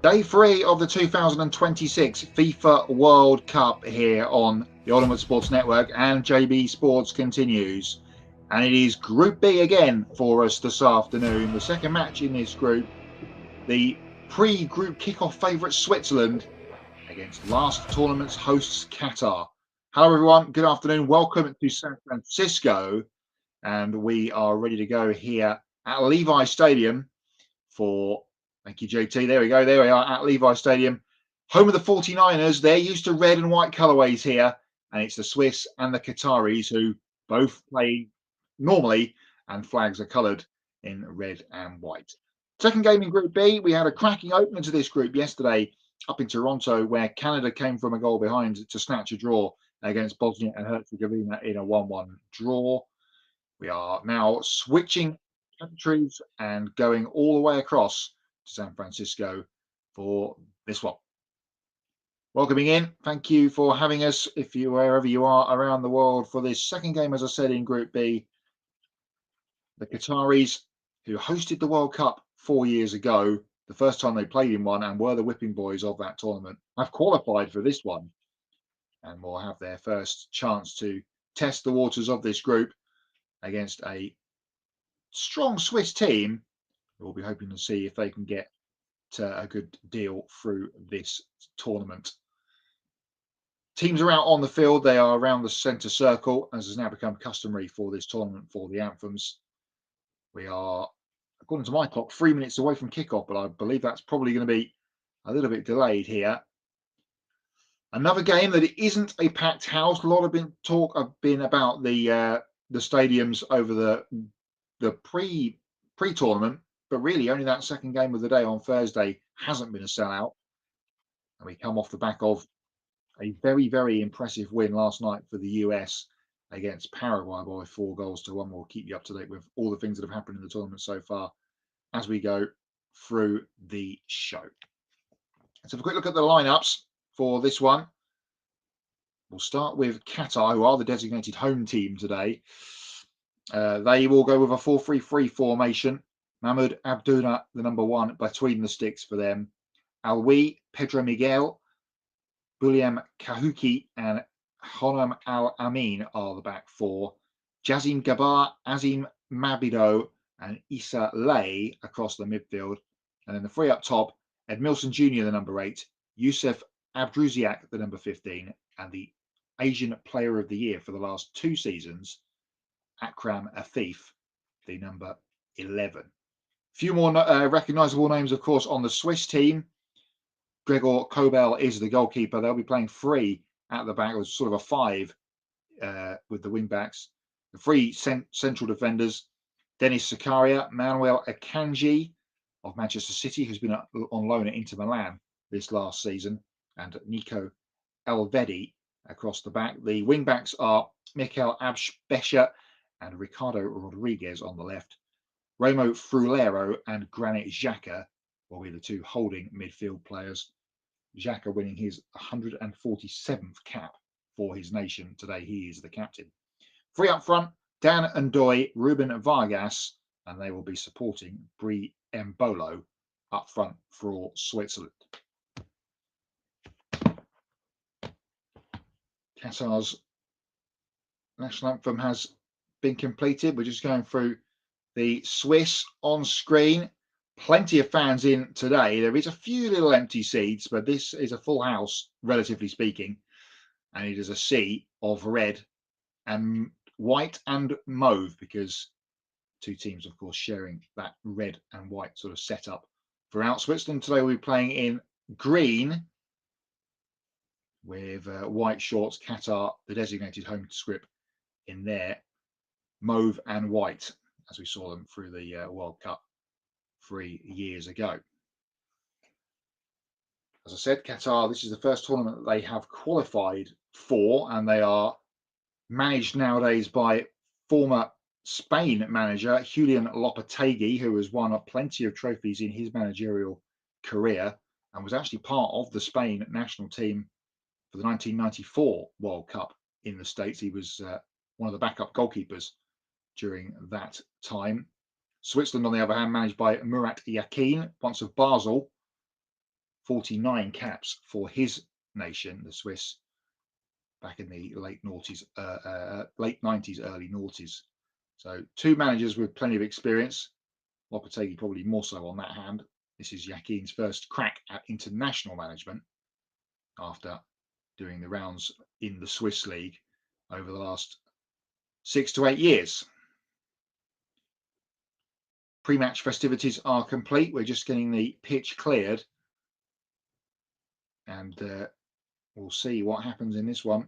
Day 3 of the 2026 FIFA World Cup here on the Ultimate Sports Network, and JB Sports continues. And it is Group B again for us this afternoon. The second match in this group, the pre-group kickoff favourite Switzerland against last tournament's hosts Qatar. Hello everyone, good afternoon. Welcome to San Francisco. And we are ready to go here at Levi Stadium for, thank you, JT. There we go. There we are at Levi Stadium, home of the 49ers. They're used to red and white colourways here, and it's the Swiss and the Qataris who both play normally, and flags are coloured in red and white. Second game in Group B, we had a cracking opener to this group yesterday up in Toronto, where Canada came from a goal behind to snatch a draw against Bosnia and Herzegovina in a 1-1 draw. We are now switching countries and going all the way across to San Francisco for this one. Welcoming in, thank you for having us, if you wherever you are around the world, for this second game, as I said, in Group B. The Qataris, who hosted the World Cup 4 years ago, the first time they played in one and were the whipping boys of that tournament, have qualified for this one and will have their first chance to test the waters of this group against a strong Swiss team. We'll be hoping to see if they can get a good deal through this tournament. Teams are out on the field. They are around the centre circle, as has now become customary for this tournament for the anthems. We are, according to my clock, 3 minutes away from kickoff, but I believe that's probably going to be a little bit delayed here. Another game that isn't a packed house. A lot of talk have been about the stadiums over the pre-tournament, but really only that second game of the day on Thursday hasn't been a sellout. And we come off the back of a very, very impressive win last night for the US against Paraguay by 4-1. We'll keep you up to date with all the things that have happened in the tournament so far as we go through the show. Let's have a quick look at the lineups for this one. We'll start with Qatar, who are the designated home team today. They will go with a 4-3-3 formation. Mahmoud Abdullah, the number one, between the sticks for them. Alwi, Pedro Miguel, Buliam Kahuki, and Honam Al Amin are the back four. Jazim Gabar, Azim Mabido, and Issa Lay across the midfield. And then the three up top, Ed Milson Jr., the number 8, Youssef Abdruziak, the number 15, and the Asian Player of the Year for the last 2 seasons, Akram Afif, the number 11. Few more recognisable names, of course, on the Swiss team. Gregor Kobel is the goalkeeper. They'll be playing 3 at the back, or sort of a 5 with the wing backs. The 3 central defenders, Denis Zakaria, Manuel Akanji of Manchester City, who's been on loan at Inter Milan this last season, and Nico Elvedi across the back. The wing backs are Mikel Abspecher and Ricardo Rodriguez on the left. Remo Frulero and Granit Xhaka will be the 2 holding midfield players. Xhaka winning his 147th cap for his nation today. He is the captain. 3 up front, Dan Ndoye, Ruben Vargas, and they will be supporting Brie Mbolo up front for Switzerland. Qatar's national anthem has been completed. We're just going through the Swiss on screen. Plenty of fans in today. There is a few little empty seats, but this is a full house, relatively speaking, and it is a sea of red and white and mauve, because 2 teams, of course, sharing that red and white sort of setup throughout. Switzerland today will be playing in green with white shorts. Qatar, the designated home script, in there, mauve and white, as we saw them through the World Cup 3 years ago. As I said, Qatar, this is the first tournament that they have qualified for, and they are managed nowadays by former Spain manager Julian Lopetegui, who has won plenty of trophies in his managerial career and was actually part of the Spain national team for the 1994 World Cup in the States. He was one of the backup goalkeepers during that time. Switzerland, on the other hand, managed by Murat Yakin, once of Basel, 49 caps for his nation, the Swiss, back in the late noughties, late 90s, early noughties. So 2 managers with plenty of experience. Lopetegui probably more so on that hand. This is Yakin's first crack at international management after doing the rounds in the Swiss league over the last 6 to 8 years. Pre-match festivities are complete. We're just getting the pitch cleared, and we'll see what happens in this one.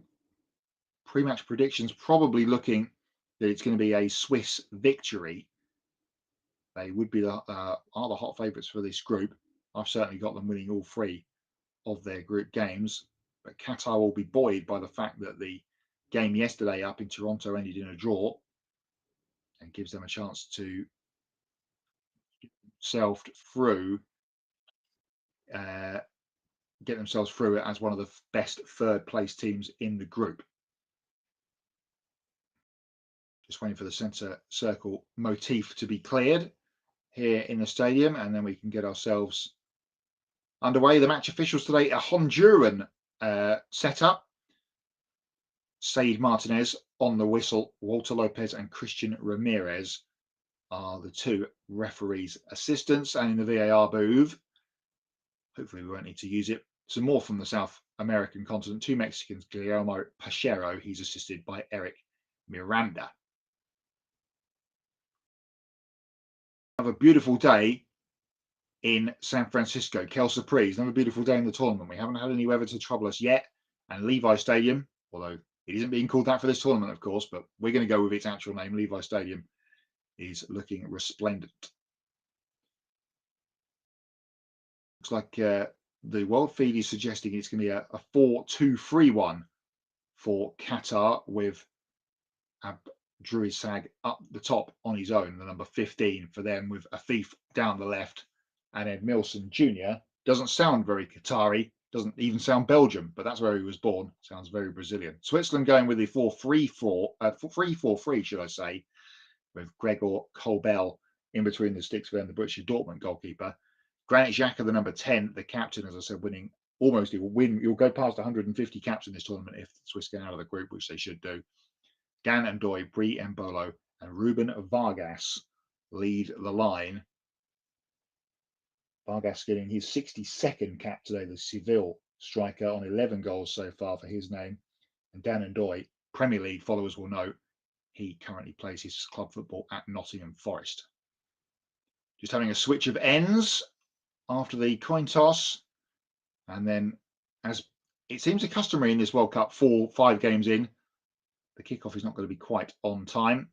Pre-match predictions probably looking that it's going to be a Swiss victory. They would be are the hot favourites for this group. I've certainly got them winning all 3 of their group games, but Qatar will be buoyed by the fact that the game yesterday up in Toronto ended in a draw, and gives them a chance to get themselves through it as one of the best 3rd place teams in the group. Just waiting for the centre circle motif to be cleared here in the stadium, and then we can get ourselves underway. The match officials today, a Honduran setup. Said Martinez on the whistle. Walter Lopez and Christian Ramirez are the 2 referees' assistants. And in the VAR booth, hopefully we won't need to use it, some more from the South American continent. 2 Mexicans, Guillermo Pachero, he's assisted by Eric Miranda. Have a beautiful day in San Francisco, Kel Surprise. Another beautiful day in the tournament. We haven't had any weather to trouble us yet. And Levi Stadium, although it isn't being called that for this tournament, of course, but we're going to go with its actual name. Levi Stadium is looking resplendent. Looks like the world feed is suggesting it's going to be a 4-2-3-1 for Qatar, with Abdruisag up the top on his own, the number 15 for them, with Afif down the left, and Ed Milson Jr. Doesn't sound very Qatari, doesn't even sound Belgium, but that's where he was born. Sounds very Brazilian. Switzerland going with the 3-4-3, should I say, with Gregor Kobel in between the sticks for them, the Borussia Dortmund goalkeeper. Granit Xhaka, the number 10, the captain, as I said, winning almost. You'll go past 150 caps in this tournament if the Swiss get out of the group, which they should do. Gan Ndoye, Brie Mbolo, and Ruben Vargas lead the line. Vargas getting his 62nd cap today, the Seville striker, on 11 goals so far for his name. And Dan Ndoye, Premier League followers will know, he currently plays his club football at Nottingham Forest. Just having a switch of ends after the coin toss. And then, as it seems customary in this World Cup, 4-5 games in, the kickoff is not going to be quite on time.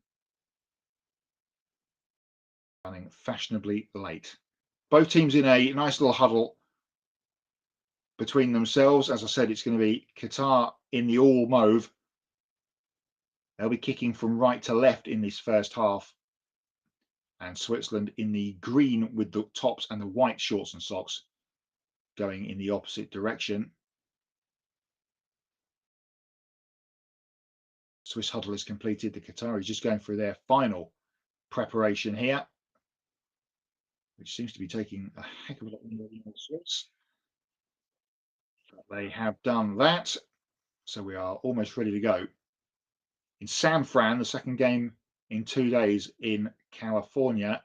Running fashionably late. Both teams in a nice little huddle between themselves. As I said, it's going to be Qatar in the all mauve. They'll be kicking from right to left in this first half. And Switzerland in the green with the tops and the white shorts and socks, going in the opposite direction. Swiss huddle is completed. The Qataris just going through their final preparation here, which seems to be taking a heck of a lot longer than the Swiss. They have done that, so we are almost ready to go. In San Fran, the second game in 2 days in California,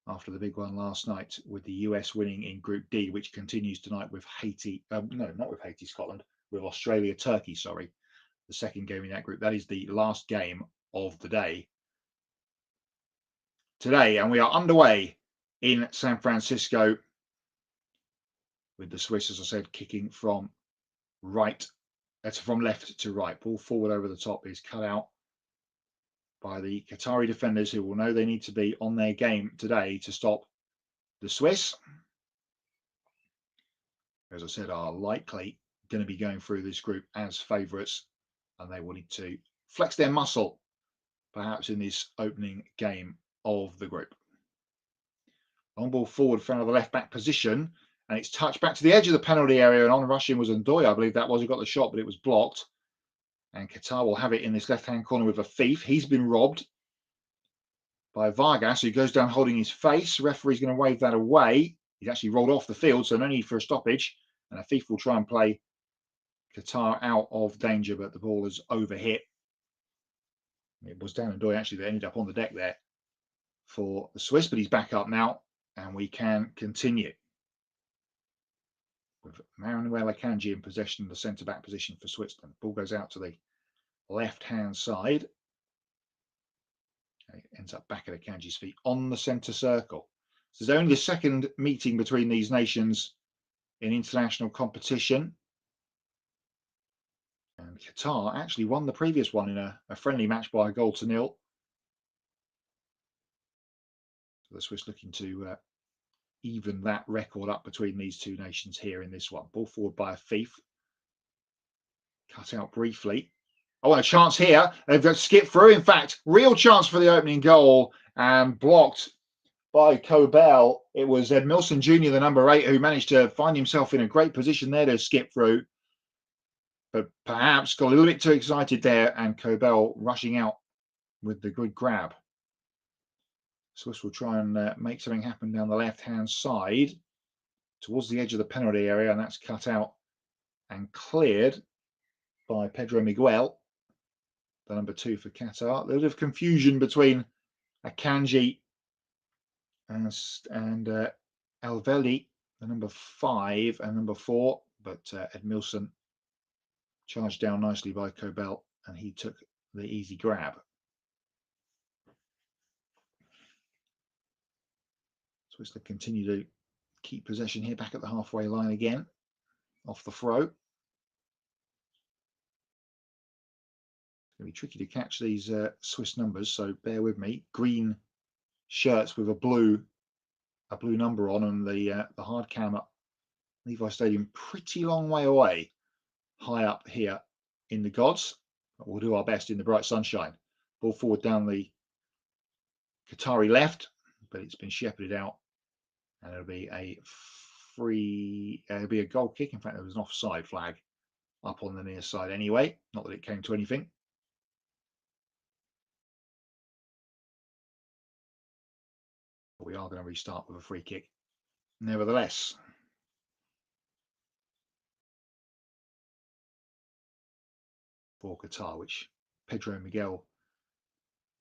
after the big one last night with the US winning in Group D, which continues tonight with Haiti, no, not with Haiti, Scotland, with Australia, Turkey, sorry, the second game in that group. That is the last game of the day today, and we are underway in San Francisco with the Swiss, as I said, kicking from left to right. Ball forward over the top is cut out by the Qatari defenders, who will know they need to be on their game today to stop the Swiss. As I said, are likely going to be going through this group as favourites, and they will need to flex their muscle perhaps in this opening game of the group. Long ball forward from the left back position, and it's touched back to the edge of the penalty area, and on rushing was Ndoye, I believe that was, who got the shot, but it was blocked. And Qatar will have it in this left-hand corner with Afif. He's been robbed by Vargas, who goes down holding his face. Referee's going to wave that away. He's actually rolled off the field, so no need for a stoppage. And FIFA will try and play Qatar out of danger, but the ball is overhit. It was Danandoy actually that ended up on the deck there for the Swiss, but he's back up now, and we can continue. With Manuel Akanji in possession of the centre-back position for Switzerland. Ball goes out to the left-hand side. It ends up back at Akanji's feet on the centre circle. This is only the second meeting between these nations in international competition. And Qatar actually won the previous one in a friendly match by a 1-0. So the Swiss looking to even that record up between these two nations here in this one. Ball forward by a thief. Cut out briefly. Oh, and a chance here. They've got skipped through. In fact, real chance for the opening goal and blocked by Kobel. It was Edmilson Jr., the number 8, who managed to find himself in a great position there to skip through. But perhaps got a little bit too excited there, and Kobel rushing out with the good grab. Swiss will try and make something happen down the left-hand side towards the edge of the penalty area, and that's cut out and cleared by Pedro Miguel, the number 2 for Qatar. A little bit of confusion between Akanji and Elveli, the number 5 and number 4, but Edmilson charged down nicely by Kobel, and he took the easy grab. Swiss continue to keep possession here, back at the halfway line again, off the throw. It's going to be tricky to catch these Swiss numbers, so bear with me. Green shirts with a blue number on, and the hard cam at Levi Stadium, pretty long way away, high up here in the gods. But we'll do our best in the bright sunshine. Ball forward down the Qatari left, but it's been shepherded out. And it'll be a it'll be a goal kick. In fact, there was an offside flag up on the near side anyway. Not that it came to anything. But we are going to restart with a free kick nevertheless. For Qatar, which Pedro Miguel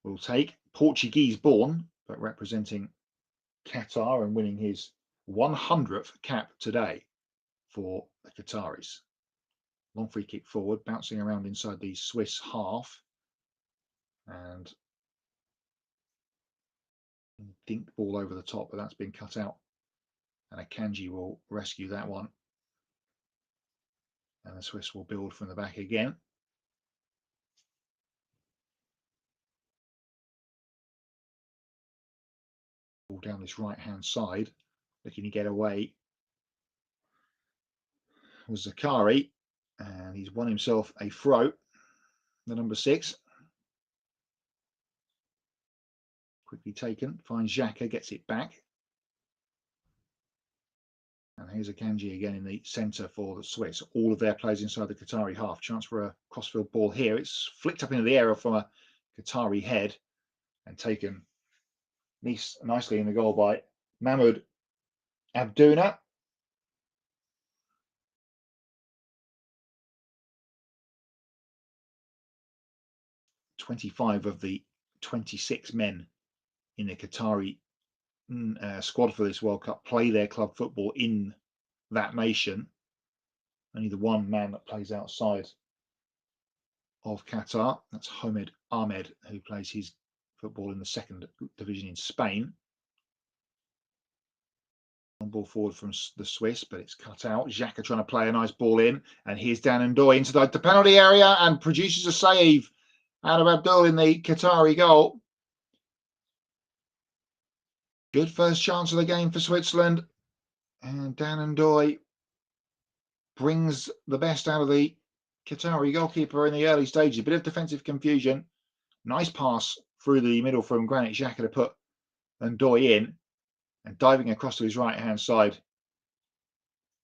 will take. Portuguese born, but representing Qatar and winning his 100th cap today for the Qataris. Long free kick forward, bouncing around inside the Swiss half, and dink ball over the top, but that's been cut out, and Akanji will rescue that one, and the Swiss will build from the back again. Down this right hand side, looking to get away was Zakari, and he's won himself a throw. The number 6 quickly taken, finds Xhaka, gets it back, and here's Akanji again in the centre for the Swiss. All of their players inside the Qatari half. Chance for a crossfield ball here. It's flicked up into the air from a Qatari head and taken nicely in the goal by Mahmoud Abdouna. "25 of the 26 men in the Qatari squad for this World Cup play their club football in that nation. Only the one man that plays outside of Qatar, that's Hamed Ahmed, who plays his football in the 2nd division in Spain. One ball forward from the Swiss, but it's cut out. Xhaka trying to play a nice ball in, and here's Danandoy into the penalty area and produces a save out of Abdul in the Qatari goal. Good first chance of the game for Switzerland, and Danandoy brings the best out of the Qatari goalkeeper in the early stages. A bit of defensive confusion. Nice pass through the middle from Granit Xhaka to put Ndoye in, and diving across to his right hand side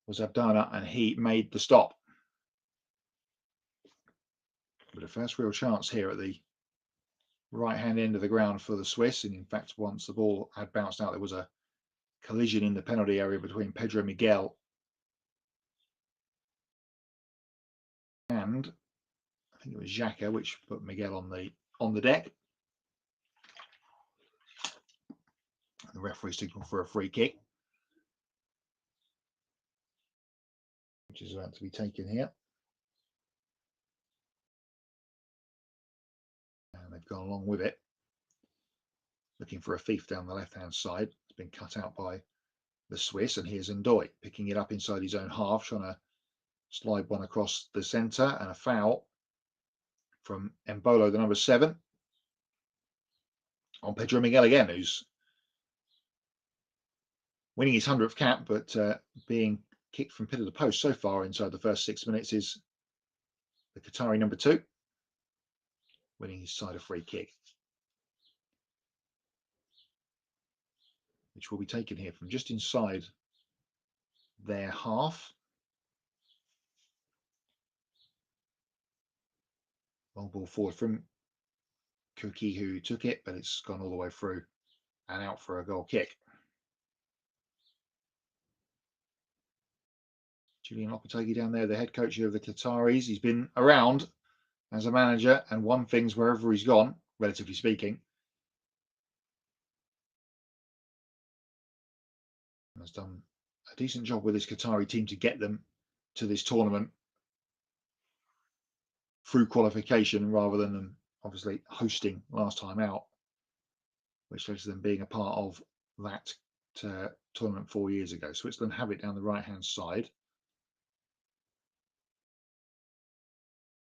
was Abdana, and he made the stop. But a first real chance here at the right hand end of the ground for the Swiss, and in fact once the ball had bounced out there was a collision in the penalty area between Pedro Miguel and I think it was Xhaka, which put Miguel on the deck. The referee signaled for a free kick, which is about to be taken here. And they've gone along with it, looking for a thief down the left-hand side. It's been cut out by the Swiss, and here's Ndoye picking it up inside his own half, trying to slide one across the centre, and a foul from Embolo, the number 7, on Pedro Miguel again, who's winning his 100th cap, but being kicked from pillar to post so far inside the first 6 minutes is the Qatari number 2, winning his side a free kick, which will be taken here from just inside their half. Long ball forward from Kuki, who took it, but it's gone all the way through and out for a goal kick. Julian Lopetegui down there, the head coach of the Qataris. He's been around as a manager and won things wherever he's gone, relatively speaking. Has done a decent job with this Qatari team to get them to this tournament through qualification rather than them obviously hosting last time out, which led to them being a part of that tournament 4 years ago. Switzerland have it down the right-hand side.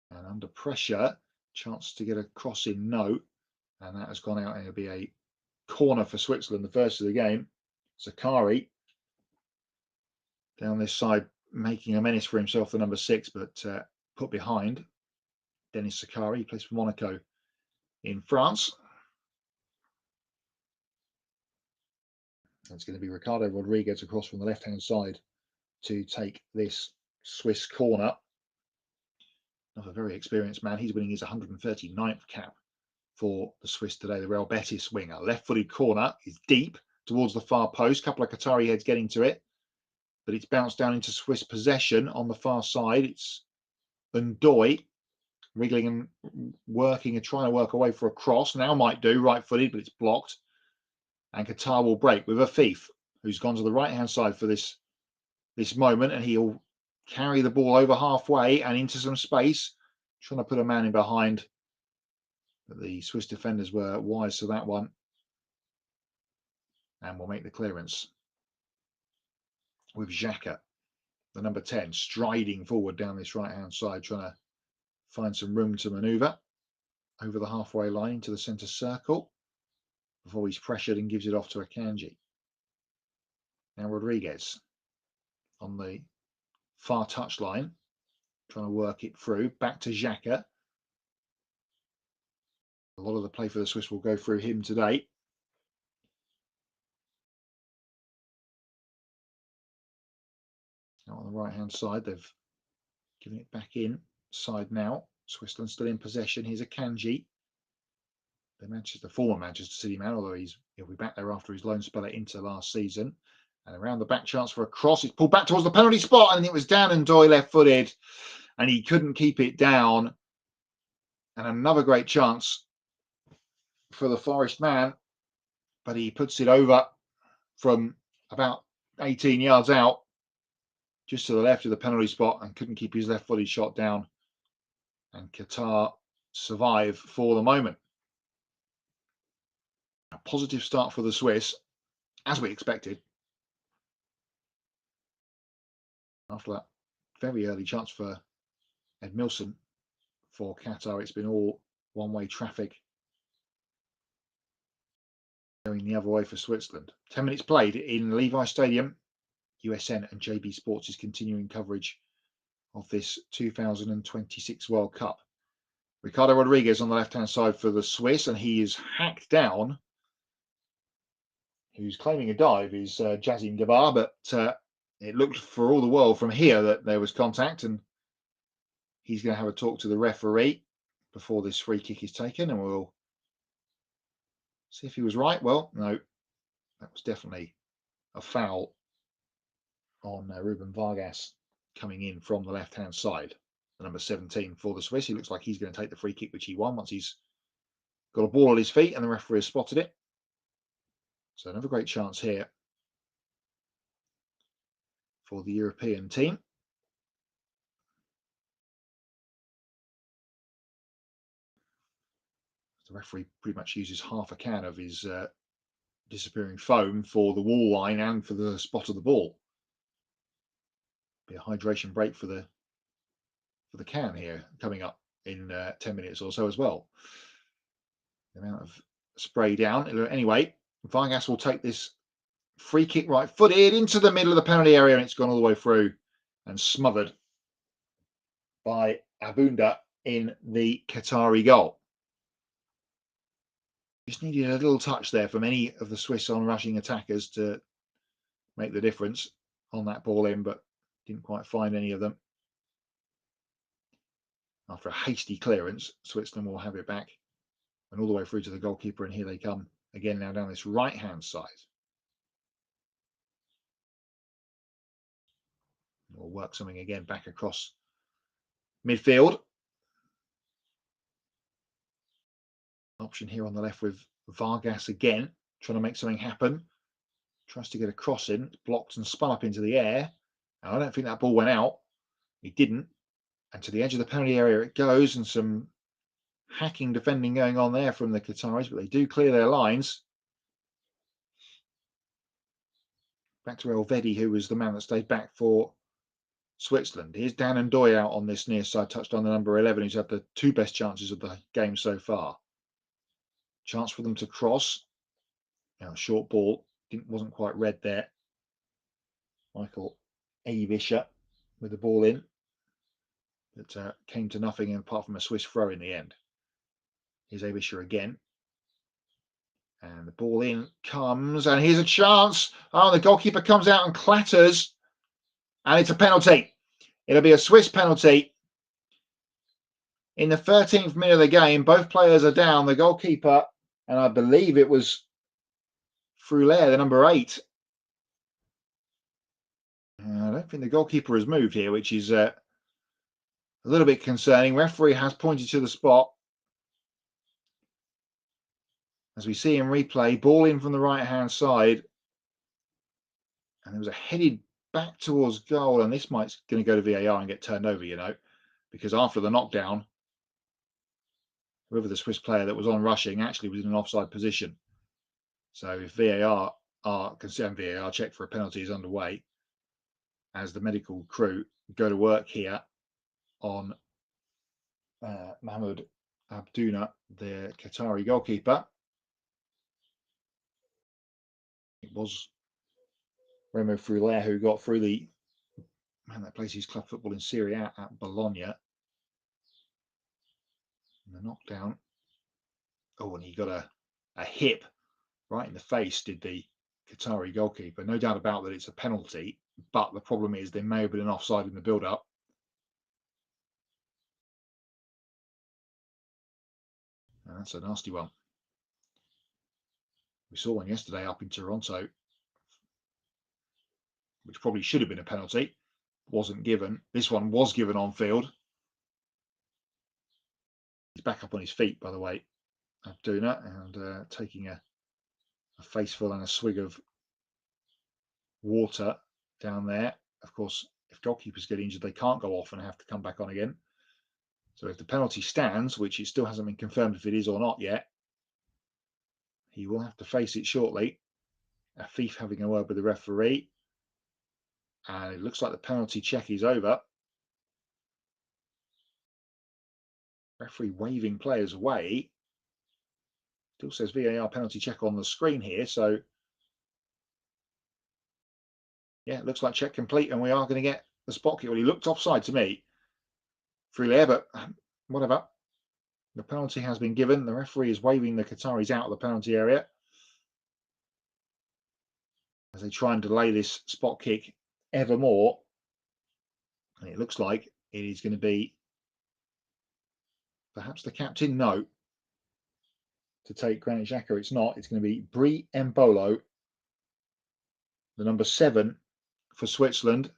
And under pressure, chance to get a cross in, no. And that has gone out, and it'll be a corner for Switzerland, the first of the game. Zakari down this side, making a menace for himself, the number 6, but put behind. Denis Zakari, he plays for Monaco in France. It's going to be Ricardo Rodriguez across from the left-hand side to take this Swiss corner. Another very experienced man. He's winning his 139th cap for the Swiss today, the Real Betis winger. Left-footed corner is deep towards the far post. Couple of Qatari heads getting to it, but it's bounced down into Swiss possession on the far side. It's Ndoye wriggling and working and trying to work away for a cross. Now might do, right-footed, but it's blocked. And Qatar will break with a thief who's gone to the right-hand side for this moment, and he'll carry the ball over halfway and into some space, trying to put a man in behind. But the Swiss defenders were wise to that one and will make the clearance with Xhaka, the number 10, striding forward down this right-hand side, trying to find some room to manoeuvre over the halfway line into the centre circle before he's pressured and gives it off to Akanji. Now Rodriguez on the far touchline, trying to work it through, back to Xhaka. A lot of the play for the Swiss will go through him today. Now on the right-hand side, they've given it back in side now. Switzerland still in possession. Here's Akanji, the former Manchester City man, although he'll be back there after his loan spell at Inter last season. And around the back, chance for a cross. It's pulled back towards the penalty spot, and it was down Ndoye left-footed, and he couldn't keep it down. And another great chance for the Forest man, but he puts it over from about 18 yards out, just to the left of the penalty spot, and couldn't keep his left-footed shot down. And Qatar survive for the moment. A positive start for the Swiss, as we expected. After that very early chance for Edmilson for Qatar, it's been all one-way traffic going the other way for Switzerland. 10 minutes played in Levi Stadium. USN and JB Sports is continuing coverage of this 2026 World Cup. Ricardo Rodriguez on the left-hand side for the Swiss, and he is hacked down. Who's claiming a dive is Jazim Gabar, but it looked for all the world from here that there was contact, and he's going to have a talk to the referee before this free kick is taken, and we'll see if he was right. Well, no, that was definitely a foul on Ruben Vargas coming in from the left-hand side. The number 17 for the Swiss. He looks like he's going to take the free kick, which he won once he's got a ball at his feet and the referee has spotted it. So another great chance here for the European team. The referee pretty much uses half a can of his disappearing foam for the wall line and for the spot of the ball. Be a hydration break for the can here coming up in 10 minutes or so as well. The amount of spray down. Anyway, Vargas will take this free kick right footed into the middle of the penalty area, and it's gone all the way through and smothered by Abunda in the Qatari goal. Just needed a little touch there from any of the Swiss on-rushing attackers to make the difference on that ball in, but didn't quite find any of them. After a hasty clearance, Switzerland will have it back and all the way through to the goalkeeper, and here they come again now down this right-hand side. We'll work something again back across midfield. Option here on the left with Vargas again, trying to make something happen. Tries to get a cross in, blocked and spun up into the air. And I don't think that ball went out. It didn't. And to the edge of the penalty area it goes, and some hacking defending going on there from the Qataris, but they do clear their lines. Back to Elvedi, who was the man that stayed back for Switzerland. Here's Dan Ndoye out on this near side, touched on the number 11, who's had the two best chances of the game so far. Chance for them to cross. Now, short ball wasn't quite read there. Michael Avisha with the ball in, but came to nothing apart from a Swiss throw in the end. Here's Avisha again. And the ball in comes, and here's a chance. Oh, the goalkeeper comes out and clatters, and it's a penalty. It'll be a Swiss penalty. In the 13th minute of the game, both players are down. The goalkeeper, and I believe it was Fruler, the number 8. I don't think the goalkeeper has moved here, which is a little bit concerning. Referee has pointed to the spot. As we see in replay, ball in from the right-hand side. And there was a headed back towards goal, and this might's going to go to VAR and get turned over, you know, because after the knockdown, whoever the Swiss player that was on rushing actually was in an offside position. So if VAR are concerned, VAR check for a penalty is underway as the medical crew go to work here on Mahmoud Abdouna, the Qatari goalkeeper. It was Remo Fruler who got through the man that plays his club football in Serie A at Bologna. And the knockdown. Oh, and he got a hip right in the face, did the Qatari goalkeeper. No doubt about that it's a penalty, but the problem is there may have been an offside in the build-up. And that's a nasty one. We saw one yesterday up in Toronto, which probably should have been a penalty. Wasn't given. This one was given on field. He's back up on his feet, by the way, Abdouna, and taking a faceful and a swig of water down there. Of course, if goalkeepers get injured, they can't go off and have to come back on again. So if the penalty stands, which it still hasn't been confirmed if it is or not yet, he will have to face it shortly. Afif having a word with the referee. And it looks like the penalty check is over. Referee waving players away. Still says VAR penalty check on the screen here. So, yeah, it looks like check complete. And we are going to get the spot kick. Well, he looked offside to me. Fruler, but whatever. The penalty has been given. The referee is waving the Qataris out of the penalty area as they try and delay this spot kick ever more. And it looks like it is going to be perhaps the captain. No, to take Granit Xhaka, it's not. It's going to be Bri Embolo, the number 7 for Switzerland,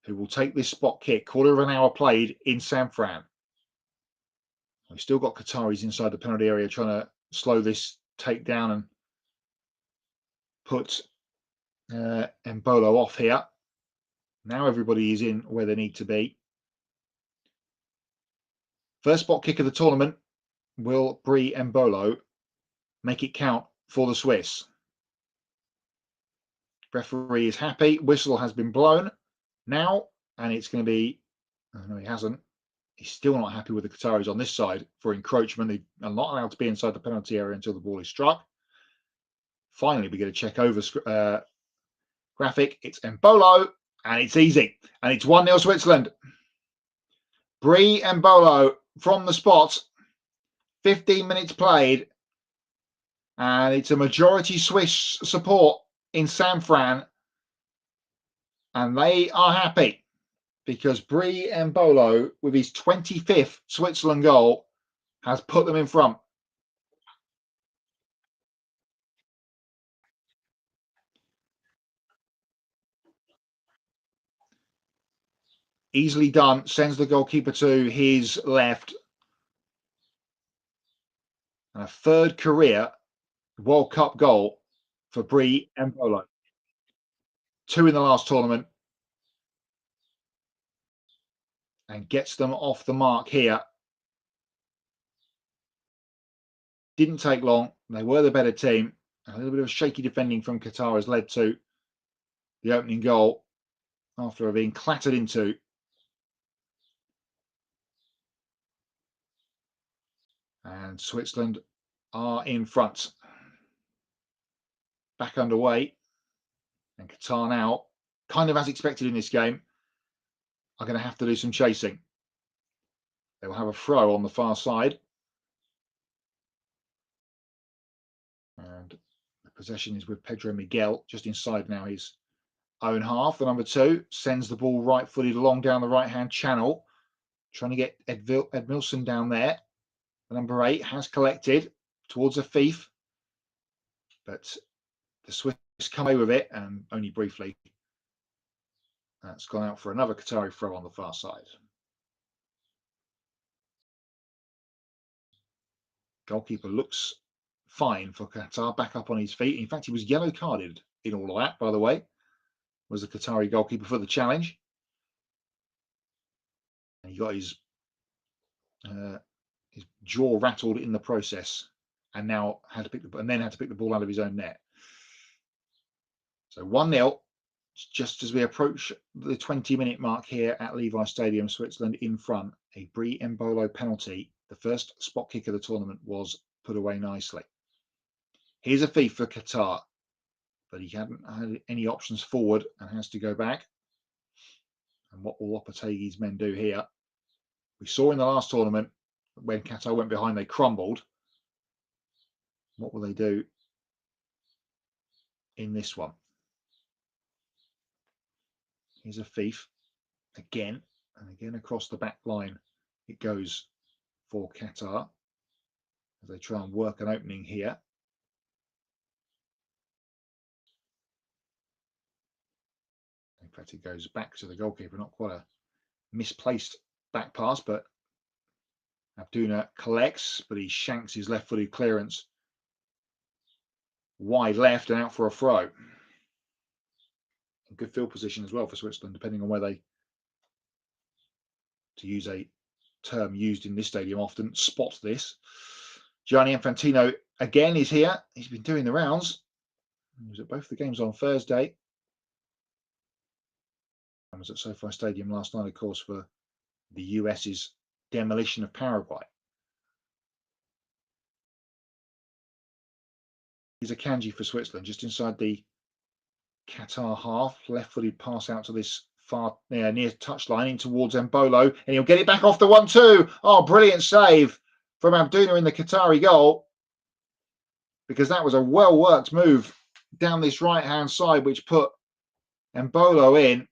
who will take this spot kick. Quarter of an hour played in San Fran. We've still got Qataris inside the penalty area trying to slow this takedown and put Embolo off here. Now everybody is in where they need to be. First spot kick of the tournament. Will Brie Embolo make it count for the Swiss? Referee is happy. Whistle has been blown now, and it's going to be... Oh, no, he hasn't. He's still not happy with the Qataris on this side for encroachment. They are not allowed to be inside the penalty area until the ball is struck. Finally, we get a check over graphic. It's Embolo, and it's easy. And it's 1-0 Switzerland. Brie Embolo from the spot. 15 minutes played. And it's a majority Swiss support in San Fran. And they are happy because Brie Embolo, with his 25th Switzerland goal, has put them in front. Easily done. Sends the goalkeeper to his left. And a third career World Cup goal for Brie Embolo. 2 in the last tournament. And gets them off the mark here. Didn't take long. They were the better team. A little bit of shaky defending from Qatar has led to the opening goal after being clattered into. And Switzerland are in front. Back underway. And Qatar now, kind of as expected in this game, are going to have to do some chasing. They will have a throw on the far side. And the possession is with Pedro Miguel, just inside now his own half. The number 2 sends the ball right-footed along down the right-hand channel, trying to get Edmilson down there. The number 8 has collected towards a thief, but the Swiss come away with it, and only briefly. That's gone out for another Qatari throw on the far side. Goalkeeper looks fine for Qatar, back up on his feet. In fact, he was yellow carded in all of that, by the way. Was the Qatari goalkeeper for the challenge. And he got his jaw rattled in the process, and now had to pick the ball out of his own net. So 1-0, just as we approach the 20-minute mark here at Levi Stadium, Switzerland in front. A Brie Embolo penalty. The first spot kick of the tournament was put away nicely. Here's a fee for Qatar, but he hadn't had any options forward and has to go back. And what will Lopetegui's men do here? We saw in the last tournament, when Qatar went behind, they crumbled. What will they do in this one? Here's a thief again, and again across the back line it goes for Qatar as they try and work an opening here. In fact, it goes back to the goalkeeper. Not quite a misplaced back pass, but Abduna collects, but he shanks his left-footed clearance wide left and out for a throw. Good field position as well for Switzerland, depending on where they, to use a term used in this stadium often, spot this. Gianni Infantino again is here. He's been doing the rounds. He was at both the games on Thursday. I was at SoFi Stadium last night, of course, for the US's demolition of Paraguay. Here's a Kanji for Switzerland, just inside the Qatar half. Left-footed pass out to this far near touchline in towards Embolo, and he'll get it back off the 1-2. Oh, brilliant save from Abduna in the Qatari goal, because that was a well-worked move down this right-hand side, which put Embolo in,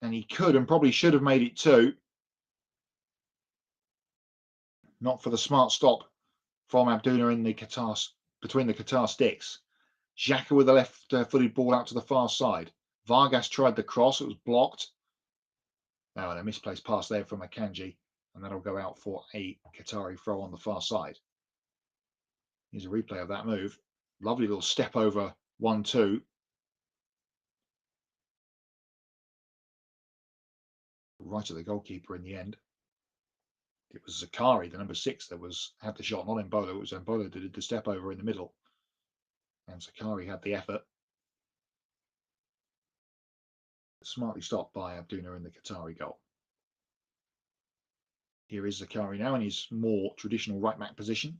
and he could and probably should have made it 2. Not for the smart stop from Abduna in the Qatar, between the Qatar sticks. Xhaka with the left-footed ball out to the far side. Vargas tried the cross. It was blocked. Now, a misplaced pass there from Akanji, and that'll go out for a Qatari throw on the far side. Here's a replay of that move. Lovely little step over 1-2. Right at the goalkeeper in the end. It was Zakari, the number 6, that had the shot, not Embolo. It was Embolo that did the step over in the middle. And Zakari had the effort. Smartly stopped by Abduna in the Qatari goal. Here is Zakari now in his more traditional right back position.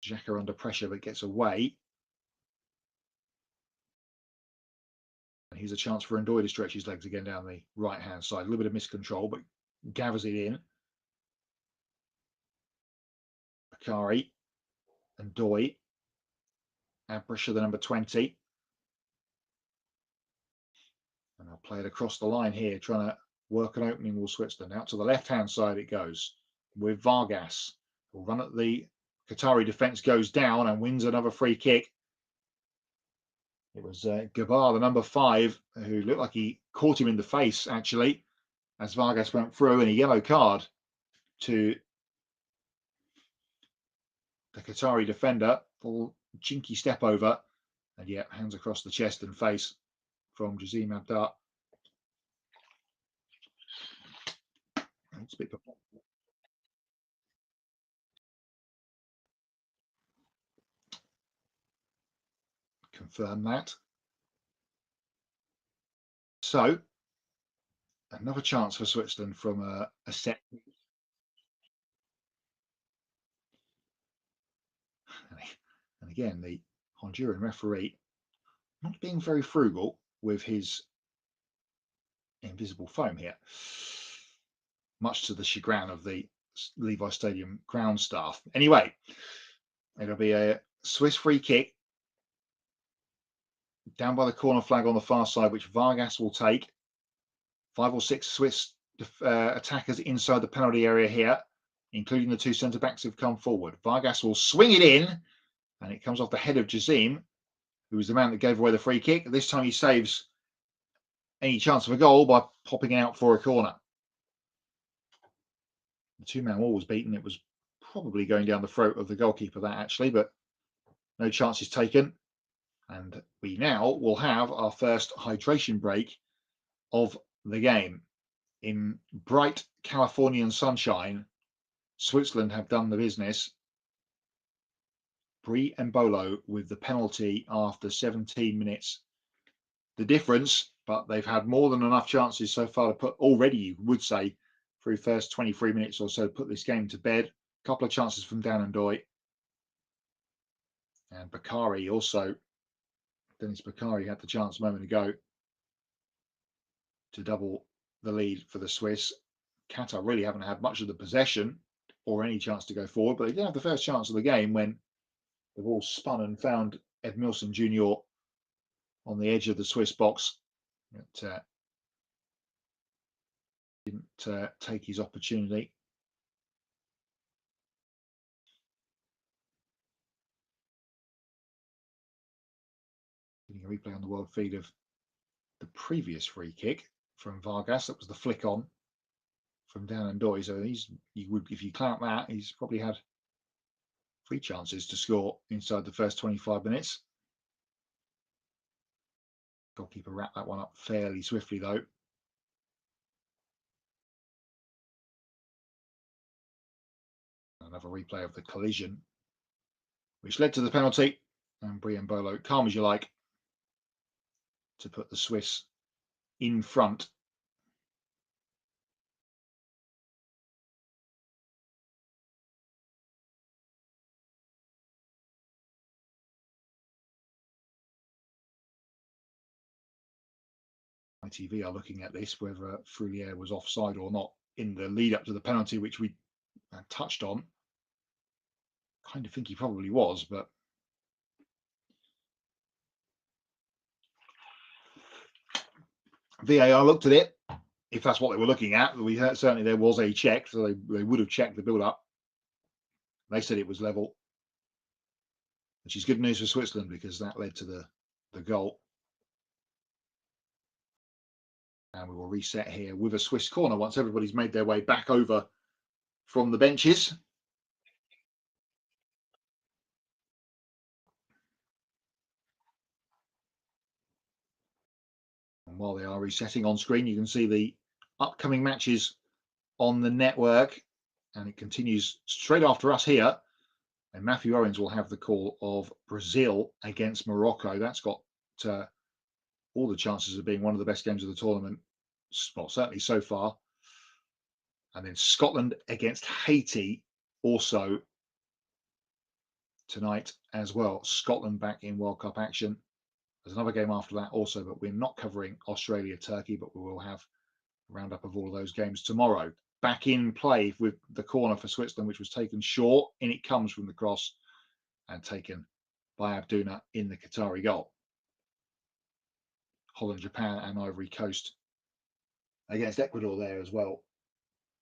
Xhaka under pressure but gets away. And here's a chance for Ndoye to stretch his legs again down the right hand side. A little bit of miscontrol, but gathers it in. Bakari, Ndoye, Abrisha, the number 20. And I'll play it across the line here, trying to work an opening with Switzerland. Out to the left-hand side it goes with Vargas. Will run at the Qatari defence, goes down and wins another free kick. It was Gabar, the number 5, who looked like he caught him in the face, actually, as Vargas went through, and a yellow card to the Qatari defender. Full jinky step over, and yeah, hands across the chest and face from Jazim Abdar. It's a bit confirm that. So another chance for Switzerland from a set. And again, the Honduran referee not being very frugal with his invisible foam here, much to the chagrin of the Levi Stadium ground staff. Anyway, it'll be a Swiss free kick down by the corner flag on the far side, which Vargas will take. 5 or 6 Swiss attackers inside the penalty area here, including the 2 centre-backs who've come forward. Vargas will swing it in, and it comes off the head of Jazim, who was the man that gave away the free kick. This time he saves any chance of a goal by popping out for a corner. The 2-man wall was beaten. It was probably going down the throat of the goalkeeper, that actually, but no chances taken. And we now will have our first hydration break of the game. In bright Californian sunshine, Switzerland have done the business. Brie Embolo with the penalty after 17 minutes. The difference, but they've had more than enough chances so far to put, already you would say, through first 23 minutes or so, put this game to bed. A couple of chances from Dan Ndoye. And Bakari also, Dennis Bakari had the chance a moment ago to double the lead for the Swiss. Qatar really haven't had much of the possession or any chance to go forward, but they did have the first chance of the game when the ball spun and found Edmilson Jr. on the edge of the Swiss box. But didn't take his opportunity. Getting a replay on the world feed of the previous free kick from Vargas. That was the flick on from Dan Ndoye. So if you count that, he's probably had 3 chances to score inside the first 25 minutes. Goalkeeper wrapped that one up fairly swiftly, though. Another replay of the collision, which led to the penalty. And Brie Embolo, calm as you like, to put the Swiss in front. ITV are looking at this, whether Frulier was offside or not in the lead up to the penalty, which we touched on. Kind of think he probably was, but VAR looked at it. If that's what they were looking at, certainly there was a check, so they would have checked the build-up. They said it was level, which is good news for Switzerland because that led to the goal. And we will reset here with a Swiss corner once everybody's made their way back over from the benches. And while they are resetting on screen, you can see the upcoming matches on the network. And it continues straight after us here. And Matthew Owens will have the call of Brazil against Morocco. That's got all the chances of being one of the best games of the tournament, well, certainly so far. And then Scotland against Haiti also tonight as well. Scotland back in World Cup action. There's another game after that also, but we're not covering Australia, Turkey, but we will have a roundup of all of those games tomorrow. Back in play with the corner for Switzerland, which was taken short. In it comes from the cross and taken by Abduna in the Qatari goal. Holland, Japan and Ivory Coast against Ecuador there as well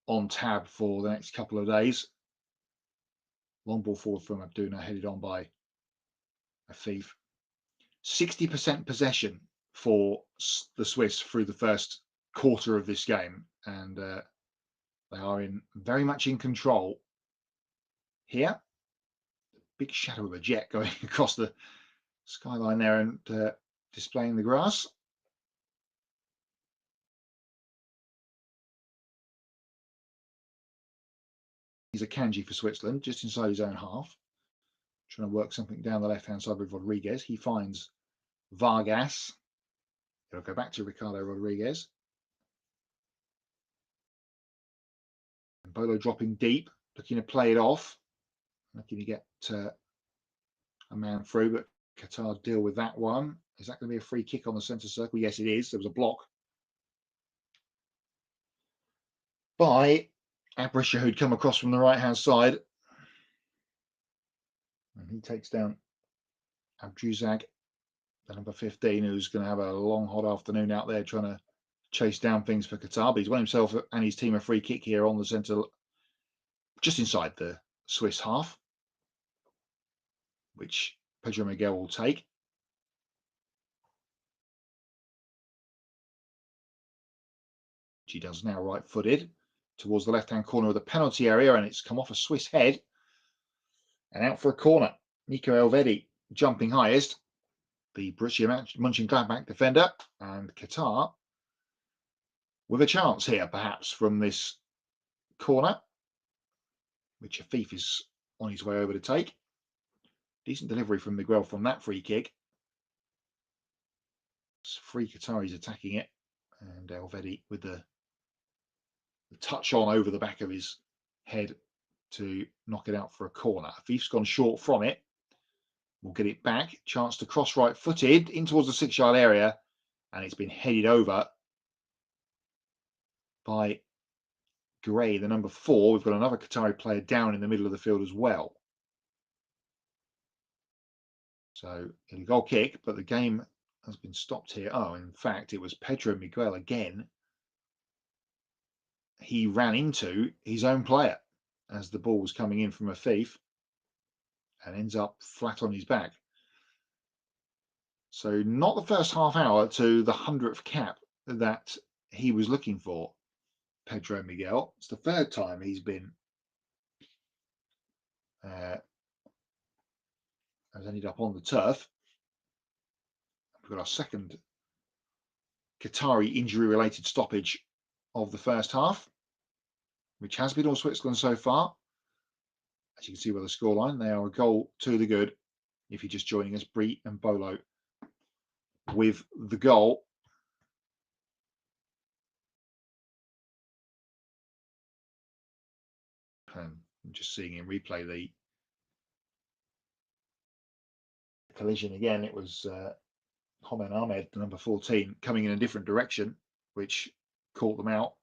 on tab for the next couple of days. Long ball forward from Abduna, headed on by Afif. 60% possession for the Swiss through the first quarter of this game, and they are very much in control here. Big shadow of a jet going across the skyline there and displaying the grass. He's a Kanji for Switzerland, just inside his own half. Trying to work something down the left-hand side with Rodriguez. He finds Vargas. He'll go back to Ricardo Rodriguez. And Bolo dropping deep, looking to play it off. Looking to get a man through, but Qatar deal with that one. Is that going to be a free kick on the centre circle? Yes, it is. There was a block by Abrisha, who'd come across from the right-hand side. And he takes down Abjuzag, the number 15, who's going to have a long, hot afternoon out there trying to chase down things for Qatar. But he's won himself and his team a free kick here on the centre, just inside the Swiss half, which Pedro Miguel will take. He does now right-footed towards the left-hand corner of the penalty area, and it's come off a Swiss head and out for a corner. Nico Elvedi jumping highest, the Borussia Mönchengladbach defender, and Qatar with a chance here, perhaps, from this corner, which Afif is on his way over to take. Decent delivery from Miguel from that free kick. It's free Qataris attacking it, and Elvedi with the touch on over the back of his head to knock it out for a corner. Afif's gone short from it. We'll get it back. Chance to cross right-footed in towards the 6-yard area, and it's been headed over by Gray, the number 4. We've got another Qatari player down in the middle of the field as well. So a goal kick, but the game has been stopped here. Oh, in fact, it was Pedro Miguel again. He ran into his own player as the ball was coming in from Afif and ends up flat on his back. So not the first half hour to the 100th cap that he was looking for, Pedro Miguel. It's the third time he's been has ended up on the turf. We've got our second Qatari injury-related stoppage of the first half, which has been all Switzerland so far. As you can see by the scoreline, they are a goal to the good. If you're just joining us, Bree and Bolo with the goal. I'm just seeing in replay the collision again. It was Homen Ahmed, the number 14, coming in a different direction, which caught them out.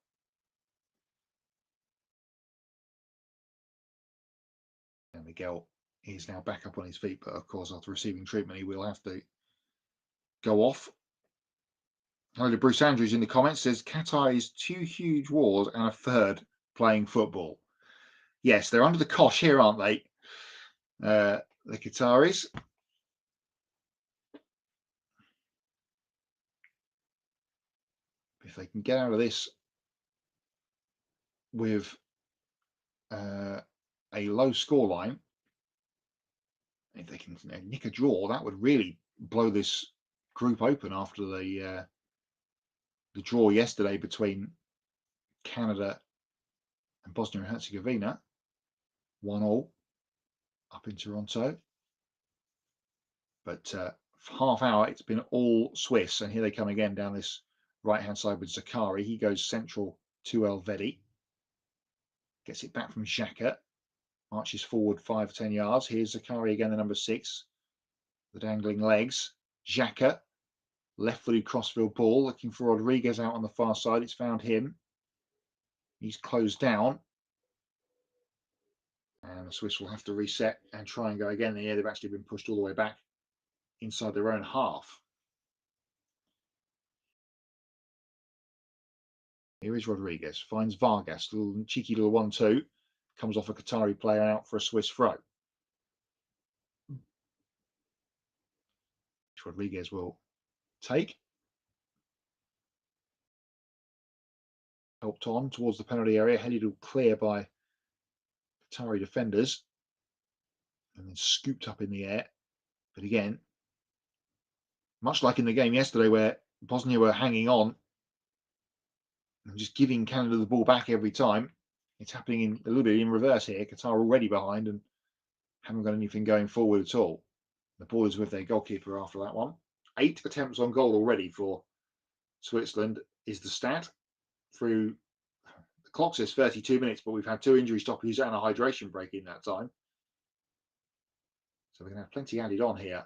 And Miguel is now back up on his feet, but of course, after receiving treatment, he will have to go off. Hello to Bruce Andrews in the comments, says Qatar is 2 huge wars and a third playing football. Yes, they're under the cosh here, aren't they? the Qataris. If they can get out of this with a low scoreline, if they can nick a draw, that would really blow this group open after the draw yesterday between Canada and Bosnia and Herzegovina. 1-1 up in Toronto. But for half hour, it's been all Swiss. And here they come again down this right-hand side with Zakari. He goes central to Elvedi. Gets it back from Xhaka. Marches forward 5-10 yards. Here's Zakari again, the number 6. The dangling legs. Xhaka. Left-footed crossfield ball. Looking for Rodriguez out on the far side. It's found him. He's closed down. And the Swiss will have to reset and try and go again. Yeah, they've actually been pushed all the way back inside their own half. Here is Rodriguez. Finds Vargas. Little cheeky little 1-2. Comes off a Qatari player out for a Swiss throw. Which Rodriguez will take. Helped on towards the penalty area. Headed all clear by Qatari defenders. And then scooped up in the air. But again, much like in the game yesterday where Bosnia were hanging on and just giving Canada the ball back every time, it's happening a little bit in reverse here. Qatar already behind and haven't got anything going forward at all. The ball is with their goalkeeper after that one. 8 attempts on goal already for Switzerland is the stat. Through the clock says 32 minutes, but we've had 2 injury stoppages and a hydration break in that time. So we're going to have plenty added on here,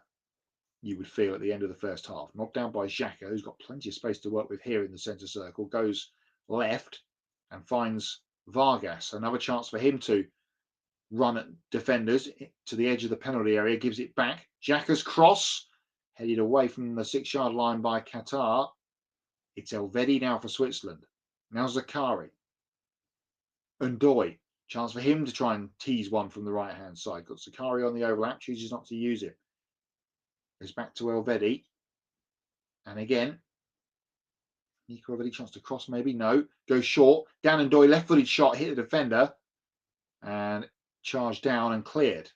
you would feel, at the end of the first half. Knocked down by Xhaka, who's got plenty of space to work with here in the centre circle. Goes left and finds Vargas. Another chance for him to run at defenders to the edge of the penalty area. Gives it back. Xhaka's cross, headed away from the 6-yard line by Qatar. It's Elvedi now for Switzerland. Now Zakari. Ndoye. Chance for him to try and tease one from the right-hand side. Got Zakari on the overlap. Chooses not to use it. Goes back to Elvedi. And again, Nico Elvedi, chance to cross maybe. No. Goes short. Dan Ndoye, left-footed shot. Hit the defender. And charged down and cleared.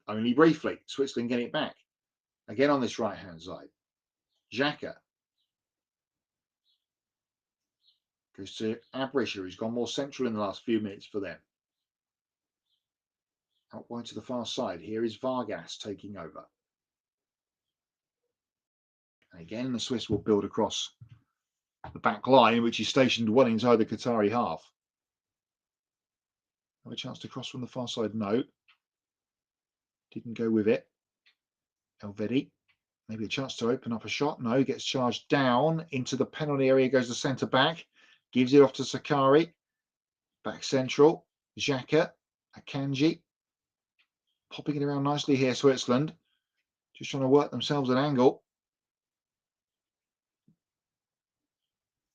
Only briefly. Switzerland getting it back. Again on this right-hand side. Xhaka. Goes to Abrisha, who's gone more central in the last few minutes for them. Out wide to the far side. Here is Vargas taking over. And again, the Swiss will build across the back line, which is stationed well inside the Qatari half. Have a chance to cross from the far side? No. Didn't go with it. Elvedi. Maybe a chance to open up a shot. No, gets charged down into the penalty area. Goes the centre back. Gives it off to Zakari. Back central. Xhaka. Akanji. Popping it around nicely here, Switzerland. Just trying to work themselves an angle.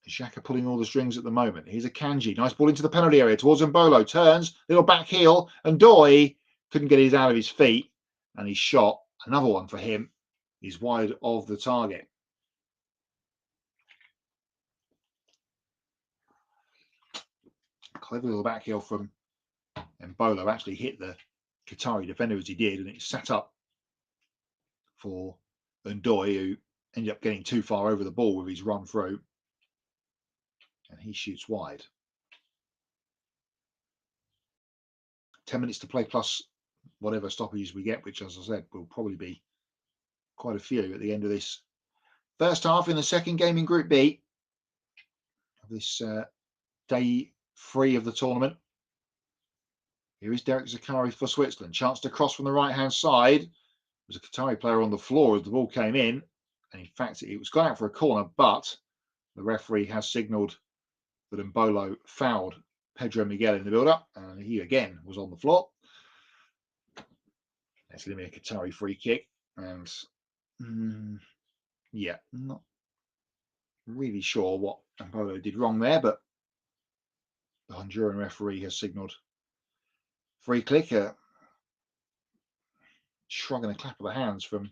Xhaka pulling all the strings at the moment. Here's Akanji. Nice ball into the penalty area towards Mbolo. Turns. Little back heel. And Ndoye couldn't get it out of his feet. And he's shot. Another one for him. He's wide of the target. Clever little back heel from Mbolo. Actually hit the Qatari defender as he did. And it sat up for Ndoye, who ended up getting too far over the ball with his run through. And he shoots wide. 10 minutes to play plus whatever stoppages we get, which, as I said, will probably be quite a few at the end of this first half in the second game in Group B of this day 3 of the tournament. Here is Derek Zakari for Switzerland. Chance to cross from the right-hand side. There was a Qatari player on the floor as the ball came in. And in fact, it was gone out for a corner, but the referee has signalled that Mbolo fouled Pedro Miguel in the build-up. And he again was on the floor. That's going to be a Qatari free kick. And yeah, not really sure what Mbolo did wrong there, but the Honduran referee has signalled free kick. shrug and a clap of the hands from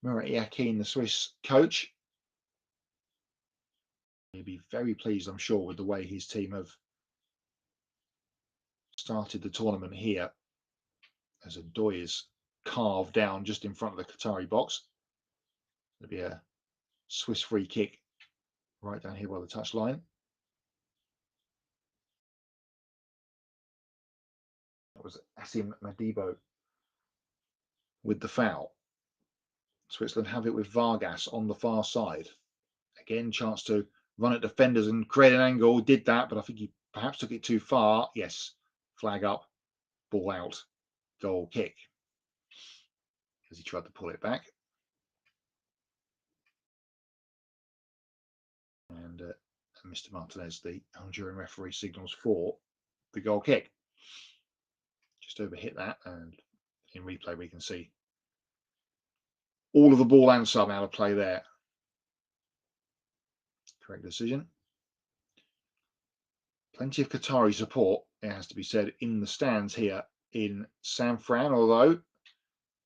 Murat Yakin, the Swiss coach. He'll be very pleased, I'm sure, with the way his team have started the tournament here, as Ndoye is carved down just in front of the Qatari box. There'll be a Swiss free kick right down here by the touchline. That was Asim Madibo with the foul. Switzerland have it with Vargas on the far side. Again, chance to run at defenders and create an angle. Did that, but I think he perhaps took it too far. Yes, flag up, ball out, goal kick. As he tried to pull it back. And Mr. Martinez, the Honduran referee, signals for the goal kick. Just overhit that, and in replay we can see all of the ball and some out of play there. Correct decision. Plenty of Qatari support, it has to be said, in the stands here in San Fran, although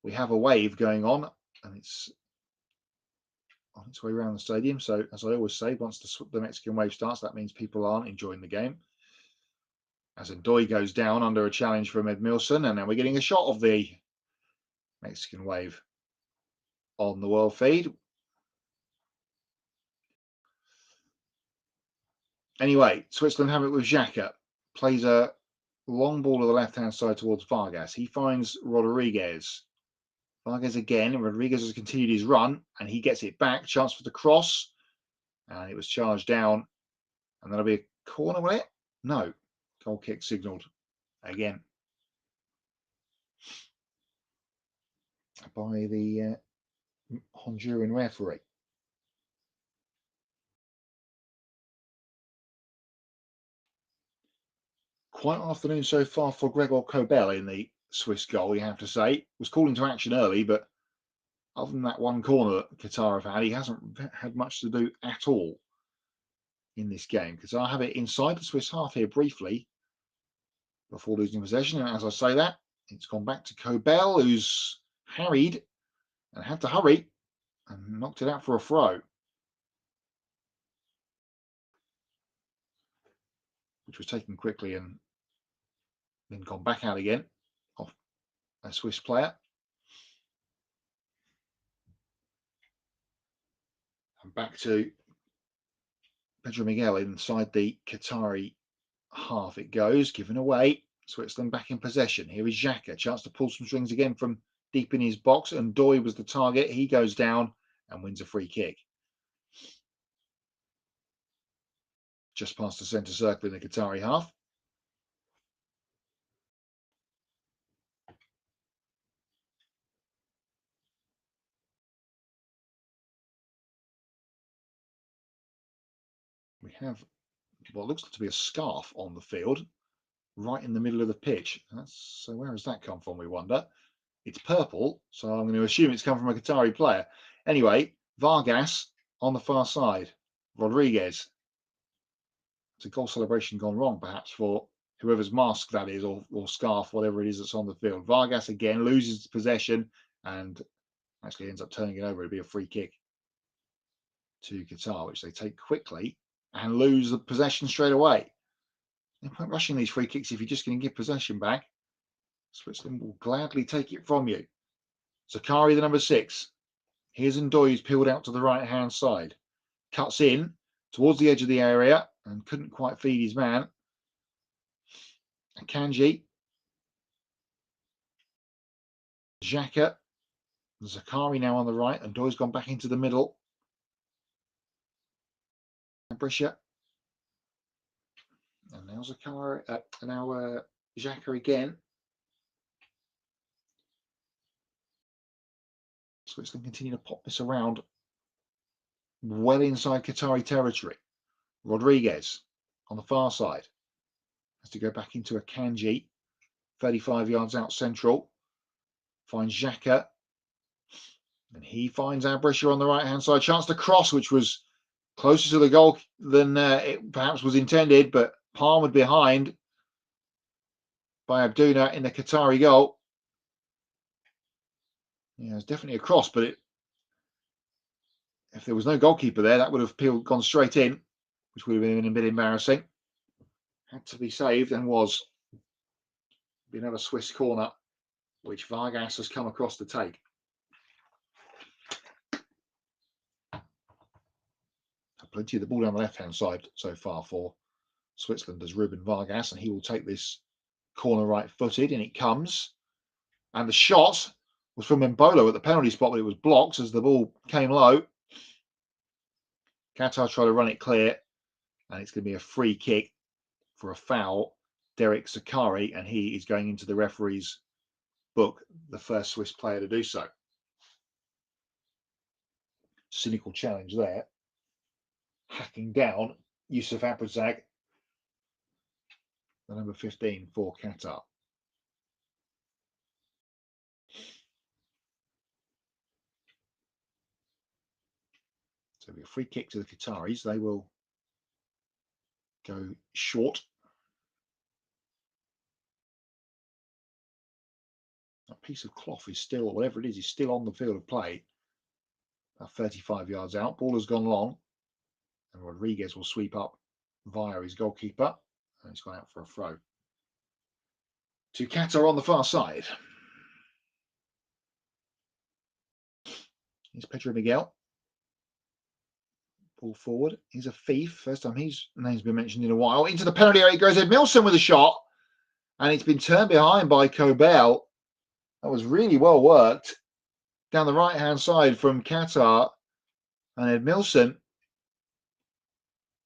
we have a wave going on and it's on its way around the stadium. So, as I always say, once the Mexican wave starts, that means people aren't enjoying the game. As Ndoye goes down under a challenge from Edmilson, and then we're getting a shot of the Mexican wave on the world feed. Anyway, Switzerland have it with Xhaka. Plays a long ball to the left-hand side towards Vargas. He finds Rodriguez. Vargas again, and Rodriguez has continued his run, and he gets it back. Chance for the cross, and it was charged down. And that'll be a corner, will it? No. Goal kick signalled again by the Honduran referee. Quite an afternoon so far for Gregor Kobel in the Swiss goal, you have to say. Was called into action early, but other than that one corner that Qatar have had, he hasn't had much to do at all in this game. Qatar have it inside the Swiss half here briefly before losing possession. And as I say that, it's gone back to Kobel, who's harried and had to hurry and knocked it out for a throw, which was taken quickly and then gone back out again off a Swiss player. And back to Pedro Miguel inside the Qatari half it goes, given away. Switzerland back in possession. Here is Xhaka, chance to pull some strings again from deep in his box, and Ndoye was the target. He goes down and wins a free kick. Just past the centre circle in the Qatari half. We have what looks to be a scarf on the field, right in the middle of the pitch. So where has that come from, we wonder? It's purple, so I'm going to assume it's come from a Qatari player. Anyway, Vargas on the far side. Rodriguez. It's a goal celebration gone wrong, perhaps, for whoever's mask that is, or scarf, whatever it is that's on the field. Vargas again loses possession and actually ends up turning it over. It'll be a free kick to Qatar, which they take quickly and lose the possession straight away. No point rushing these free kicks if you're just going to give possession back. Switzerland will gladly take it from you. Zakari, the number 6. Here's Ndoye, who's peeled out to the right-hand side. Cuts in towards the edge of the area and couldn't quite feed his man. Kanji. Xhaka. Zakari now on the right. And Ndoye's gone back into the middle. Brisha. And now Zakari, Xhaka again. Switzerland continue to pop this around well inside Qatari territory. Rodriguez on the far side has to go back into a Kanji, 35 yards out central. Finds Xhaka, and he finds Abrisha on the right hand side. Chance to cross, which was closer to the goal than it perhaps was intended, but palmed behind by Abduna in the Qatari goal. Yeah, it's definitely a cross, but if there was no goalkeeper there, that would have gone straight in, which would have been a bit embarrassing. Had to be saved and was. Be another Swiss corner, which Vargas has come across to take. Plenty of the ball down the left-hand side so far for Switzerland as Ruben Vargas, and he will take this corner right-footed, and it comes. And the shot was from Mbolo at the penalty spot, but it was blocked as the ball came low. Qatar try to run it clear, and it's going to be a free kick for a foul. Derek Zakari, and he is going into the referee's book, the first Swiss player to do so. Cynical challenge there. Hacking down Yusuf Abrazag, the number 15 for Qatar. So it'll be a free kick to the Qataris. They will go short. That piece of cloth is still, or whatever it is still on the field of play. About 35 yards out. Ball has gone long. And Rodriguez will sweep up via his goalkeeper. And it's gone out for a throw. To Qatar on the far side. Here's Pedro Miguel. Ball forward. He's a thief. First time his name's been mentioned in a while. Into the penalty area it goes. Edmilson with a shot. And it's been turned behind by Kobel. That was really well worked. Down the right-hand side from Qatar. And Edmilson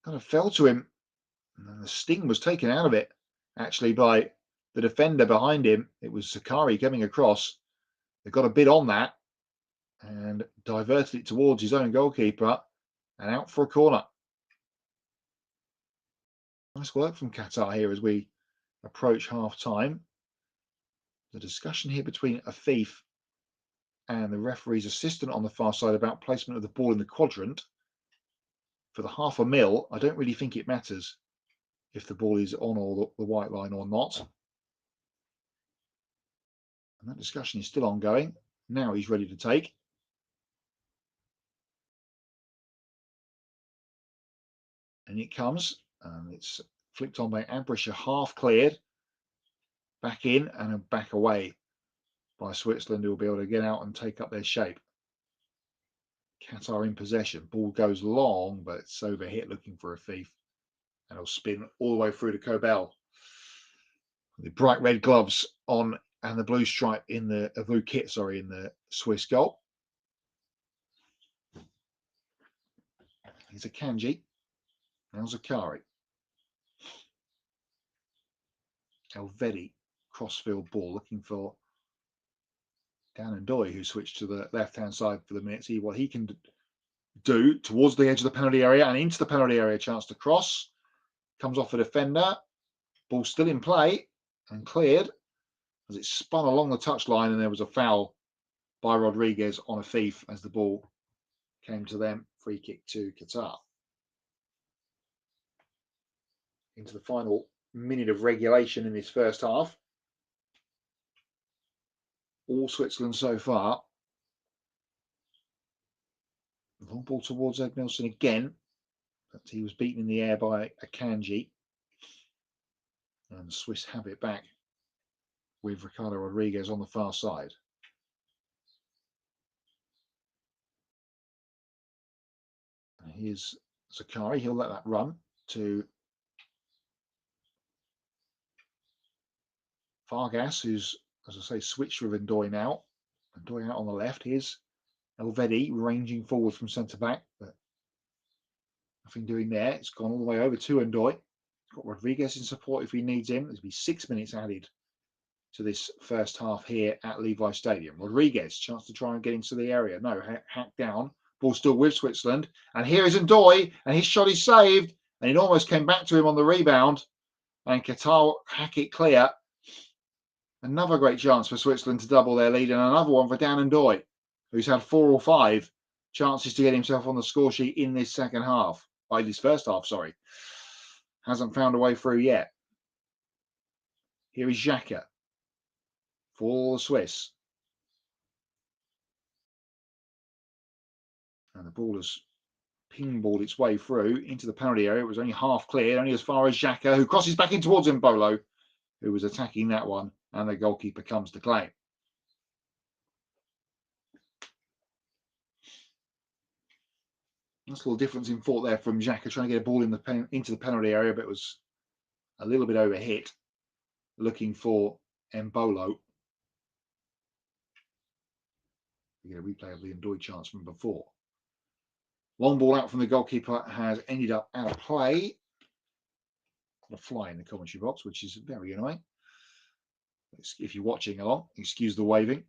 kind of fell to him. And the sting was taken out of it, actually, by the defender behind him. It was Sakari coming across. They got a bit on that and diverted it towards his own goalkeeper and out for a corner. Nice work from Qatar here as we approach half-time. The discussion here between Afif and the referee's assistant on the far side about placement of the ball in the quadrant. For the $500,000, I don't really think it matters if the ball is on or the white line or not. And that discussion is still ongoing. Now he's ready to take. And it comes, and it's flicked on by Abrisha, half cleared. Back in and back away by Switzerland, who will be able to get out and take up their shape. Qatar in possession. Ball goes long, but it's overhit looking for a thief. And it'll spin all the way through to Kobel. The bright red gloves on and the blue stripe in the blue kit, sorry, in the Swiss goal. Here's a Kanji. Now Zakari. Elvedi, crossfield ball, looking for Dan Ndoye, who switched to the left-hand side for the minute. See what he can do towards the edge of the penalty area and into the penalty area. Chance to cross. Comes off a defender. Ball still in play and cleared as it spun along the touchline, and there was a foul by Rodriguez on Afif as the ball came to them. Free kick to Qatar. Into the final minute of regulation in this first half. All Switzerland so far. Long ball towards Edmilson again, but he was beaten in the air by Akanji. And the Swiss have it back with Ricardo Rodriguez on the far side. And here's Zakari. He'll let that run to Vargas, who's, as I say, switched with Ndoye now. Ndoye out on the left. Here's Elvedi ranging forward from centre back, but nothing doing there. It's gone all the way over to Ndoye. Got Rodriguez in support if he needs him. There's be 6 minutes added to this first half here at Levi Stadium. Rodriguez, chance to try and get into the area. No, hacked down. Ball still with Switzerland. And here is Ndoye, and his shot is saved. And it almost came back to him on the rebound. And Qatar hack it clear. Another great chance for Switzerland to double their lead, and another one for Dan Ndoye, who's had 4 or 5 chances to get himself on the score sheet in this second half. This first half, sorry. Hasn't found a way through yet. Here is Xhaka for the Swiss. And the ball has ping-balled its way through into the penalty area. It was only half cleared, only as far as Xhaka, who crosses back in towards Mbolo, who was attacking that one, and the goalkeeper comes to claim. That's a little difference in thought there from Xhaka, trying to get a ball into the penalty area, but it was a little bit overhit, looking for Mbolo. We get a replay of the Ndoye chance from before. Long ball out from the goalkeeper has ended up out of play. A fly in the commentary box, which is very annoying. If you're watching along, excuse the waving.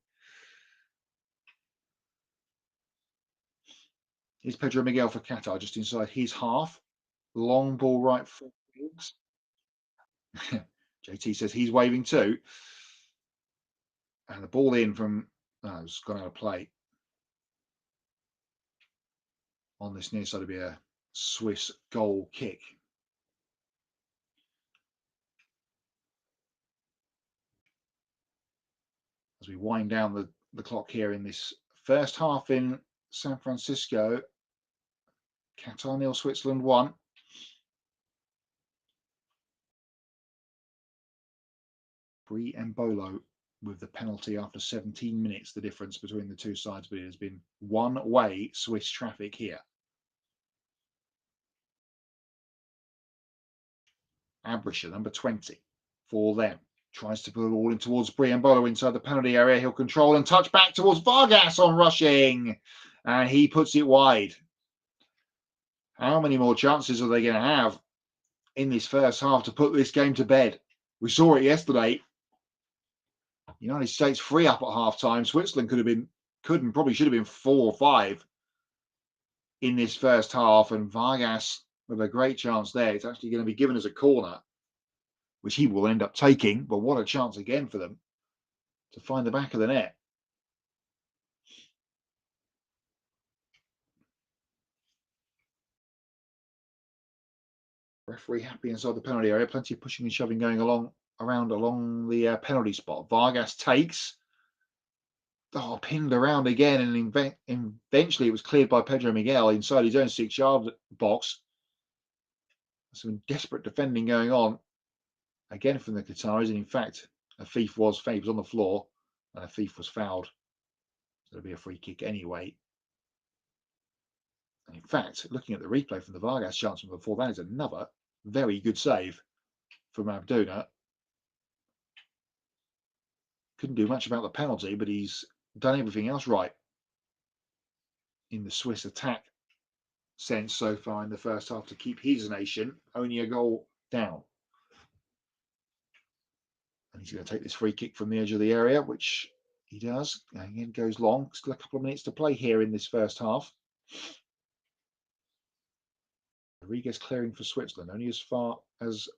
Here's Pedro Miguel for Qatar, just inside his half. Long ball right forwards. JT says he's waving too. And the ball in from, it's gone out of play. On this near side, it'll be a Swiss goal kick. As we wind down the clock here in this first half in San Francisco, Qatar 0, Switzerland 1. Bree Mbolo with the penalty after 17 minutes, the difference between the two sides, but it has been one-way Swiss traffic here. Abrisher, number 20, for them. Tries to put it all in towards Bree Mbolo inside the penalty area. He'll control and touch back towards Vargas on rushing. And he puts it wide. How many more chances are they going to have in this first half to put this game to bed? We saw it yesterday. United States 3 up at half time. Switzerland probably should have been 4 or 5 in this first half. And Vargas with a great chance there. It's actually going to be given as a corner, which he will end up taking. But what a chance again for them to find the back of the net. Referee happy inside the penalty area. Plenty of pushing and shoving going along the penalty spot. Vargas takes. Pinned around again, and eventually it was cleared by Pedro Miguel inside his own 6-yard box. Some desperate defending going on again from the Qataris, and in fact, a thief was on the floor, and a thief was fouled. So it'll be a free kick anyway. And in fact, looking at the replay from the Vargas chance from before, that is another very good save from Abduna. Couldn't do much about the penalty, but he's done everything else right in the Swiss attack sense so far in the first half to keep his nation only a goal down. And he's going to take this free kick from the edge of the area, which he does. And again, goes long. Still a couple of minutes to play here in this first half. Rodriguez clearing for Switzerland, only as far as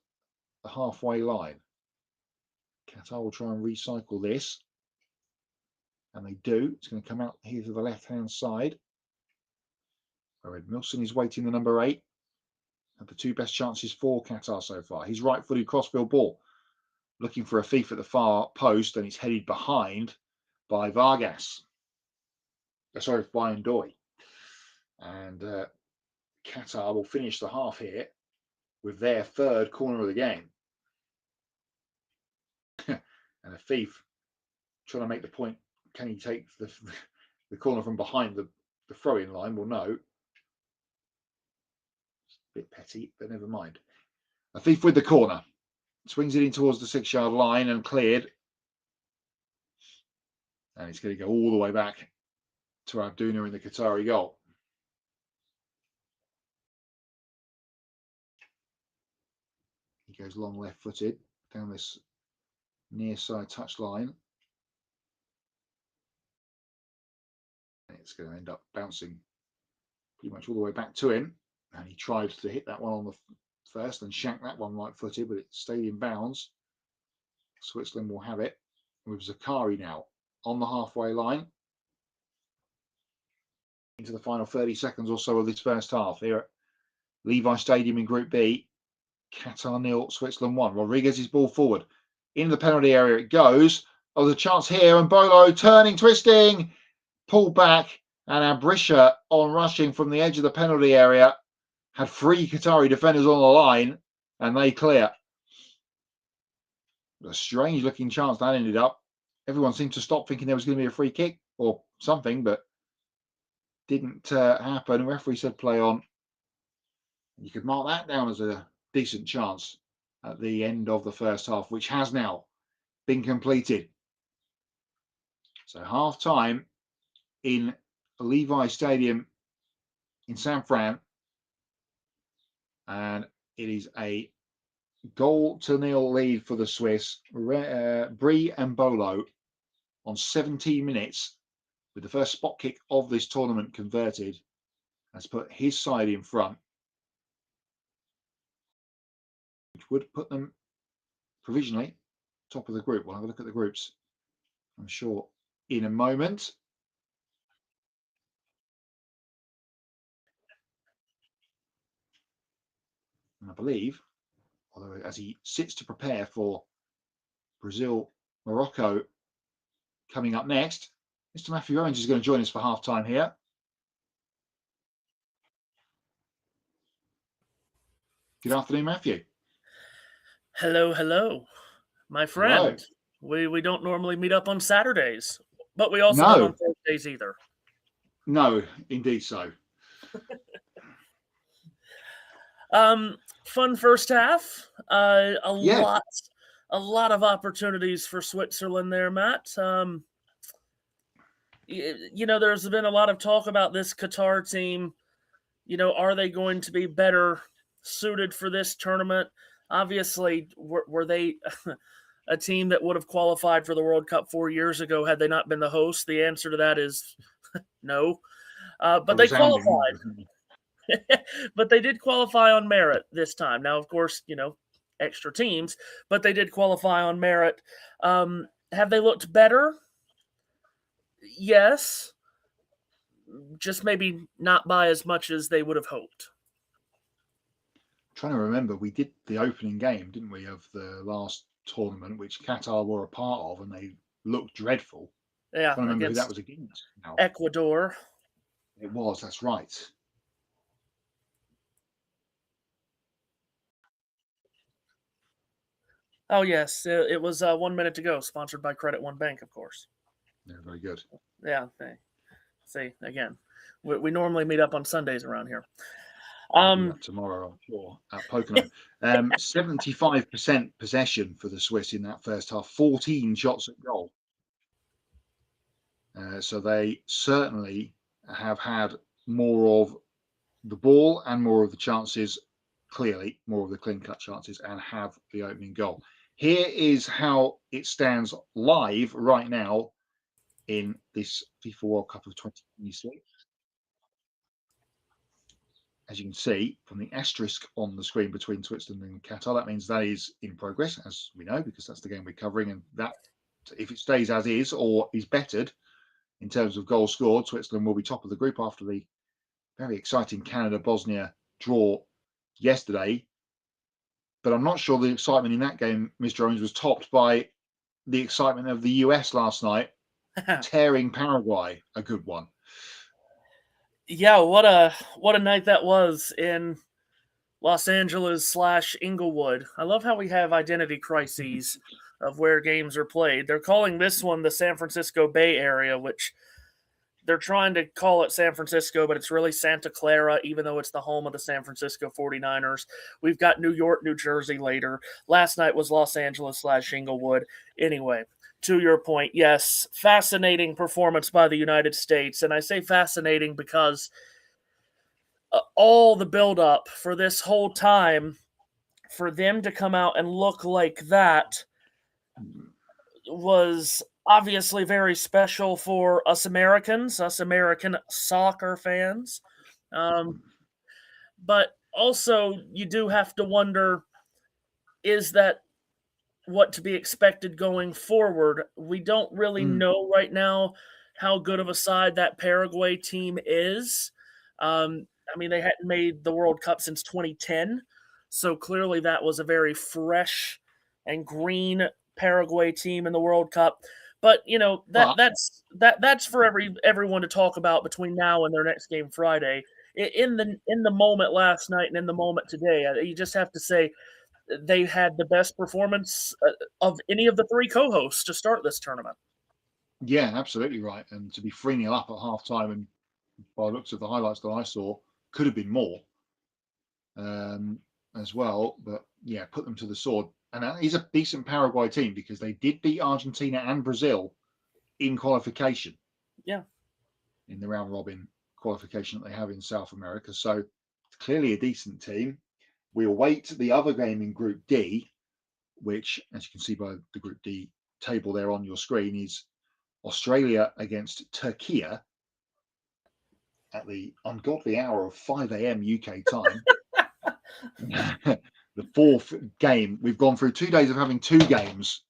the halfway line. Qatar will try and recycle this. And they do. It's going to come out here to the left-hand side, where Edmilson is waiting the number 8. And the two best chances for Qatar so far. His right-footed crossfield ball, looking for a thief at the far post, and it's headed behind by Vargas. Sorry, by Ndoye. And Qatar will finish the half here with their third corner of the game. And a thief trying to make the point. Can he take the corner from behind the throw-in line? Well, no. It's a bit petty, but never mind. A thief with the corner. Swings it in towards the 6-yard line and cleared. And it's going to go all the way back to Abduna in the Qatari goal. He goes long left-footed down this near side touchline. It's going to end up bouncing pretty much all the way back to him. And he tried to hit that one on the first and shank that one right-footed, but it stayed in bounds. Switzerland will have it with Zakari now on the halfway line. Into the final 30 seconds or so of this first half here at Levi Stadium in Group B. Qatar 0, Switzerland 1. Rodriguez's ball forward. In the penalty area it goes. Oh, there's a chance here, and Mbolo turning, twisting, pulled back, And Abrisha, on rushing from the edge of the penalty area, had 3 Qatari defenders on the line, and they clear. A strange looking chance that ended up. Everyone seemed to stop thinking there was going to be a free kick or something, but didn't happen. The referee said play on. You could mark that down as a decent chance at the end of the first half, which has now been completed. So half time in Levi Stadium in San Fran, and it is a 0-0 lead for the Swiss. Brie and Bolo on 17 minutes with the first spot kick of this tournament converted has put his side in front, which would put them provisionally top of the group. We'll have a look at the groups, I'm sure, in a moment. And I believe, although as he sits to prepare for Brazil, Morocco coming up next, Mr. Matthew Owens is going to join us for half time here. Good afternoon, Matthew. Hello, my friend. Hello. We don't normally meet up on Saturdays, but we also don't on Thursdays either. No, indeed so. Fun first half. A lot of opportunities for Switzerland there, Matt. There's been a lot of talk about this Qatar team. Are they going to be better suited for this tournament? Obviously, were they a team that would have qualified for the World Cup 4 years ago had they not been the host? The answer to that is no. But they qualified. But they did qualify on merit this time. Now, of course, extra teams, but they did qualify on merit. Have they looked better? Yes. Just maybe not by as much as they would have hoped. I'm trying to remember, we did the opening game, didn't we, of the last tournament, which Qatar were a part of, and they looked dreadful. Yeah. I'm trying to remember who that was against now. Ecuador. It was, that's right. Oh, yes. It was 1 minute to go, sponsored by Credit One Bank, of course. Yeah, very good. Yeah. See, again, we normally meet up on Sundays around here. Tomorrow, I'm sure, at Pocono. 75% possession for the Swiss in that first half, 14 shots at goal. So they certainly have had more of the ball and more of the chances, clearly more of the clean-cut chances, and have the opening goal. Here is how it stands live right now in this FIFA World Cup of 2026. As you can see from the asterisk on the screen between Switzerland and Qatar, that means that is in progress, as we know, because that's the game we're covering. And that, if it stays as is or is bettered in terms of goals scored, Switzerland will be top of the group after the very exciting Canada-Bosnia draw yesterday. But I'm not sure the excitement in that game, Mr. Owens, was topped by the excitement of the US last night, tearing Paraguay, a good one. Yeah, what a night that was in Los Angeles / Inglewood. I love how we have identity crises of where games are played. They're calling this one the San Francisco Bay Area, which they're trying to call it San Francisco, but it's really Santa Clara, even though it's the home of the San Francisco 49ers. We've got New York, New Jersey later. Last night was Los Angeles / Inglewood. Anyway, to your point, yes, fascinating performance by the United States. And I say fascinating because all the buildup for this whole time, for them to come out and look like that was obviously very special for us Americans, us American soccer fans. But also, you do have to wonder, is that what to be expected going forward? We don't really know right now how good of a side that Paraguay team is. I mean, they hadn't made the World Cup since 2010, so clearly that was a very fresh and green Paraguay team in the World Cup. But you know But that's for everyone to talk about between now and their next game Friday. In the moment last night and in the moment today, you just have to say they had the best performance of any of the three co-hosts to start this tournament. yeah, absolutely right. And to be 3-0 up at half time, and by the looks of the highlights that I saw, could have been more as well. But yeah, put them to the sword. And that is a decent Paraguay team because they did beat Argentina and Brazil in qualification. Yeah. In the round robin qualification that they have in South America. So clearly a decent team. We await the other game in Group D, which, as you can see by the Group D table there on your screen, is Australia against Turkey at the ungodly hour of 5 a.m. UK time. The fourth game. We've gone through 2 days of having 2 games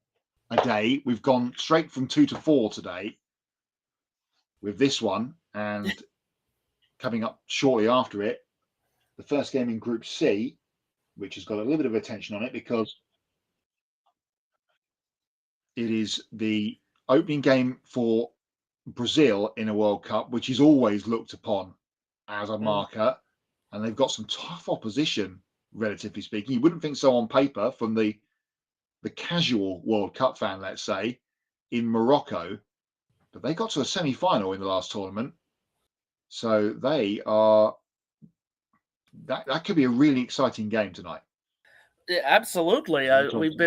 a day. We've gone straight from 2 to 4 today with this one, and coming up shortly after it, the first game in Group C, which has got a little bit of attention on it because it is the opening game for Brazil in a World Cup, which is always looked upon as a marker. And they've got some tough opposition, relatively speaking. You wouldn't think so on paper from the casual World Cup fan, let's say, in Morocco. But they got to a semi-final in the last tournament. So they are that could be a really exciting game tonight. Yeah, absolutely. We've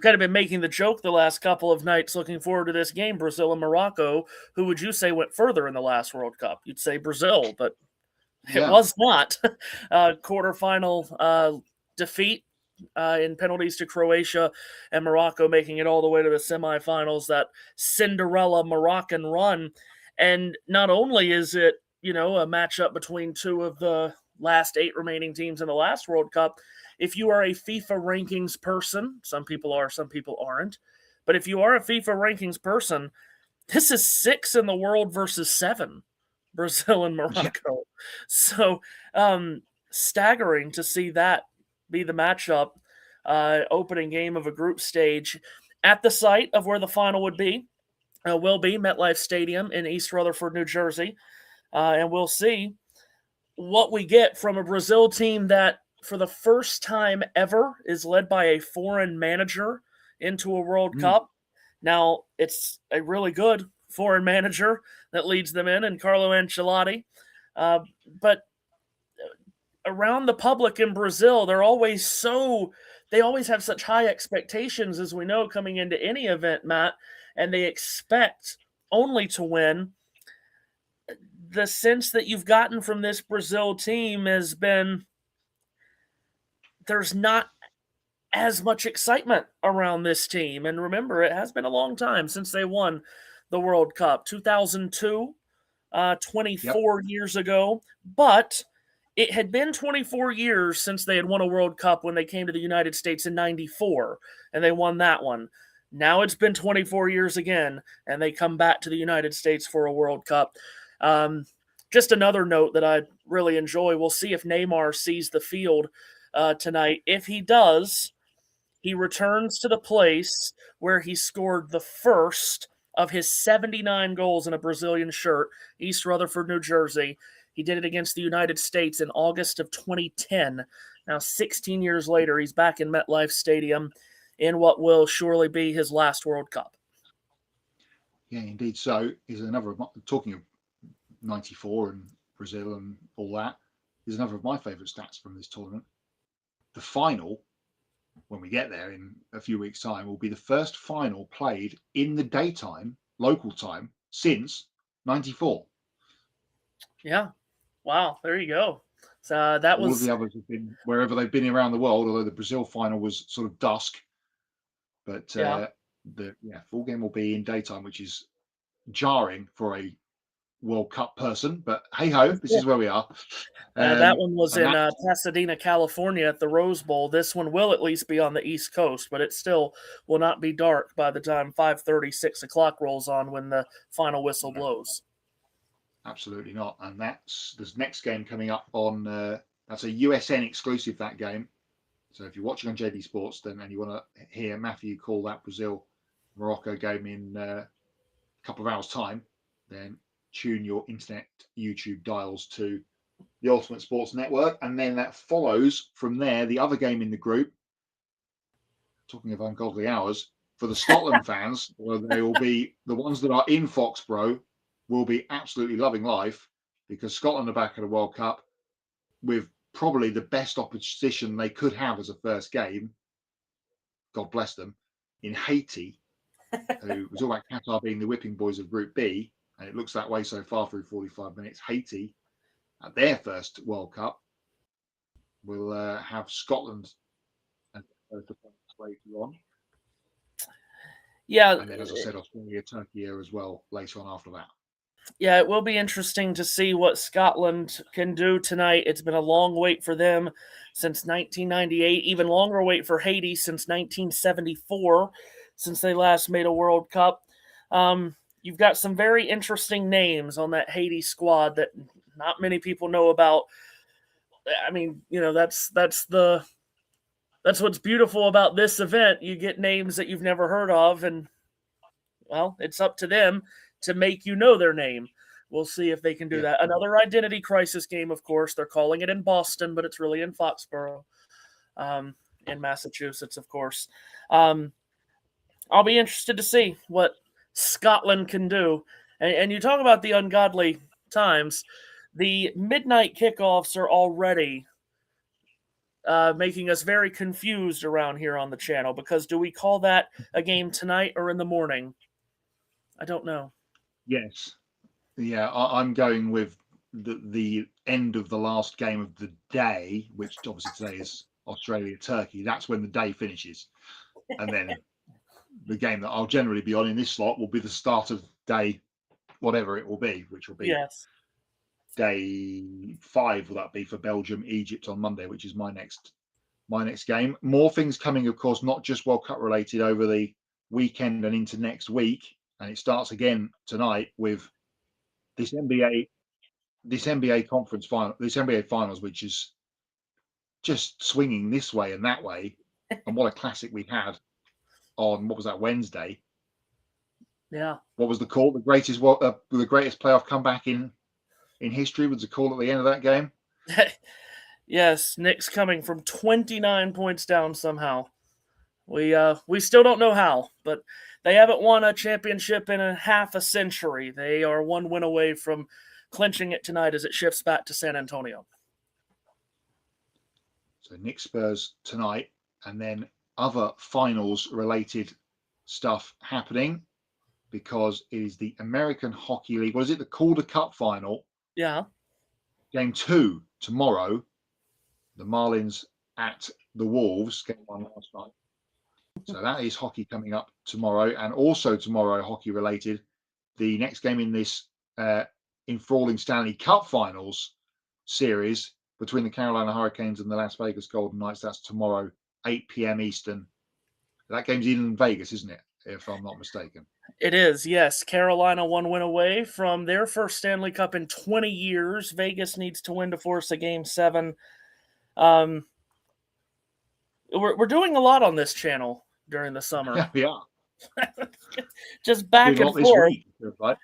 kind of been making the joke the last couple of nights, looking forward to this game, Brazil and Morocco. Who would you say went further in the last World Cup? You'd say Brazil, but it was not. Quarterfinal defeat in penalties to Croatia, and Morocco making it all the way to the semifinals. That Cinderella Moroccan run, and not only is it a matchup between two of the last 8 remaining teams in the last World Cup. If you are a FIFA rankings person, some people are, some people aren't, but if you are a FIFA rankings person, this is 6 in the world versus 7, Brazil and Morocco. Yeah. So staggering to see that be the matchup, opening game of a group stage at the site of where the final will be MetLife Stadium in East Rutherford, New Jersey. And we'll see what we get from a Brazil team that, for the first time ever, is led by a foreign manager into a World Cup. Now, it's a really good foreign manager that leads them in, and Carlo Ancelotti. But around the public in Brazil, they always have such high expectations, as we know, coming into any event, Matt, and they expect only to win. The sense that you've gotten from this Brazil team has been there's not as much excitement around this team. And remember, it has been a long time since they won the World Cup. 2002, 24 years ago. But it had been 24 years since they had won a World Cup when they came to the United States in 94, and they won that one. Now it's been 24 years again, and they come back to the United States for a World Cup. Just another note that I really enjoy. We'll see if Neymar sees the field tonight. If he does, he returns to the place where he scored the first of his 79 goals in a Brazilian shirt, East Rutherford, New Jersey. He did it against the United States in August of 2010. Now, 16 years later, he's back in MetLife Stadium in what will surely be his last World Cup. Yeah, indeed. So is another of talking of 94 and Brazil and all that, is another of my favourite stats from this tournament. The final, when we get there in a few weeks' time, will be the first final played in the daytime, local time, since 94. Yeah. Wow. There you go. So that all of the others have been wherever they've been around the world, although the Brazil final was sort of dusk. But the full game will be in daytime, which is jarring for a World Cup person. But hey ho, this is where we are. That one was in Pasadena, California at the Rose Bowl. This one will at least be on the East Coast, but it still will not be dark by the time 5:30, 6 o'clock rolls on when the final whistle blows. Absolutely not. And that's this next game coming up on that's a USN exclusive, that game. So if you're watching on JB Sports and you want to hear Matthew call that Brazil Morocco game in a couple of hours' time, then tune your internet YouTube dials to the Ultimate Sports Network, and then that follows from there the other game in the group. Talking of ungodly hours, for the Scotland fans, well, they will be the ones that are in Foxborough will be absolutely loving life, because Scotland are back at the World Cup with probably the best opposition they could have as a first game. God bless them, in Haiti, who was all about Qatar being the whipping boys of Group B, and it looks that way so far through 45 minutes. Haiti, at their first World Cup, will have Scotland and later on. Yeah, and then, as I said, Australia, Turkey here as well later on after that. Yeah, it will be interesting to see what Scotland can do tonight. It's been a long wait for them since 1998, even longer wait for Haiti since 1974, since they last made a World Cup. You've got some very interesting names on that Haiti squad that not many people know about. I mean, that's what's beautiful about this event. You get names that you've never heard of, and well, it's up to them to make you know their name. We'll see if they can do that. Another identity crisis game, of course. They're calling it in Boston, but it's really in Foxborough, in Massachusetts, of course. I'll be interested to see what Scotland can do. And you talk about the ungodly times. The midnight kickoffs are already making us very confused around here on the channel, because do we call that a game tonight or in the morning? I don't know. Yes. Yeah, I'm going with the end of the last game of the day, which obviously today is Australia-Turkey. That's when the day finishes. And then the game that I'll generally be on in this slot will be the start of day, whatever it will be, which will be day 5. Will that be for Belgium, Egypt on Monday, which is my next game. More things coming, of course, not just World Cup related over the weekend and into next week. And it starts again tonight with this NBA conference final, this NBA finals, which is just swinging this way and that way. And what a classic we had on, what was that, Wednesday? Yeah. What was the call? The greatest playoff comeback in history was the call at the end of that game. Yes, Knicks coming from 29 points down somehow. We still don't know how, but they haven't won a championship in a half a century. They are one win away from clinching it tonight as it shifts back to San Antonio. So Knicks Spurs tonight, and then other finals related stuff happening, because it is the American Hockey League. What is it? The Calder Cup final. Yeah. Game 2 tomorrow. The Marlins at the Wolves. Game 1 last night. So that is hockey coming up tomorrow, and also tomorrow, hockey related, the next game in this enthralling Stanley Cup Finals series between the Carolina Hurricanes and the Las Vegas Golden Knights. That's tomorrow, 8 p.m. Eastern. That game's in Vegas, isn't it? If I'm not mistaken. It is, yes. Carolina one win away from their first Stanley Cup in 20 years. Vegas needs to win to force a Game 7. We're doing a lot on this channel during the summer. Yeah. Just back and this forth. week, right?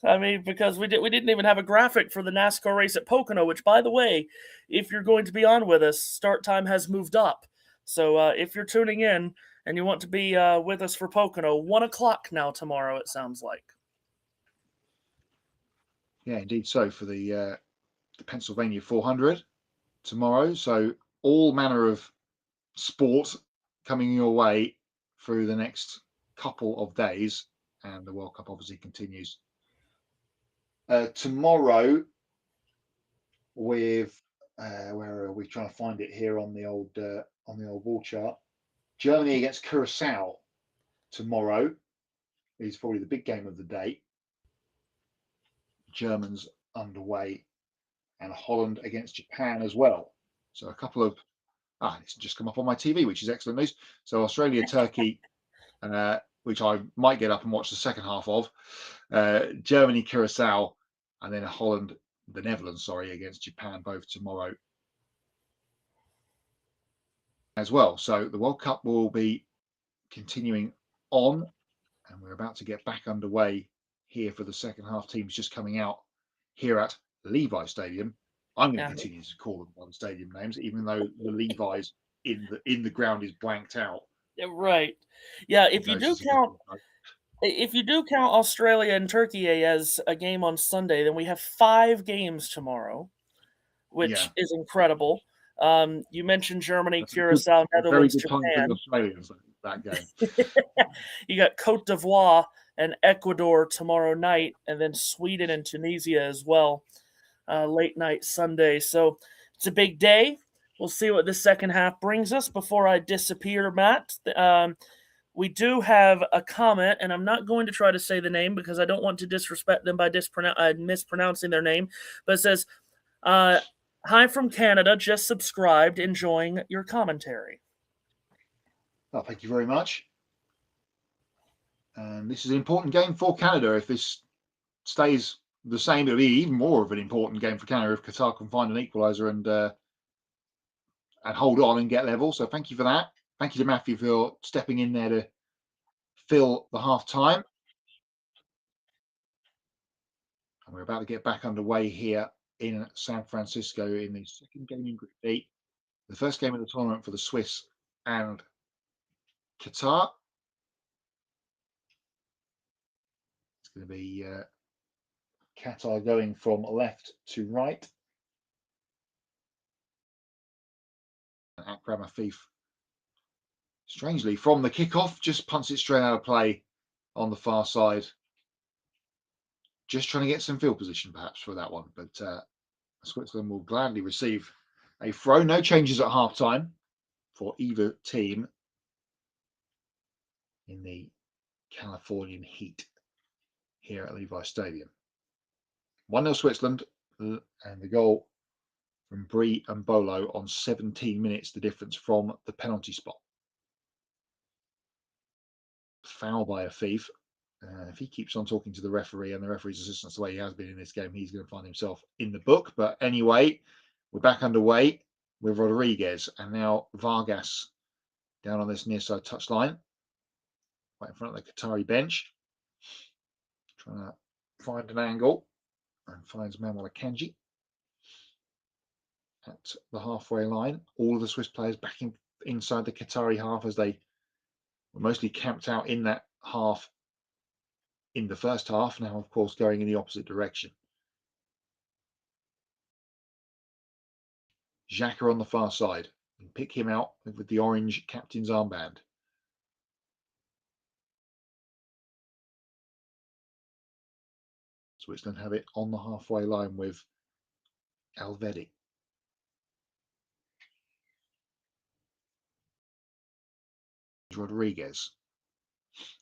I mean, because we didn't even have a graphic for the NASCAR race at Pocono, which, by the way, if you're going to be on with us, start time has moved up. So if you're tuning in and you want to be with us for Pocono, 1 o'clock now tomorrow, it sounds like. Yeah, indeed. So for the Pennsylvania 400 tomorrow. So all manner of sport coming your way through the next couple of days, and the World Cup obviously continues tomorrow with where are we trying to find it here on the old wall chart? Germany against Curacao tomorrow is probably the big game of the day. Germans underway, and Holland against Japan as well. So a couple of it's just come up on my TV, which is excellent news. So Australia, Turkey, which I might get up and watch the second half of. Germany, Curacao, and then the Netherlands, against Japan, both tomorrow as well. So the World Cup will be continuing on, And we're about to get back underway here for the second half. Teams just coming out here at Levi Stadium. I'm going to continue to call them by the stadium names, even though the Levi's in the ground is blanked out. Yeah, right. Yeah, if you do count Australia and Turkey as a game on Sunday, then we have 5 games tomorrow, which is incredible. You mentioned Germany, Curacao, very Netherlands, good time for the Japan. Australians that game. You got Cote d'Ivoire and Ecuador tomorrow night, and then Sweden and Tunisia as well, late night Sunday. So it's a big day. We'll see what the second half brings us. Before I disappear, Matt, we do have a comment, and I'm not going to try to say the name because I don't want to disrespect them by mispronouncing their name. But it says, "Hi from Canada, just subscribed, enjoying your commentary." Oh, thank you very much. And this is an important game for Canada. If this stays the same, it'll be even more of an important game for Canada if Qatar can find an equaliser and hold on and get level. So thank you for that. Thank you to Matthew for stepping in there to fill the half time. And we're about to get back underway here in San Francisco in the second game in Group B. The first game of the tournament for the Swiss and Qatar. It's going to be Qatar going from left to right. And Akram Afif, strangely, from the kickoff, just punts it straight out of play on the far side. Just trying to get some field position, perhaps, for that one. But Switzerland will gladly receive a throw. No changes at half time for either team in the Californian heat here at Levi Stadium. 1-0 Switzerland, and the goal from Brie and Bolo on 17 minutes, the difference from the penalty spot. Foul by Afif. If he keeps on talking to the referee and the referee's assistants the way he has been in this game, he's going to find himself in the book. But anyway, we're back underway with Rodriguez and now Vargas down on this near side touchline, right in front of the Qatari bench, trying to find an angle, and finds Manuel Akanji at the halfway line. All of the Swiss players back inside the Qatari half as they were mostly camped out in that half in the first half, now of course going in the opposite direction. Xhaka on the far side. You pick him out with the orange captain's armband. Switzerland have it on the halfway line with Elvedi. Rodriguez.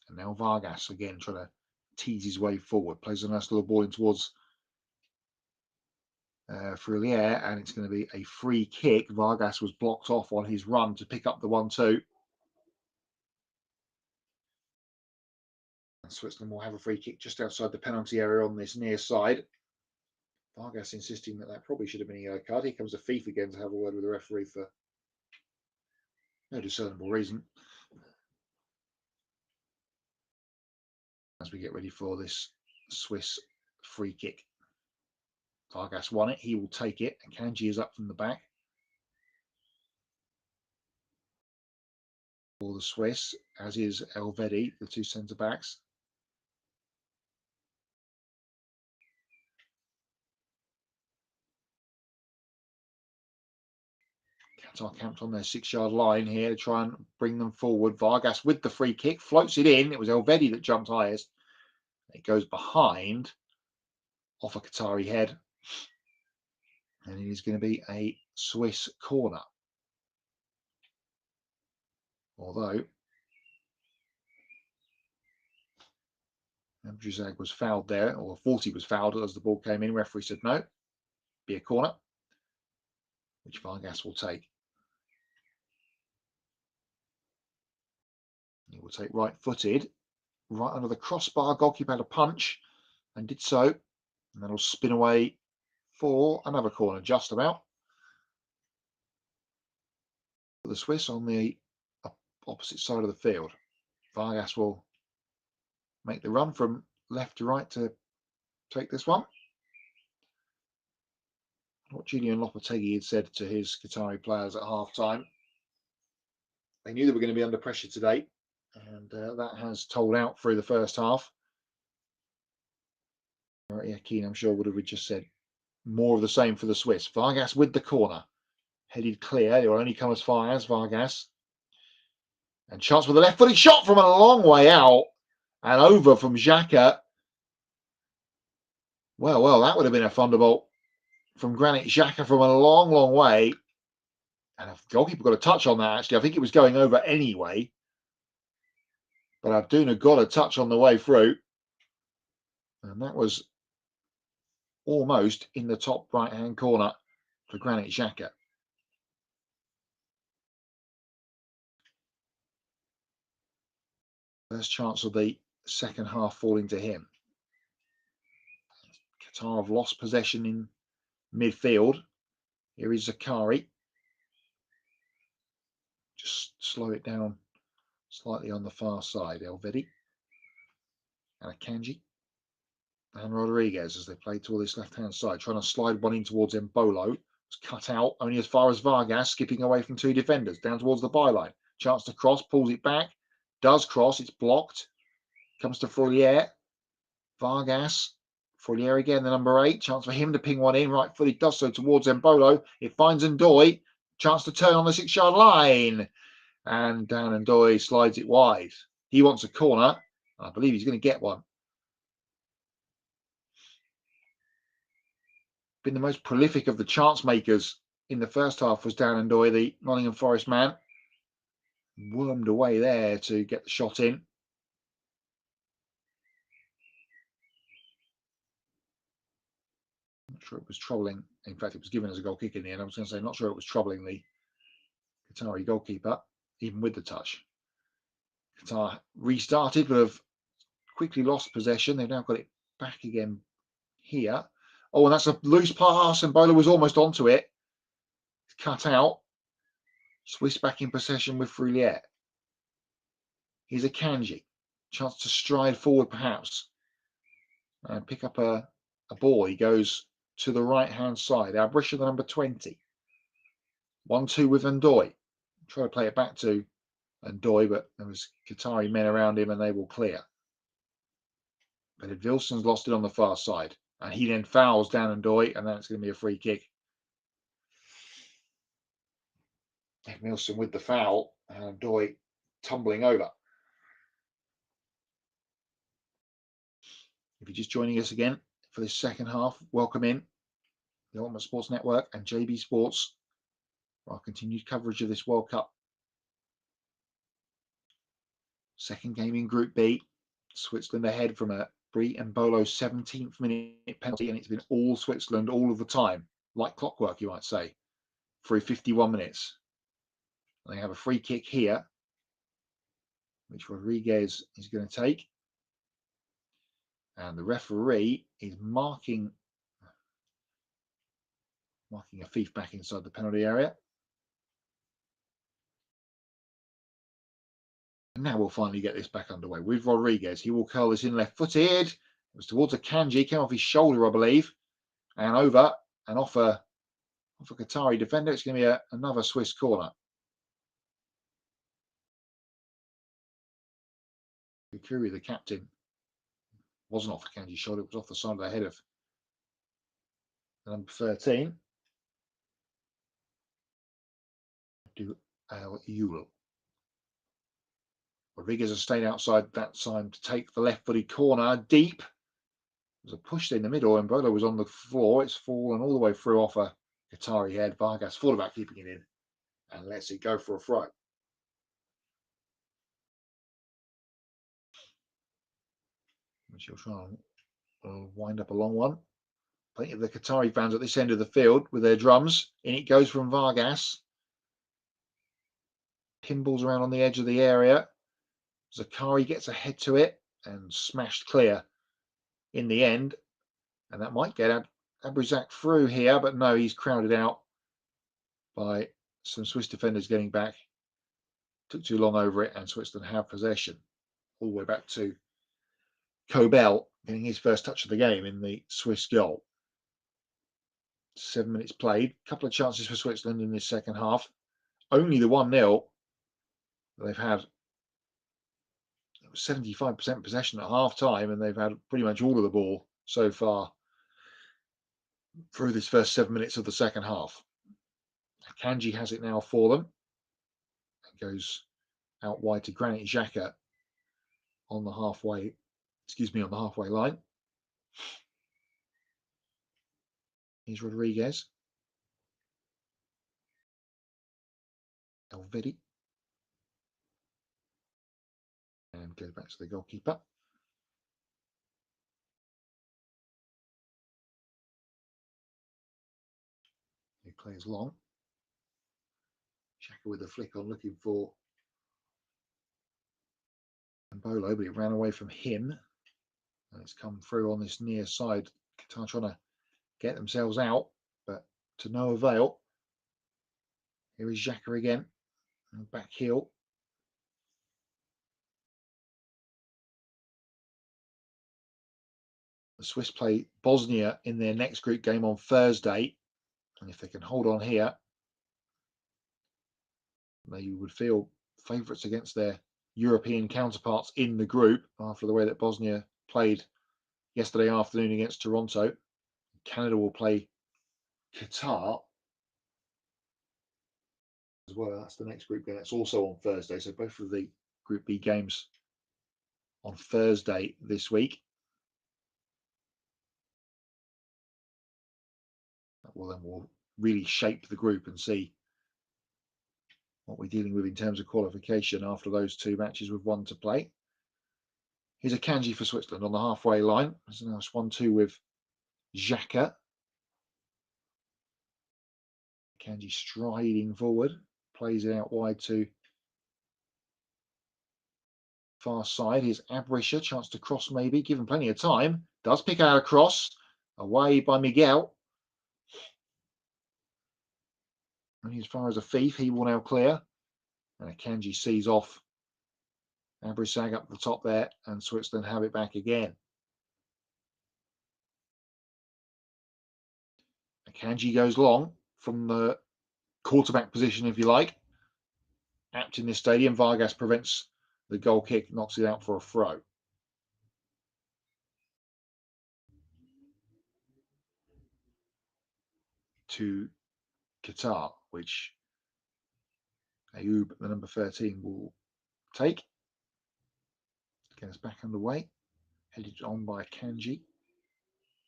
And now Vargas again trying to tease his way forward. Plays a nice little ball in towards Frelier, and it's going to be a free kick. Vargas was blocked off on his run to pick up the 1-2. And Switzerland will have a free kick just outside the penalty area on this near side. Vargas insisting that probably should have been a yellow card. Here comes Afif again to have a word with the referee for no discernible reason. As we get ready for this Swiss free kick. Vargas won it. He will take it. And Kanji is up from the back. For the Swiss, as is Elvedi, the two centre-backs. Qatar camped on their 6-yard line here to try and bring them forward. Vargas with the free kick, floats it in. It was Elvedi that jumped highest. It goes behind, off a Qatari head. And it is going to be a Swiss corner. Although Abdrazak was fouled there, or thought he was fouled as the ball came in. Referee said no, be a corner, which Vargas will take. He will take right-footed, right under the crossbar. Goalkeeper had a punch and did so. And then will spin away for another corner, just about. The Swiss on the opposite side of the field. Vargas will make the run from left to right to take this one. What Julian Lopetegui had said to his Qatari players at half-time. They knew they were going to be under pressure today, and that has told out through the first half. Yeah, Keane, I'm sure, would have just said more of the same for the Swiss. Vargas with the corner. Headed clear. It will only come as far as Vargas. And chance with a left-footed shot from a long way out. And over from Xhaka. Well, that would have been a thunderbolt from Granit Xhaka from a long, long way. And the goalkeeper got a touch on that, actually. I think it was going over anyway. But Abduna got a touch on the way through. And that was almost in the top right-hand corner for Granit Xhaka. First chance of the second half falling to him. Qatar have lost possession in midfield. Here is Zakari. Just slow it down slightly on the far side. Elvedi and Akanji and Rodriguez as they play toward this left-hand side, trying to slide one in towards Embolo. It's cut out only as far as Vargas, skipping away from two defenders down towards the byline. Chance to cross, pulls it back, does cross, it's blocked. Comes to Froulier. Vargas. Froulier again, the number 8. Chance for him to ping one in. Right footed does so towards Embolo. It finds Ndoye. Chance to turn on the 6-yard line. And down Ndoye slides it wide. He wants a corner. I believe he's going to get one. Been the most prolific of the chance makers in the first half was Dan Ndoye, the Nottingham Forest man. Wormed away there to get the shot in. Not sure it was troubling. In fact, it was given as a goal kick in the end. I was going to say, not sure it was troubling the Qatari goalkeeper, even with the touch. Qatar restarted, but have quickly lost possession. They've now got it back again here. Oh, and that's a loose pass, and Bola was almost onto it. It's cut out. Swiss back in possession with Froulier. Here's Akanji. Chance to stride forward, perhaps, and pick up a ball. He goes to the right-hand side. Albrisha, the number 20. 1-2 with Ndoye. Try to play it back to Ndoye, but there was Qatari men around him and they will clear. But Vilson's lost it on the far side. And he then fouls down Ndoye, and then it's going to be a free kick. Milson with the foul, and Ndoye tumbling over. If you're just joining us again for this second half, welcome in the Ultimate Sports Network and JB Sports for our continued coverage of this World Cup. Second game in Group B. Switzerland ahead from a Brie Embolo 17th minute penalty, and it's been all Switzerland all of the time, like clockwork, you might say, through 51 minutes. They have a free kick here, which Rodriguez is going to take. And the referee is marking a thief back inside the penalty area. And now we'll finally get this back underway with Rodriguez. He will curl this in left-footed. It was towards Akanji, came off his shoulder, I believe, and over and off a Qatari defender. It's going to be another Swiss corner. Kukuri, the captain, wasn't off Akanji's shoulder. It was off the side of the head of the number 13. Do Yule. Rodriguez has stayed outside that time to take the left-footed corner deep. There's a push in the middle, and Bola was on the floor. It's fallen all the way through off a Qatari head. Vargas thought about keeping it in and lets it go for a throw. She'll try and wind up a long one. Plenty of the Qatari fans at this end of the field with their drums. In it goes from Vargas. Pinballs around on the edge of the area. Zakari gets ahead to it and smashed clear in the end. And that might get Abrizak through here, but no, he's crowded out by some Swiss defenders getting back. Took too long over it, and Switzerland have possession all the way back to Kobel getting his first touch of the game in the Swiss goal. 7 minutes played. A couple of chances for Switzerland in this second half. Only the 1-0. They've had 75% possession at half time, and they've had pretty much all of the ball so far through this first 7 minutes of the second half. Kanji has it now for them. It goes out wide to Granit Xhaka on the halfway line. Here's Rodriguez. Elvedi. And goes back to the goalkeeper. He plays long. Xhaka with a flick on looking for Mbolo, but it ran away from him. And it's come through on this near side. Qatar trying to get themselves out, but to no avail. Here is Xhaka again. And back heel. The Swiss play Bosnia in their next group game on Thursday. And if they can hold on here, they would feel favourites against their European counterparts in the group after the way that Bosnia played yesterday afternoon against Toronto. Canada will play Qatar as well. That's the next group game. That's also on Thursday. So both of the Group B games on Thursday this week. Well, then we'll really shape the group and see what we're dealing with in terms of qualification after those two matches with one to play. Here's a Kanji for Switzerland on the halfway line. There's a nice 1-2 with Xhaka. Kanji striding forward, plays it out wide to far side. Here's Abrisha, chance to cross maybe, given plenty of time. Does pick out a cross, away by Miguel. And as far as a thief, he will now clear. And Kanji sees off Abrisag up the top there, and Switzerland have it back again. Kanji goes long from the quarterback position, if you like. Apt in this stadium. Vargas prevents the goal kick, knocks it out for a throw. To Qatar, which Ayoub, the number 13, will take. Get us back underway. Headed on by Kanji.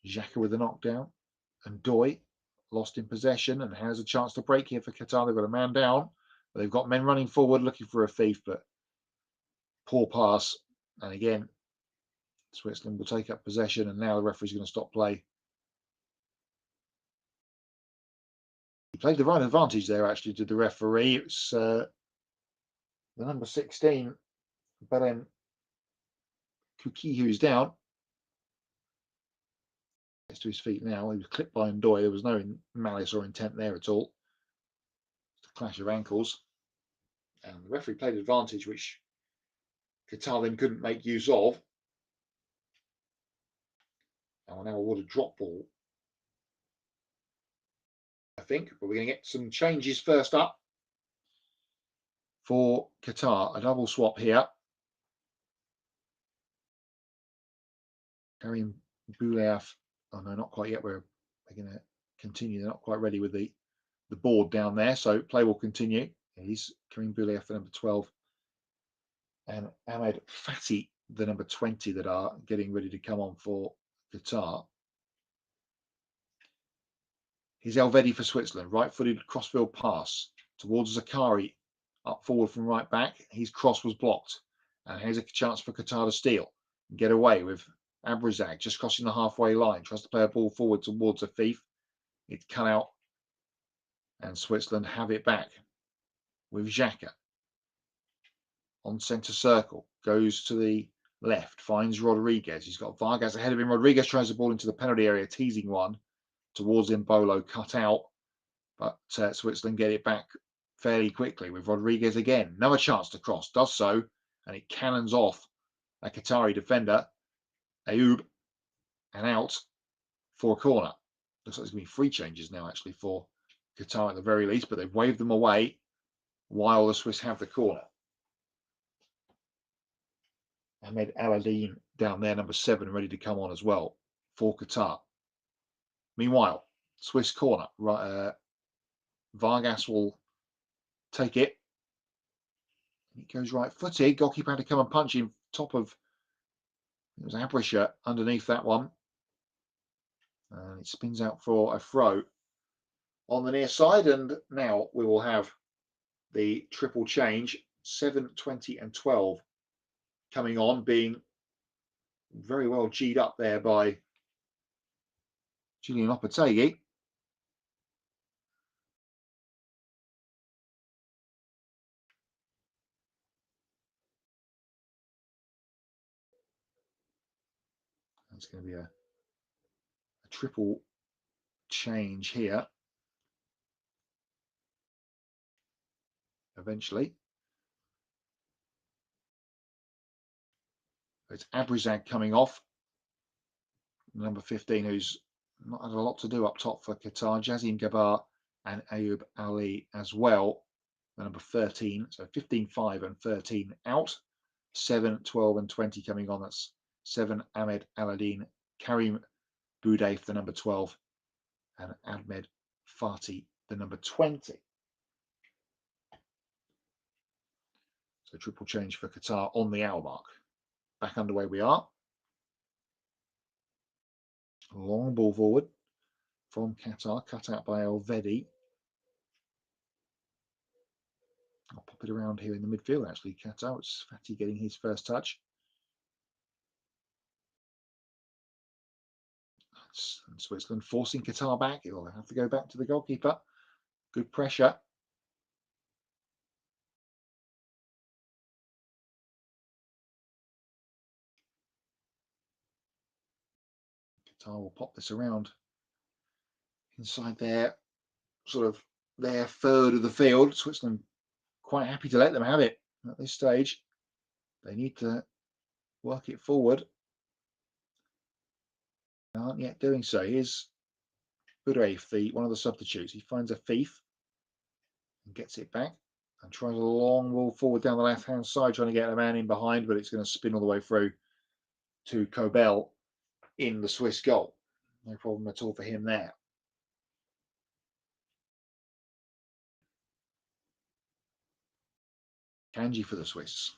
Xhaka with a knockdown. And Doi lost in possession and has a chance to break here for Qatar. They've got a man down. They've got men running forward looking for a thief, but poor pass. And again, Switzerland will take up possession, and now the referee's going to stop play. He played the right advantage there, actually, to the referee. It's the number 16, Belen Kuki, who's down. Gets to his feet now. He was clipped by Ndoye. There was no malice or intent there at all. It's a clash of ankles. And the referee played advantage, which Qatar then couldn't make use of. And we'll now award a drop ball, I think. But we're going to get some changes first up for Qatar. A double swap here. Karim Bouleaf. Oh no, not quite yet. They're going to continue. They're not quite ready with the board down there. So play will continue. He's Karim Bouleaf, the number 12. And Ahmed Fatih, the number 20, that are getting ready to come on for Qatar. Here's Elvedi for Switzerland. Right-footed crossfield pass towards Zakari. Up forward from right back. His cross was blocked. And here's a chance for Qatar to steal and get away with Abrizag just crossing the halfway line. Tries to play a ball forward towards a thief. It's cut out. And Switzerland have it back with Xhaka. On centre circle, goes to the left, finds Rodriguez. He's got Vargas ahead of him. Rodriguez tries the ball into the penalty area, teasing one towards Mbolo, cut out. But Switzerland get it back fairly quickly with Rodriguez again. Another chance to cross, does so, and it cannons off a Qatari defender. Ayoub, and out for a corner. Looks like there's going to be 3 changes now, actually, for Qatar at the very least, but they've waved them away while the Swiss have the corner. Ahmed Aladdin down there, number 7, ready to come on as well for Qatar. Meanwhile, Swiss corner. Vargas will take it. It goes right-footed. Goalkeeper had to come and punch him top of, it was Abrisha underneath that one. And it spins out for a throw on the near side. And now we will have the triple change, 7, 20 and 12 coming on, being very well G'd up there by Julian Lopetegui. It's going to be a triple change here eventually. It's Abrizag coming off, number 15, who's not had a lot to do up top for Qatar. Jazim Gabar and Ayoub Ali as well, number 13. So 15, 5 and 13 out. 7, 12 and 20 coming on. That's 7, Ahmed Aladdin, Karim Boudef, the number 12, and Ahmed Fati, the number 20. So triple change for Qatar on the hour mark. Back underway we are. Long ball forward from Qatar, cut out by Elvedi. I'll pop it around here in the midfield, actually. Qatar, it's Fati getting his first touch. And Switzerland forcing Qatar back. It'll have to go back to the goalkeeper. Good pressure. Qatar will pop this around inside their sort of their third of the field. Switzerland quite happy to let them have it at this stage. They need to work it forward. They aren't yet doing so. Here's Boudef, one of the substitutes. He finds a thief and gets it back and tries a long ball forward down the left-hand side, trying to get a man in behind, but it's going to spin all the way through to Kobel in the Swiss goal. No problem at all for him there. Kanji for the Swiss.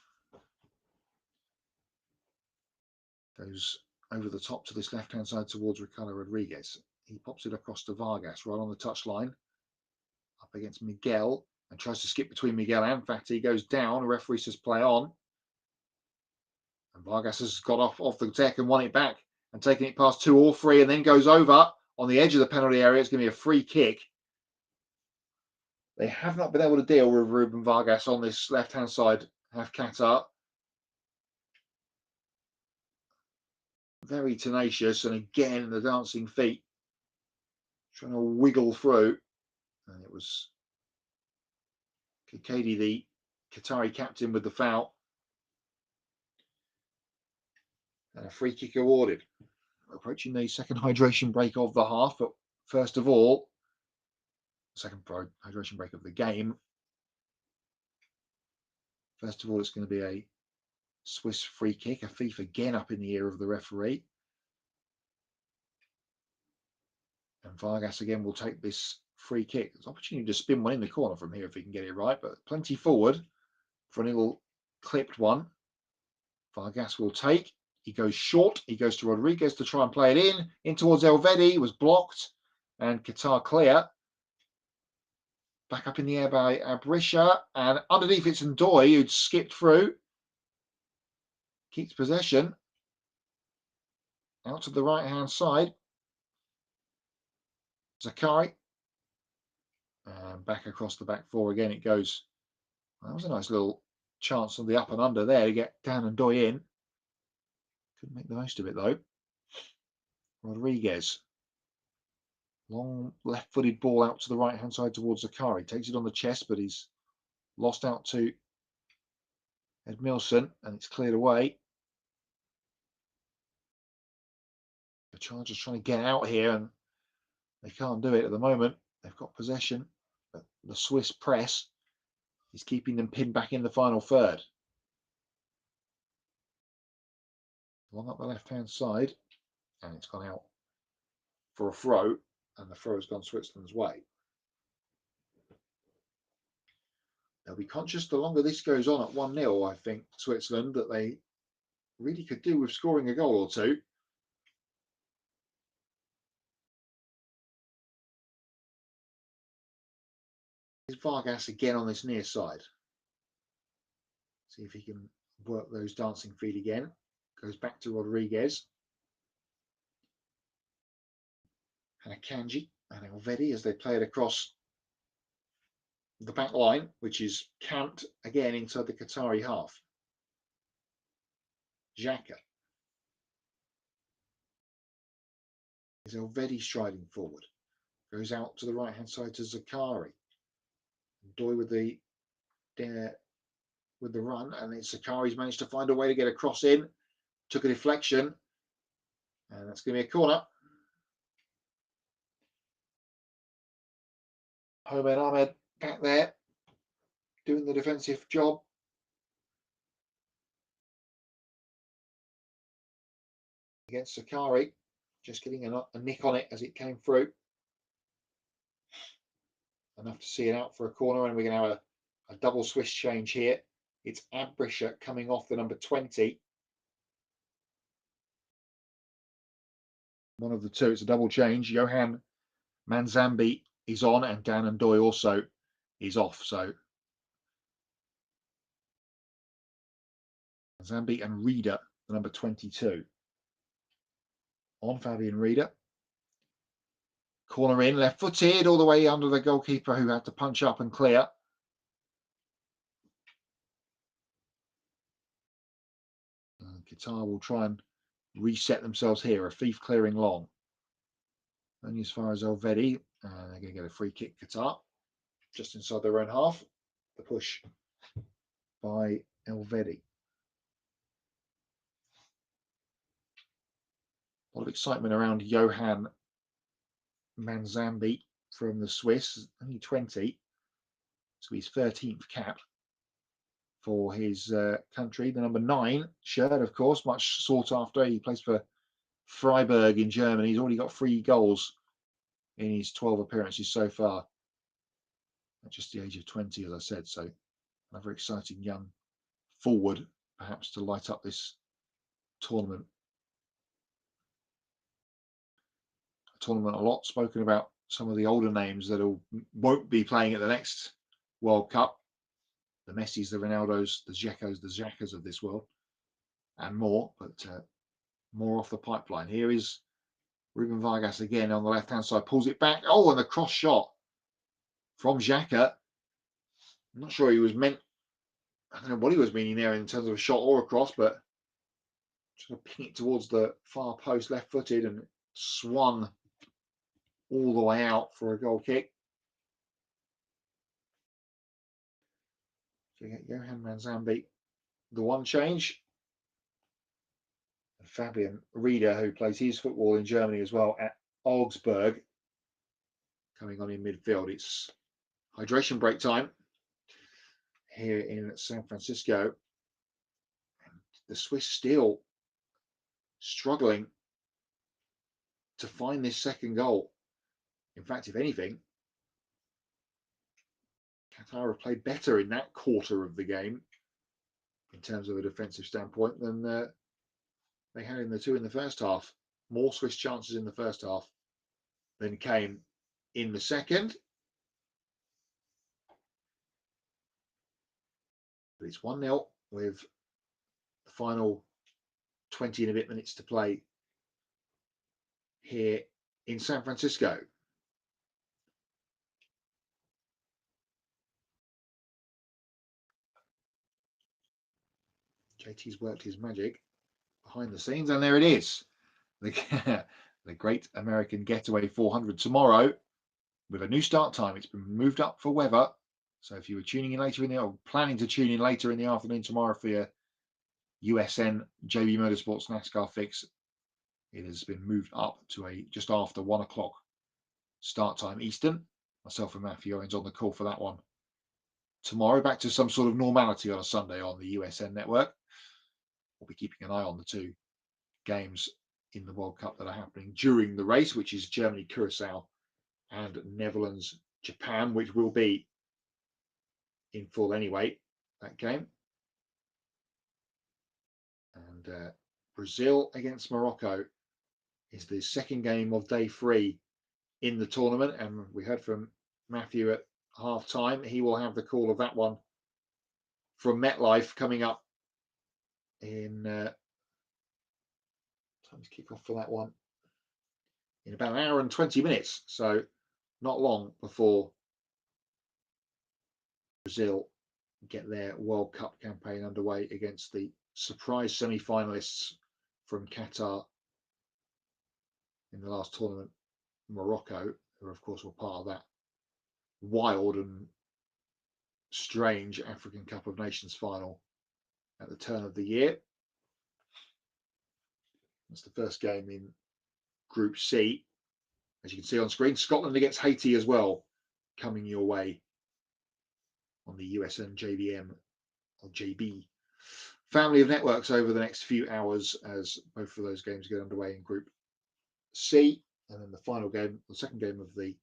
Goes over the top to this left-hand side towards Ricardo Rodriguez. He pops it across to Vargas, right on the touchline. Up against Miguel, and tries to skip between Miguel and Fati. Goes down, the referee says play on. And Vargas has got off the deck and won it back and taken it past 2 or 3 and then goes over on the edge of the penalty area. It's going to be a free kick. They have not been able to deal with Ruben Vargas on this left-hand side, have Qatar. Very tenacious, and again, the dancing feet trying to wiggle through. And it was Kikadi, the Qatari captain, with the foul. And a free kick awarded. We're approaching the second hydration break of the half, but first of all, second hydration break of the game. First of all, it's going to be a Swiss free kick, a thief again up in the ear of the referee. And Vargas again will take this free kick. There's an opportunity to spin one in the corner from here if he can get it right, but plenty forward for a little clipped one. Vargas will take. He goes short. He goes to Rodriguez to try and play it in towards Elvedi. He was blocked, and Qatar clear. Back up in the air by Abrisha, and underneath it's Ndoye, who'd skipped through. Keeps possession. Out to the right-hand side. Zakari. And back across the back 4 again it goes. That was a nice little chance on the up and under there to get Dan Ndoye in. Couldn't make the most of it though. Rodriguez. Long left-footed ball out to the right-hand side towards Zakari. Takes it on the chest, but he's lost out to Edmilson, and it's cleared away. The Chargers trying to get out here, and they can't do it at the moment. They've got possession, but the Swiss press is keeping them pinned back in the final third. One up the left-hand side, and it's gone out for a throw, and the throw has gone Switzerland's way. They'll be conscious the longer this goes on at 1-0, I think, Switzerland, that they really could do with scoring a goal or two. Here's Vargas again on this near side. See if he can work those dancing feet again. Goes back to Rodriguez. And Akanji and Elvedi as they play it across the back line, which is camped again inside the Qatari half. Xhaka. Is Elvedi striding forward. Goes out to the right-hand side to Zakari. Doy with the run, and then Zakari's managed to find a way to get a cross in. Took a deflection, and that's going to be a corner. Homed Ahmed back there, doing the defensive job. Against Zakari, just getting a nick on it as it came through. Enough to see it out for a corner, and we're going to have a double Swiss change here. It's Abrisha coming off the number 20. One of the two, it's a double change. Johan Manzambi is on, and Dan and Doy also is off. So Manzambi and Reader, the number 22. On Fabian Reader. Corner in, left-footed, all the way under the goalkeeper who had to punch up and clear. And Qatar will try and reset themselves here. A thief clearing long. Only as far as Elvedi. And they're going to get a free kick, Qatar. Just inside their own half. The push by Elvedi. A lot of excitement around Johan Manzambi from the Swiss, only 20, so his 13th cap for his country. The number 9 shirt, of course, much sought after. He plays for Freiburg in Germany. He's already got 3 goals in his 12 appearances so far, at just the age of 20, as I said. So another exciting young forward, perhaps, to light up this tournament. Tournament a lot spoken about some of the older names that won't be playing at the next World Cup, the Messis, the Ronaldos, the Xhakas of this world, and more, but more off the pipeline. Here is Ruben Vargas again on the left hand side, pulls it back. Oh, and the cross shot from Xhaka. I'm not sure he was meant, I don't know what he was meaning there in terms of a shot or a cross, but trying to ping it towards the far post, left footed, and swung all the way out for a goal kick. So you get Johan Manzambi, the one change. And Fabian Reader, who plays his football in Germany as well at Augsburg, coming on in midfield. It's hydration break time here in San Francisco. And the Swiss still struggling to find this second goal. In fact, if anything, Qatar have played better in that quarter of the game in terms of a defensive standpoint than they had in the 2 in the first half. More Swiss chances in the first half than came in the second. But it's 1-0 with the final 20 and a bit minutes to play here in San Francisco. JT's worked his magic behind the scenes, and there it is. The Great American Getaway 400 tomorrow with a new start time. It's been moved up for weather. So if you were tuning in later in the, or planning to tune in later in the afternoon tomorrow for your USN JB Motorsports NASCAR fix, It has been moved up to a just after 1 o'clock start time Eastern. Myself and Matthew Owens on the call for that one tomorrow. Back to some sort of normality on a Sunday on the USN network. We'll be keeping an eye on the two games in the World Cup that are happening during the race, which is Germany, Curacao, and Netherlands, Japan, which will be in full anyway, that game. And Brazil against Morocco is the second game of day 3 in the tournament. And we heard from Matthew at half time. He will have the call of that one from MetLife coming up in time to kick off for that one in about an hour and 20 minutes. So not long before Brazil get their World Cup campaign underway against the surprise semi-finalists from Qatar in the last tournament, Morocco, who of course were part of that wild and strange African Cup of Nations final at the turn of the year. That's the first game in Group C. As you can see on screen, Scotland against Haiti as well, coming your way on the USN JBM or JB family of networks over the next few hours as both of those games get underway in Group C. And then the final game, the second game of the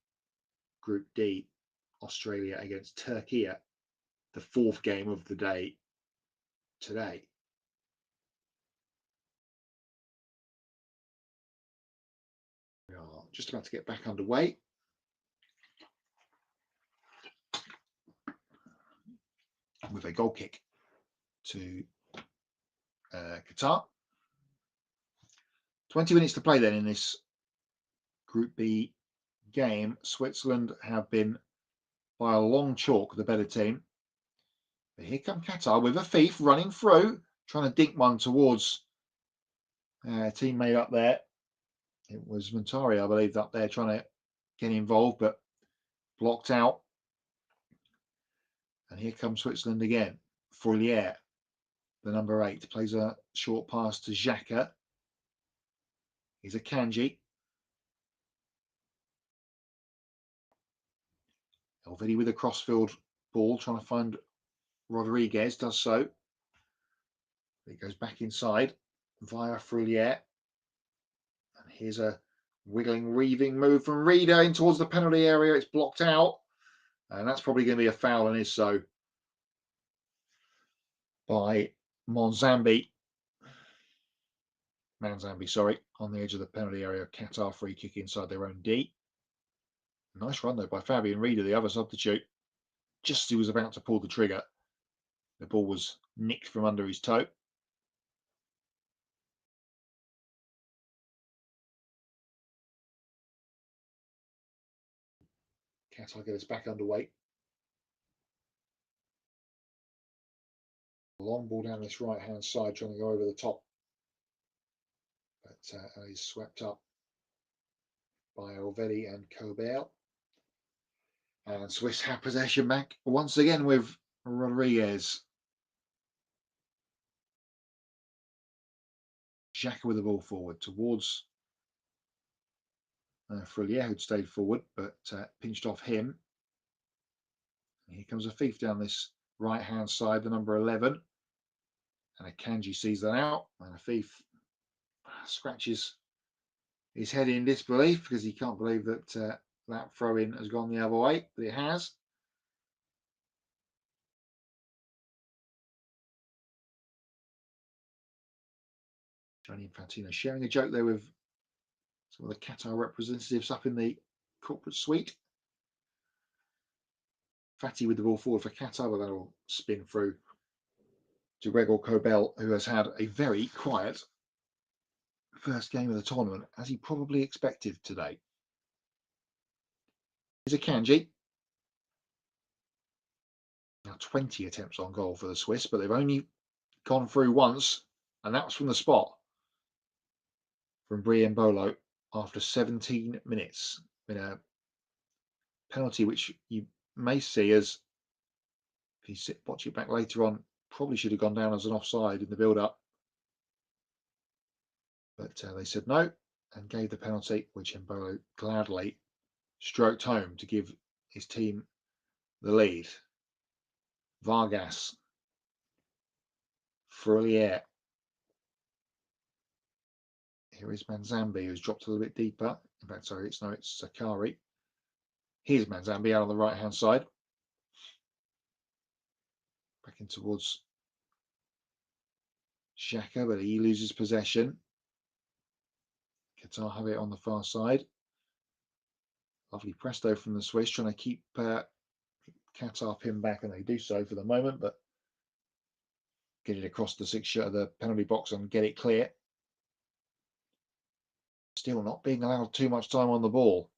Group D, Australia against Turkey, the fourth game of the day today. We are just about to get back underway. With a goal kick to Qatar. 20 minutes to play then in this Group B game. Switzerland have been by a long chalk the better team. But here come Qatar with a thief running through, trying to dink one towards a teammate up there. It was Montari, I believe, up there trying to get involved, but blocked out. And here comes Switzerland again. Fourlier, the number 8, plays a short pass to Xhaka. He's a Kanji. Elvedi with a crossfield ball, trying to find Rodriguez, does so. It goes back inside via Fourlier. And here's a wiggling, weaving move from Reader in towards the penalty area. It's blocked out. And that's probably going to be a foul, and is so, by Manzambi, sorry, on the edge of the penalty area. Qatar free kick inside their own D. Nice run though by Fabian Reader, the other substitute. Just as he was about to pull the trigger, the ball was nicked from under his toe. Qatar get us back underway. Long ball down this right hand side, trying to go over the top, but he's swept up by Elvedi and Kobel. And Swiss have possession back once again with Rodriguez. Xhaka with the ball forward towards Fourlier, who'd stayed forward, but pinched off him. And here comes a thief down this right-hand side, the number 11. And Akanji sees that out, and a thief scratches his head in disbelief because he can't believe that that throw-in has gone the other way, but it has. Gianni Infantino sharing a joke there with some of the Qatar representatives up in the corporate suite. Fatty with the ball forward for Qatar, but that'll spin through to Gregor Kobel, who has had a very quiet first game of the tournament, as he probably expected today. Here's a Kanji. Now 20 attempts on goal for the Swiss, but they've only gone through once, and that was from the spot from Brian Bolo after 17 minutes in a penalty which you may see as, if you watch it back later on, probably should have gone down as an offside in the build-up. But they said no and gave the penalty, which Mbolo gladly stroked home to give his team the lead. Vargas, Furlier. Here is Manzambi, who's dropped a little bit deeper. In fact, sorry, it's Sakari. Here's Manzambi out on the right-hand side. Back in towards Xhaka, but he loses possession. Qatar have it on the far side. Lovely presto from the Swiss, trying to keep Qatar pinned back, and they do so for the moment, but get it across the penalty box and get it clear. Still not being allowed too much time on the ball.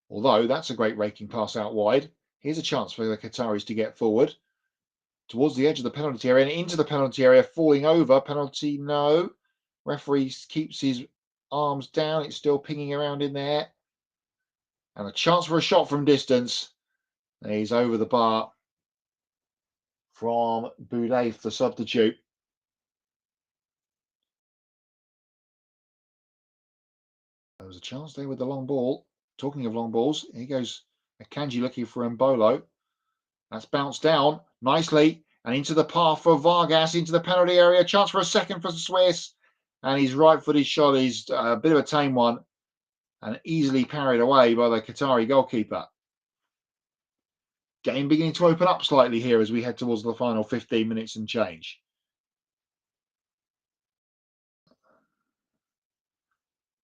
Although that's a great raking pass out wide. Here's a chance for the Qataris to get forward towards the edge of the penalty area and into the penalty area, falling over. Penalty, no. Referee keeps his arms down. It's still pinging around in there. And a chance for a shot from distance. He's over the bar from Boudaif, the substitute. There was a chance there with the long ball. Talking of long balls, here goes Akanji looking for Mbolo. That's bounced down nicely and into the path for Vargas, into the penalty area. Chance for a second for the Swiss. And his right-footed shot is a bit of a tame one and easily parried away by the Qatari goalkeeper. Game beginning to open up slightly here as we head towards the final 15 minutes and change.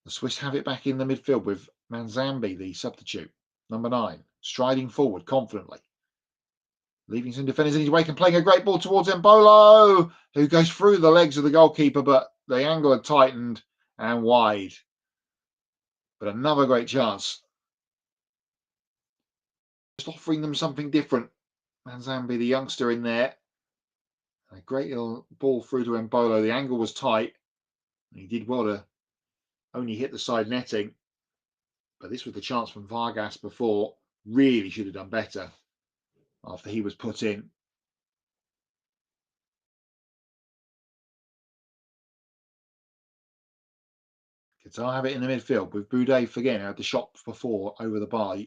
The Swiss have it back in the midfield with Manzambi, the substitute, number 9, striding forward confidently. Leaving some defenders in his wake and playing a great ball towards Mbolo, who goes through the legs of the goalkeeper, but the angle had tightened and wide. But another great chance. Just offering them something different. Manzambi, the youngster, in there. A great little ball through to Mbolo. The angle was tight. And he did well to only hit the side netting. But this was the chance from Vargas before. Really should have done better after he was put in. Qatar have it in the midfield with Boudaif again. Had the shot before over the bar.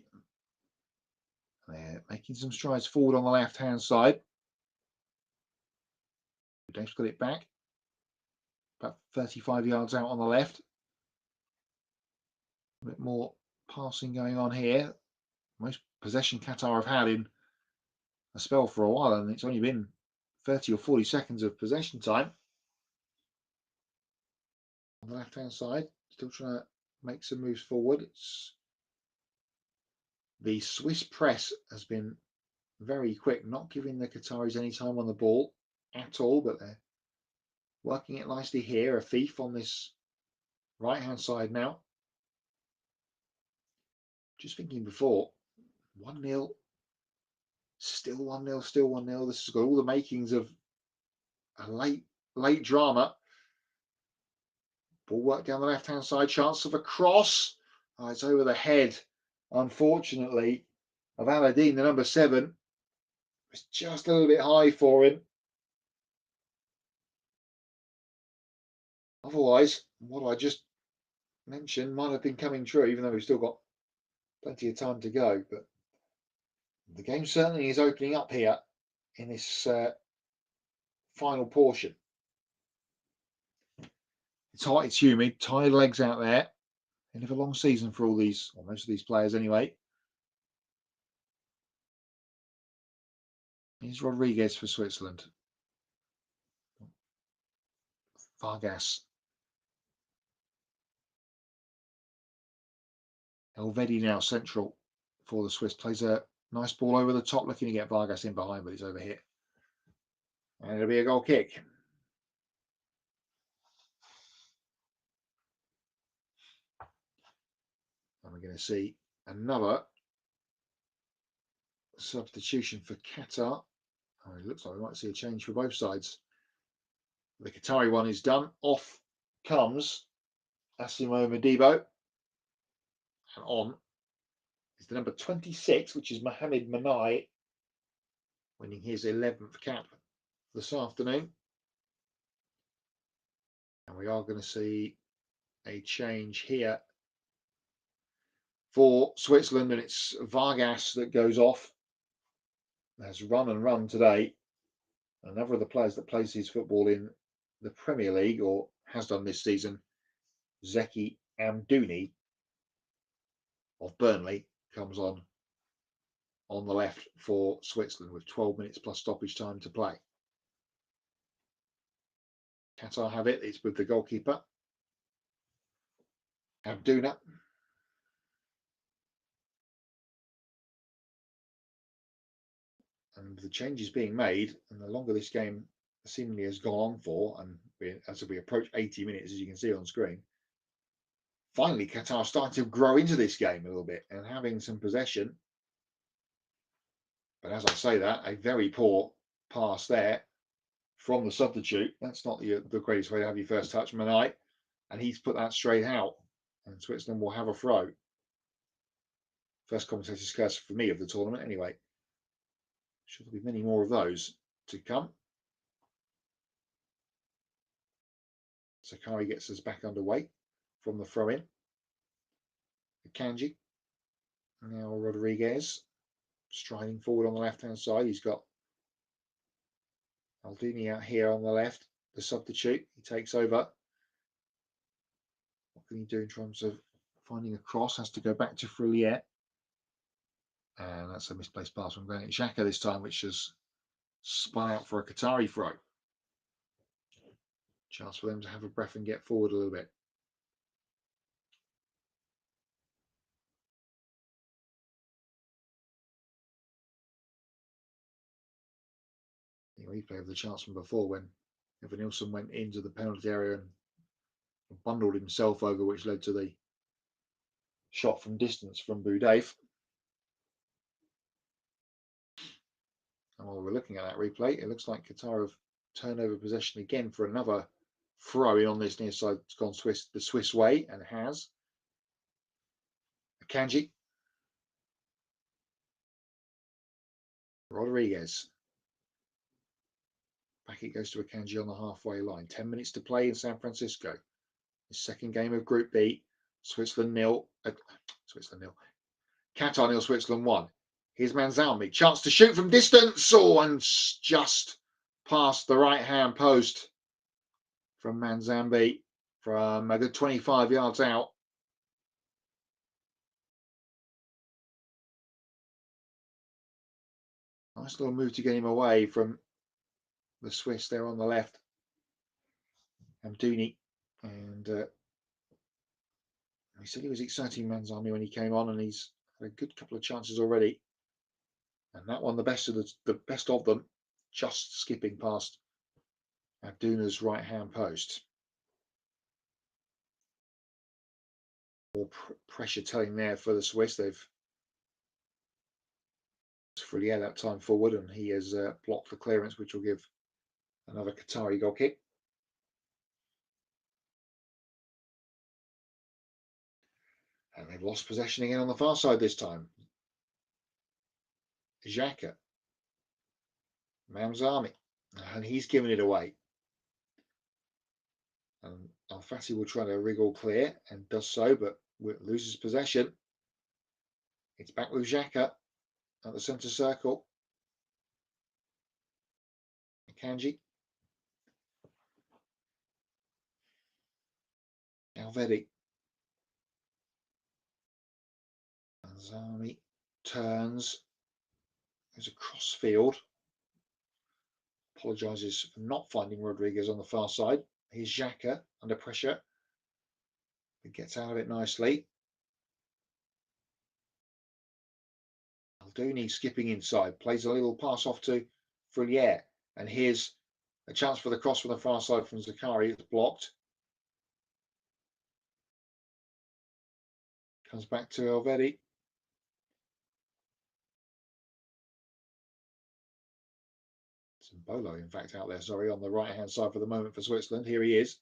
They're making some strides forward on the left-hand side. Boudaif's got it back. About 35 yards out on the left. A bit more passing going on here. Most possession Qatar have had in a spell for a while, and it's only been 30 or 40 seconds of possession time. On the left-hand side, still trying to make some moves forward. The Swiss press has been very quick, not giving the Qataris any time on the ball at all, but they're working it nicely here. A thief on this right-hand side now. Just thinking before, 1-0, still 1-0, still 1-0. This has got all the makings of a late drama. Ball work down the left-hand side, chance of a cross. Oh, it's over the head, unfortunately, of Aladdin, the number 7. It's just a little bit high for him. Otherwise, what I just mentioned might have been coming true, even though we've still got plenty of time to go. But the game certainly is opening up here in this final portion. It's hot, it's humid, tired legs out there. End of a long season for all these, or most of these players anyway. Here's Rodriguez for Switzerland. Vargas. Elvedi now central for the Swiss. Plays a nice ball over the top, looking to get Vargas in behind, but it's over here. And it'll be a goal kick. And we're going to see another substitution for Qatar. Oh, it looks like we might see a change for both sides. The Qatari one is done. Off comes Asimo Modibo. And on is the number 26, which is Mohamed Manai, winning his 11th cap this afternoon. And we are going to see a change here for Switzerland, and it's Vargas that goes off. Has run and run today. Another of the players that plays his football in the Premier League, or has done this season, Zeki Amdouni of Burnley, comes on the left for Switzerland with 12 minutes plus stoppage time to play. Qatar have it. It's with the goalkeeper, Abduna. And the changes being made, and the longer this game seemingly has gone on for, and as we approach 80 minutes, as you can see on screen, finally Qatar starting to grow into this game a little bit and having some possession. But as I say that, a very poor pass there from the substitute. That's not the greatest way to have your first touch, Manai. And he's put that straight out. And Switzerland will have a throw. First commentator's curse for me of the tournament, anyway. Should there be many more of those to come. Sakari gets us back underway from the throw-in. Kanji. Now Rodriguez striding forward on the left-hand side. He's got Aldini out here on the left, the substitute. He takes over. What can he do in terms of finding a cross? Has to go back to Froulier. And that's a misplaced pass from Granit Xhaka this time, which has spun out for a Qatari throw. Chance for them to have a breath and get forward a little bit. Replay of the chance from before when Evan Nilsson went into the penalty area and bundled himself over, which led to the shot from distance from Boudaif. And while we're looking at that replay, it looks like Qatar have turned over possession again for another throw in on this near side. It's gone the Swiss way, and has. Akanji. Rodriguez. Back it goes to Akanji on the halfway line. 10 minutes to play in San Francisco. The second game of Group B. Switzerland 0. Qatar 0, Switzerland 1. Here's Manzalmi. Chance to shoot from distance. Oh, and just past the right-hand post from Manzambi from a good 25 yards out. Nice little move to get him away from the Swiss there on the left. Amdouni. And he said he was exciting Manzami when he came on, and he's had a good couple of chances already. And that one, the best of them, just skipping past Abduna's right-hand post. More pressure telling there for the Swiss. They've Froulier that time forward, and he has blocked the clearance, which will give another Qatari goal kick. And they've lost possession again on the far side this time. Xhaka. Mamzami. And he's given it away. And Al-Fati will try to wriggle clear and does so, but loses possession. It's back with Xhaka at the centre circle. Kanji. Alvedi. Manzami turns. Goes across field. Apologises for not finding Rodriguez on the far side. Here's Xhaka under pressure. He gets out of it nicely. Alduni skipping inside. Plays a little pass off to Froulier. And here's a chance for the cross from the far side from Zakari. It's blocked. Comes back to Alvedi. Bolo, in fact, out there, sorry, on the right-hand side for the moment for Switzerland. Here he is.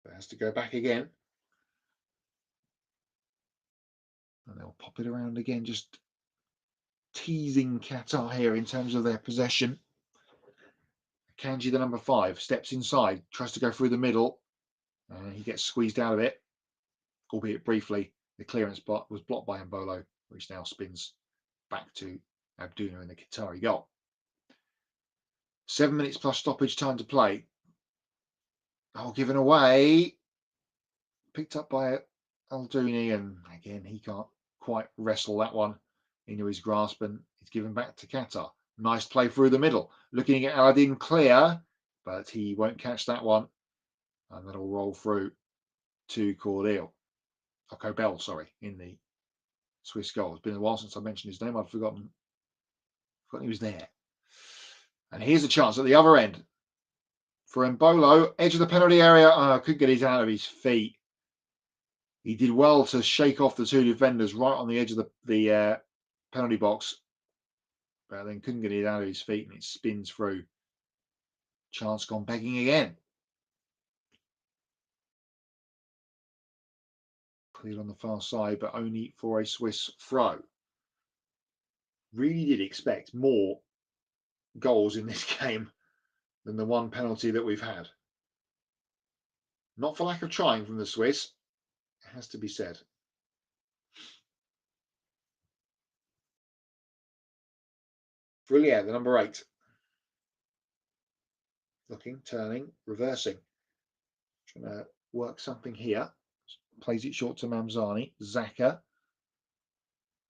But has to go back again. And they'll pop it around again, just teasing Qatar here in terms of their possession. Kanji, the number 5, steps inside, tries to go through the middle. He gets squeezed out of it, albeit briefly. The clearance spot was blocked by Mbolo, which now spins back to Abduna in the Qatari goal. 7 minutes plus stoppage time to play. Oh, given away. Picked up by Alduni, and again, he can't quite wrestle that one into his grasp, and it's given back to Qatar. Nice play through the middle. Looking at Aladdin clear, but he won't catch that one. And that'll roll through to Cobel, sorry, in the Swiss goal. It's been a while since I mentioned his name. I'd forgotten he was there. And here's a chance at the other end for Mbolo, edge of the penalty area. Couldn't get it out of his feet. He did well to shake off the two defenders right on the edge of the penalty box, but then couldn't get it out of his feet, and it spins through. Chance gone begging again. Cleared on the far side, but only for a Swiss throw. Really did expect more goals in this game than the one penalty that we've had. Not for lack of trying from the Swiss, it has to be said. Brilliant, the number 8. Looking, turning, reversing. Trying to work something here. Plays it short to Mamzani. Zaka.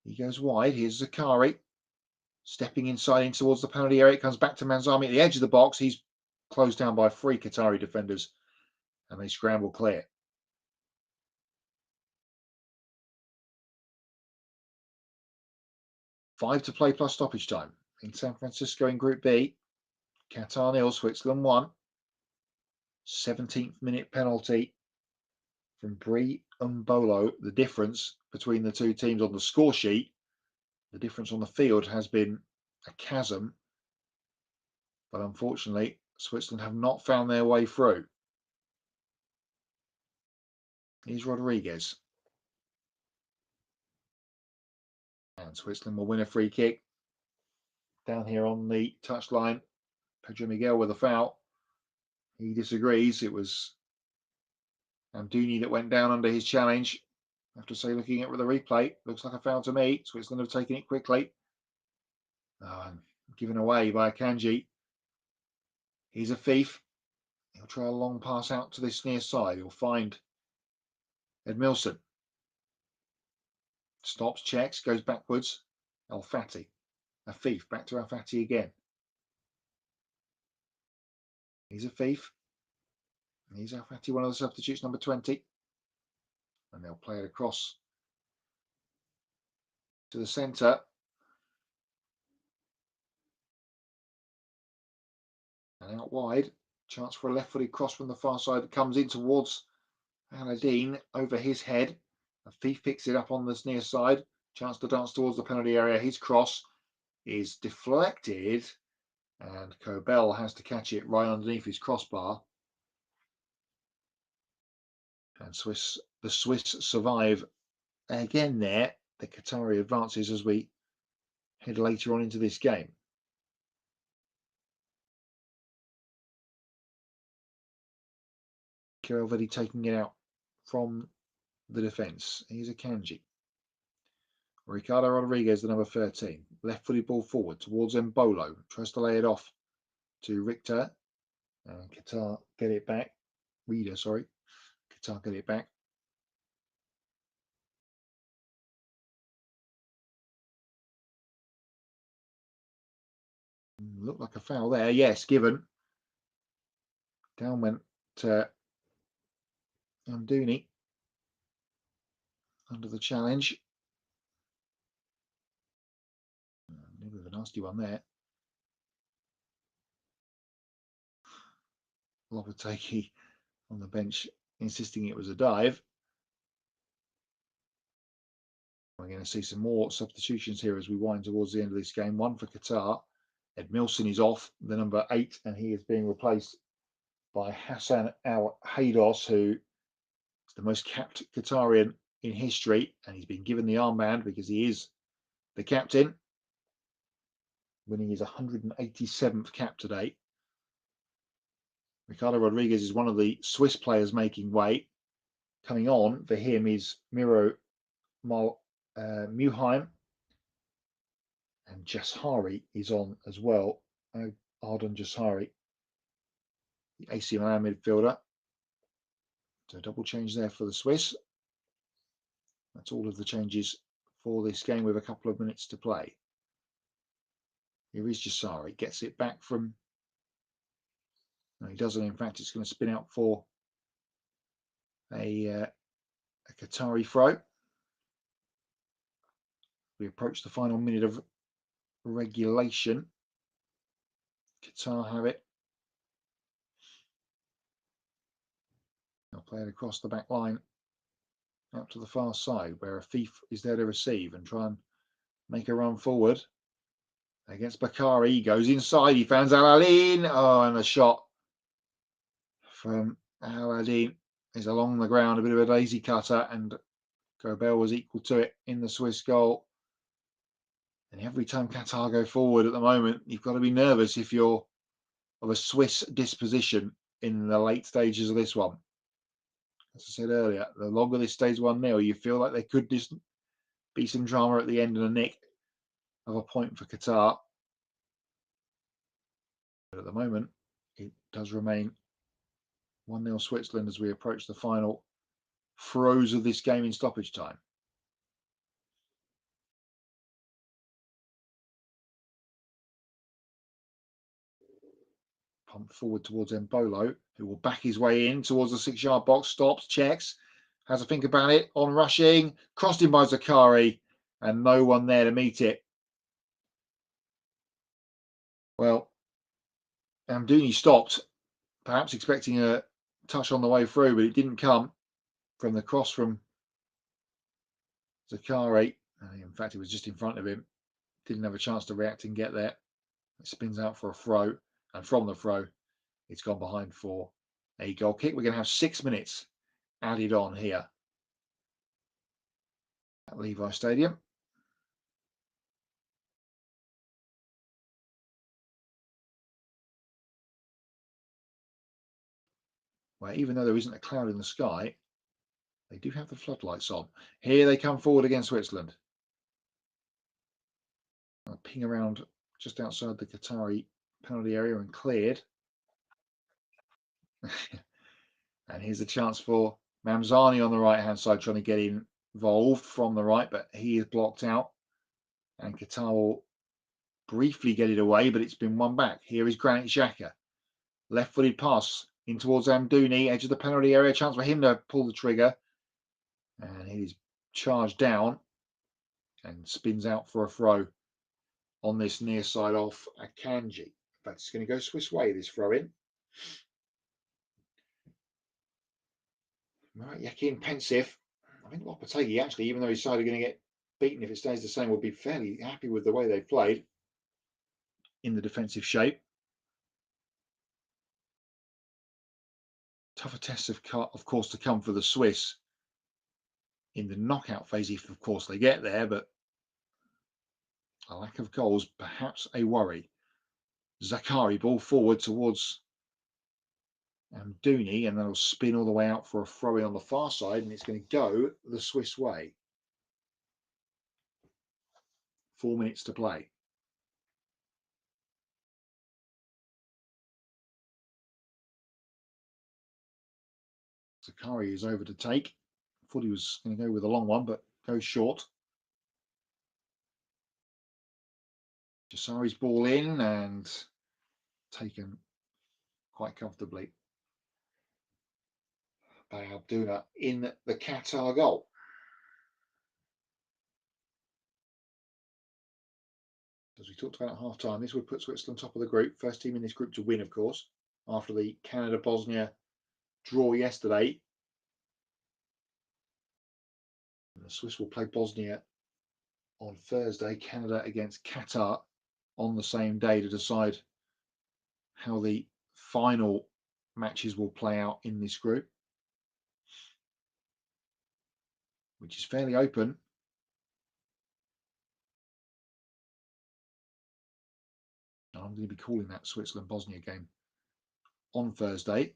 He goes wide. Here's Zakari. Stepping inside in towards the penalty area. It comes back to Mamzani at the edge of the box. He's closed down by 3 Qatari defenders, and they scramble clear. Five to play plus stoppage time in San Francisco in Group B. Qatar 0, Switzerland 1. 17th minute penalty from Brie Mbolo. The difference between the two teams on the score sheet, the difference on the field has been a chasm. But unfortunately, Switzerland have not found their way through. Here's Rodriguez. And Switzerland will win a free kick. Down here on the touchline, Pedro Miguel with a foul. He disagrees. It was Amdouni that went down under his challenge. I have to say, looking at the replay, looks like a foul to me. Switzerland have taken it quickly. Given away by Kanji. He's a thief. He'll try a long pass out to this near side. He'll find Edmilson. Stops, checks, goes backwards. El Fati. A thief. Back to El Fati again. He's a thief. He's El Fati, one of the substitutes, number 20. And they'll play it across to the centre. And out wide. Chance for a left-footed cross from the far side that comes in towards Aladdin over his head. A thief picks it up on this near side. Chance to dance towards the penalty area. His cross is deflected, and Cobel has to catch it right underneath his crossbar. And the Swiss survive again there. The Qatari advances as we head later on into this game. Kirelvedi taking it out from the defence. Here's a Kanji. Ricardo Rodriguez, the number 13. Left-footed ball forward towards Mbolo. Tries to lay it off to Richter. And Qatar get it back. Qatar get it back. Looked like a foul there. Yes, given. Down went Amdouni under the challenge. Maybe a nasty one there. Lopetegi on the bench insisting it was a dive. We're going to see some more substitutions here as we wind towards the end of this game. One for Qatar. Edmilson is off, the number 8, and he is being replaced by Hassan Al Haydos, who is the most capped Qatarian in history, and he's been given the armband because he is the captain, winning his 187th cap today, Ricardo Rodriguez is one of the Swiss players making way. Coming on for him is Miro Muheim, and Jassari is on as well. Arden Jassari, the AC Milan midfielder. So double change there for the Swiss. That's all of the changes for this game with a couple of minutes to play. Here is Jassari, gets it back from... No, he doesn't. In fact, it's going to spin out for a Qatari throw. We approach the final minute of regulation. Qatar have it. They'll play it across the back line out to the far side where a thief is there to receive and try and make a run forward against Bakari. He goes inside, he finds Al-Ain. Oh, and a shot from Al-Ain is along the ground, a bit of a lazy cutter, and Gobel was equal to it in the Swiss goal. And every time Qatar go forward at the moment, you've got to be nervous if you're of a Swiss disposition in the late stages of this one. As I said earlier, the longer this stays 1-0, you feel like there could just be some drama at the end and a nick of a point for Qatar. But at the moment, it does remain 1-0 Switzerland as we approach the final throes of this game in stoppage time. Pumped forward towards Mbolo, who will back his way in towards the 6-yard box, stops, checks, has a think about it, on rushing, crossed in by Zakari, and no one there to meet it. Well, Amdouni stopped, perhaps expecting a touch on the way through, but it didn't come from the cross from Zakari. In fact, it was just in front of him. Didn't have a chance to react and get there. It spins out for a throw, and from the throw, it's gone behind for a goal kick. We're going to have 6 minutes added on here at Levi Stadium. Where even though there isn't a cloud in the sky, they do have the floodlights on. Here they come forward against Switzerland. I'll ping around just outside the Qatari penalty area and cleared. And here's a chance for Mamzani on the right-hand side trying to get involved from the right, but he is blocked out. And Qatar will briefly get it away, but it's been won back. Here is Granit Xhaka. Left-footed pass in towards Amdouni, edge of the penalty area. Chance for him to pull the trigger. And he's charged down and spins out for a throw on this near side off Akanji. In fact, it's going to go Swiss way, this throw in. Right, Yakin pensive. I think Lopetegui, actually, even though his side are going to get beaten if it stays the same, will be fairly happy with the way they played in the defensive shape. Tougher tests of course to come for the Swiss in the knockout phase, if of course they get there, but a lack of goals perhaps a worry. Zakari, ball forward towards Amdouni, and that'll spin all the way out for a throw-in on the far side, and it's going to go the Swiss way. 4 minutes to play. Zakari is over to take. Thought he was going to go with a long one, but goes short. Jassari's ball in and taken quite comfortably by Abdullah in the Qatar goal. As we talked about at half time, this would put Switzerland top of the group. First team in this group to win, of course, after the Canada-Bosnia draw yesterday. And the Swiss will play Bosnia on Thursday, Canada against Qatar on the same day to decide how the final matches will play out in this group, which is fairly open. I'm going to be calling that Switzerland-Bosnia game on Thursday.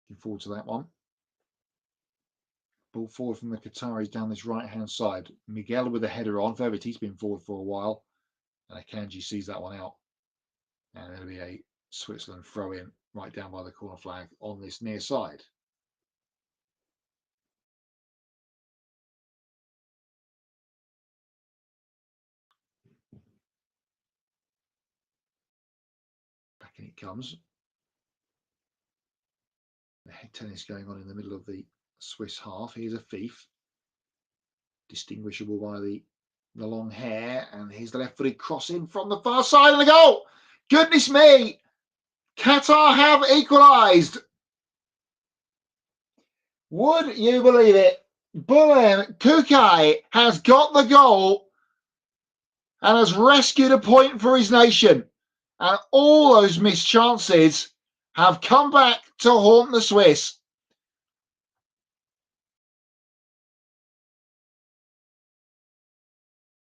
Looking forward to that one. Ball forward from the Qataris down this right-hand side. Miguel with a header on. Vervitti's been forward for a while. And Akanji sees that one out. And there'll be a Switzerland throw-in right down by the corner flag on this near side. Back in it comes. The head tennis going on in the middle of the Swiss half. Here's a thief. Distinguishable by the long hair. And here's the left-footed crossing from the far side of the goal. Goodness me! Qatar have equalised. Would you believe it? Bulem Kukai has got the goal and has rescued a point for his nation. And all those missed chances have come back to haunt the Swiss.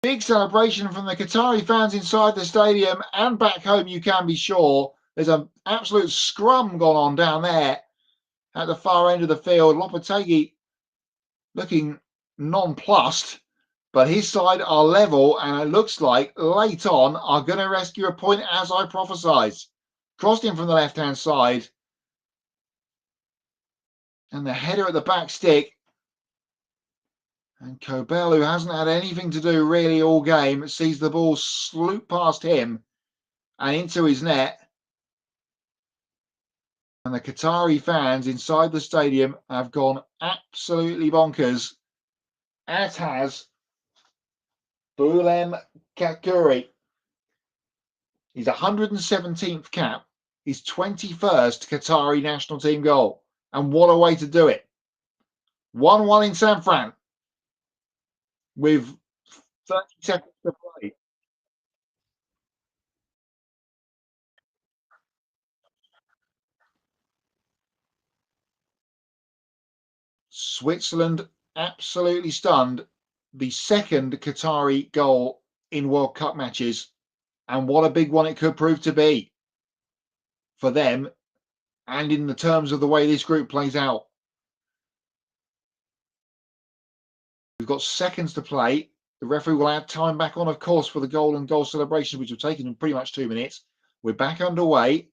Big celebration from the Qatari fans inside the stadium and back home, you can be sure. There's an absolute scrum gone on down there at the far end of the field. Lopetegui looking nonplussed, but his side are level, and it looks like late on are going to rescue a point as I prophesied. Crossed in from the left-hand side. And the header at the back stick. And Kobel, who hasn't had anything to do really all game, sees the ball sloop past him and into his net. And the Qatari fans inside the stadium have gone absolutely bonkers, as has Bulem Kakuri. His 117th cap, his 21st Qatari national team goal. And what a way to do it. 1-1 in San Fran with 30 seconds to play. Switzerland absolutely stunned. The second Qatari goal in World Cup matches. And what a big one it could prove to be for them and in the terms of the way this group plays out. We've got seconds to play. The referee will add time back on, of course, for the goal and goal celebrations, which have taken them pretty much 2 minutes. We're back underway.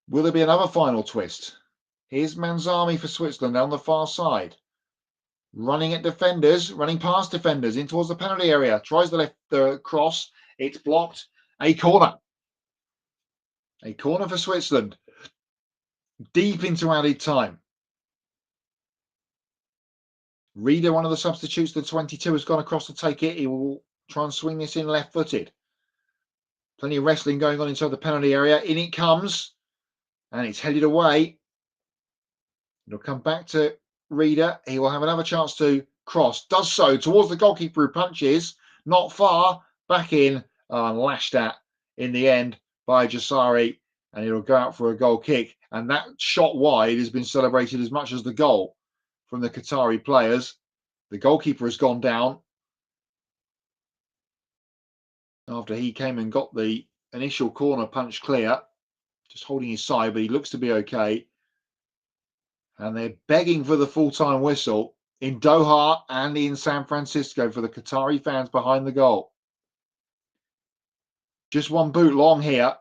Will there be another final twist? Here's Manzami for Switzerland on the far side. Running at defenders, running past defenders in towards the penalty area. Tries the cross. It's blocked. A corner. A corner for Switzerland. Deep into added time. Reader, one of the substitutes, the 22, has gone across to take it. He will try and swing this in left-footed. Plenty of wrestling going on inside the penalty area. In it comes. And it's headed away. It'll come back to Reader. He will have another chance to cross. Does so towards the goalkeeper who punches. Not far. Back in. And lashed at in the end by Jasari. And it'll go out for a goal kick. And that shot wide has been celebrated as much as the goal from the Qatari players. The goalkeeper has gone down after he came and got the initial corner punch clear. Just holding his side, but he looks to be okay. And they're begging for the full-time whistle in Doha and in San Francisco for the Qatari fans behind the goal. Just one boot long here.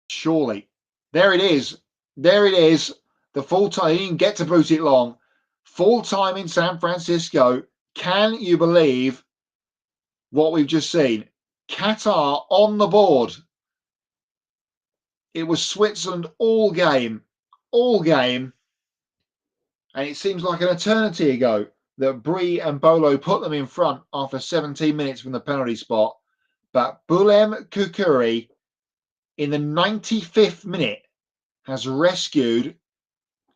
Surely. There it is. There it is. The full time. He didn't get to boot it long. Full time in San Francisco. Can you believe what we've just seen? Qatar on the board. It was Switzerland all game. All game. And it seems like an eternity ago that Brie and Bolo put them in front after 17 minutes from the penalty spot. But Bulem Kukuri in the 95th minute has rescued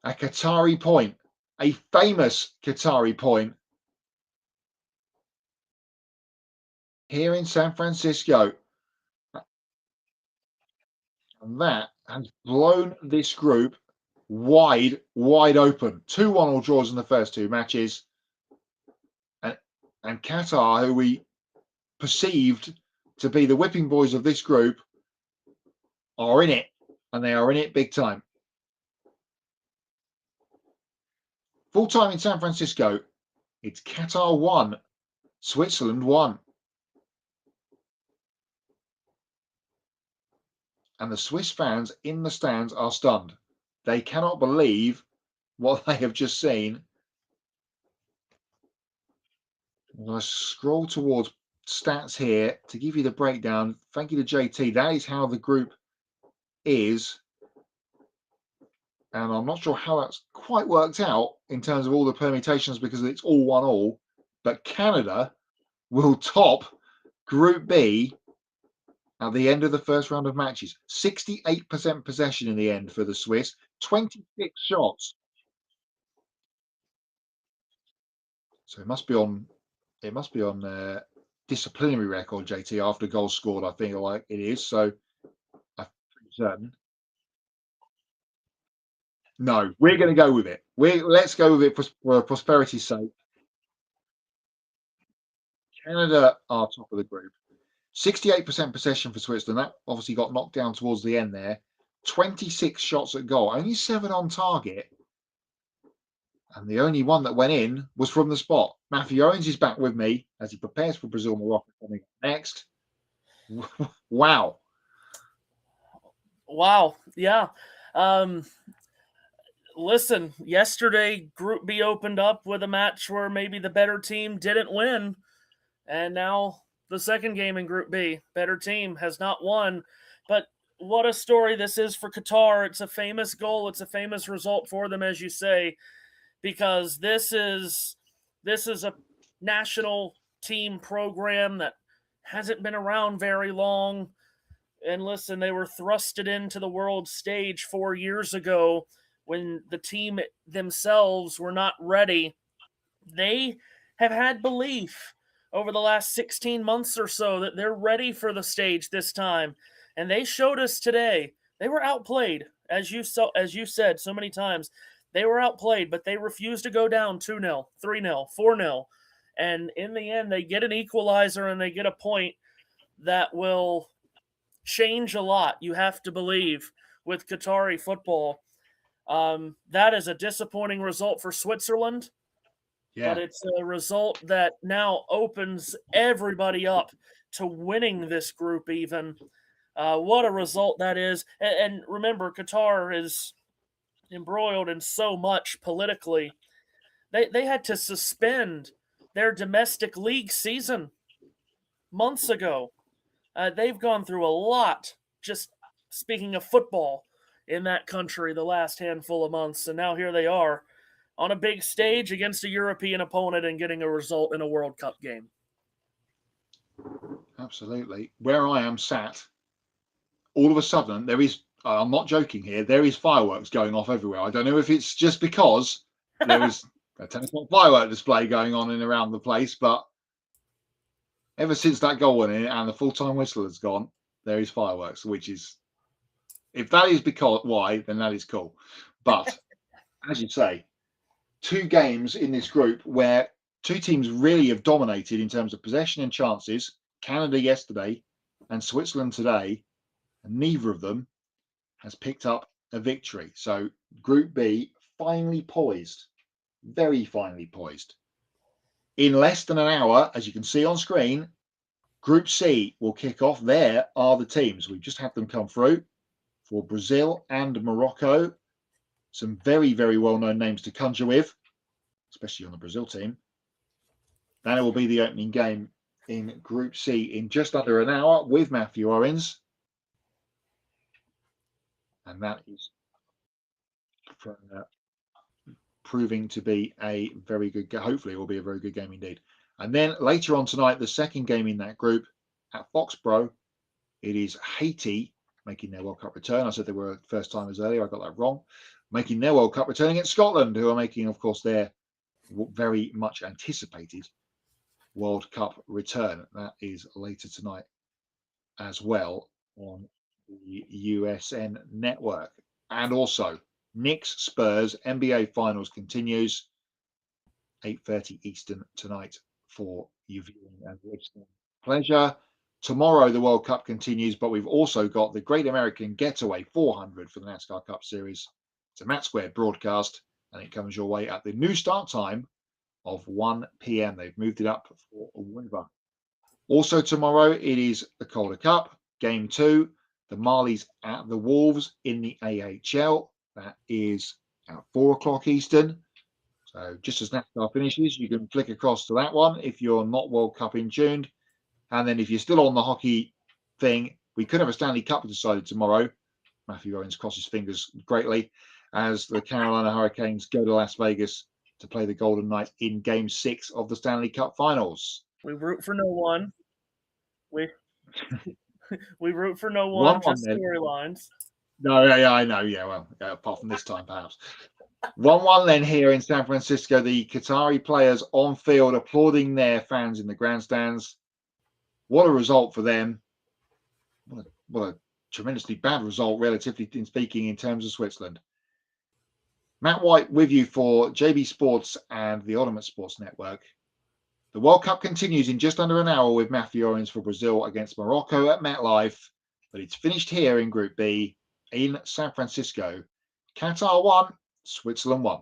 a Qatari point, a famous Qatari point, here in San Francisco. And that has blown this group wide open. 2-1 all draws in the first two matches. And Qatar, who we perceived to be the whipping boys of this group are in it, and they are in it big time. Full time in San Francisco, it's Qatar 1, Switzerland 1. And the Swiss fans in the stands are stunned. They cannot believe what they have just seen. I'm going to scroll towards stats here to give you the breakdown. Thank you to JT. That is how the group is. And I'm not sure how that's quite worked out in terms of all the permutations because it's all 1-all. But Canada will top Group B at the end of the first round of matches. 68% possession in the end for the Swiss, 26 shots. So it must be on disciplinary record, JT, after goals scored, I think like it is. So I'm pretty certain. No, we're going to go with it. Let's go with it for prosperity's sake. Canada are top of the group. 68% possession for Switzerland. That obviously got knocked down towards the end there. 26 shots at goal, only 7 on target. And the only one that went in was from the spot. Matthew Owens is back with me as he prepares for Brazil-Morocco coming up next. Wow. Wow. Yeah. Listen, yesterday Group B opened up with a match where maybe the better team didn't win. And now the second game in Group B, better team has not won. But what a story this is for Qatar. It's a famous goal. It's a famous result for them, as you say, because this is a national team program that hasn't been around very long. And listen, they were thrusted into the world stage 4 years ago when the team themselves were not ready. They have had belief over the last 16 months or so that they're ready for the stage this time. And they showed us today. They were outplayed, as you said so many times. They were outplayed, but they refused to go down 2-0, 3-0, 4-0. And in the end, they get an equalizer and they get a point that will change a lot, you have to believe, with Qatari football. That is a disappointing result for Switzerland. Yeah. But it's a result that now opens everybody up to winning this group even. What a result that is. And remember, Qatar is embroiled in so much politically. They had to suspend their domestic league season months ago. They've gone through a lot, just speaking of football, in that country the last handful of months. And now here they are on a big stage against a European opponent and getting a result in a World Cup game. Absolutely. Where I am sat, all of a sudden, there is, I'm not joking here, there is fireworks going off everywhere. I don't know if it's just because there is a 10 o'clock firework display going on in around the place, but ever since that goal went in and the full-time whistle has gone, there is fireworks, which is, if that is because why, then that is cool. But as you say, 2 games in this group where 2 teams really have dominated in terms of possession and chances. Canada yesterday and Switzerland today, and neither of them has picked up a victory. So Group B finally poised, very finely poised. In less than an hour, as you can see on screen, Group C will kick off. There are the teams. We've just had them come through for Brazil and Morocco. Some very, very well-known names to conjure with, especially on the Brazil team. That will be the opening game in Group C in just under an hour with Matthew Owens. And that is proving to be a very good game. Hopefully it will be a very good game indeed. And then later on tonight, the second game in that group at Foxborough, it is Haiti making their World Cup return. I said they were first timers earlier. I got that wrong. Making their World Cup return against Scotland, who are making, of course, their very much anticipated World Cup return. That is later tonight as well on the USN network. And also, Knicks Spurs NBA Finals continues 8:30 Eastern tonight for you viewing and listening pleasure. Tomorrow, the World Cup continues, but we've also got the Great American Getaway 400 for the NASCAR Cup Series. It's a Matt Square broadcast, and it comes your way at the new start time of 1 p.m. They've moved it up for a winter. Also tomorrow, it is the Calder Cup, Game 2, the Marlies at the Wolves in the AHL. That is at 4 o'clock Eastern. So just as NASCAR finishes, you can flick across to that one if you're not World Cup in tuned. And then if you're still on the hockey thing, we could have a Stanley Cup decided tomorrow. Matthew Owens crosses fingers greatly as the Carolina Hurricanes go to Las Vegas to play the Golden Knights in Game 6 of the Stanley Cup Finals. We root for no one. We root for no one, just storylines. No, yeah, I know. Yeah, well, apart from this time, perhaps. 1-1 then here in San Francisco. The Qatari players on field applauding their fans in the grandstands. What a result for them. What a tremendously bad result, relatively speaking, in terms of Switzerland. Matt White with you for JB Sports and the Ultimate Sports Network. The World Cup continues in just under an hour with Matthew Owens for Brazil against Morocco at MetLife, but it's finished here in Group B in San Francisco. Qatar 1, Switzerland 1.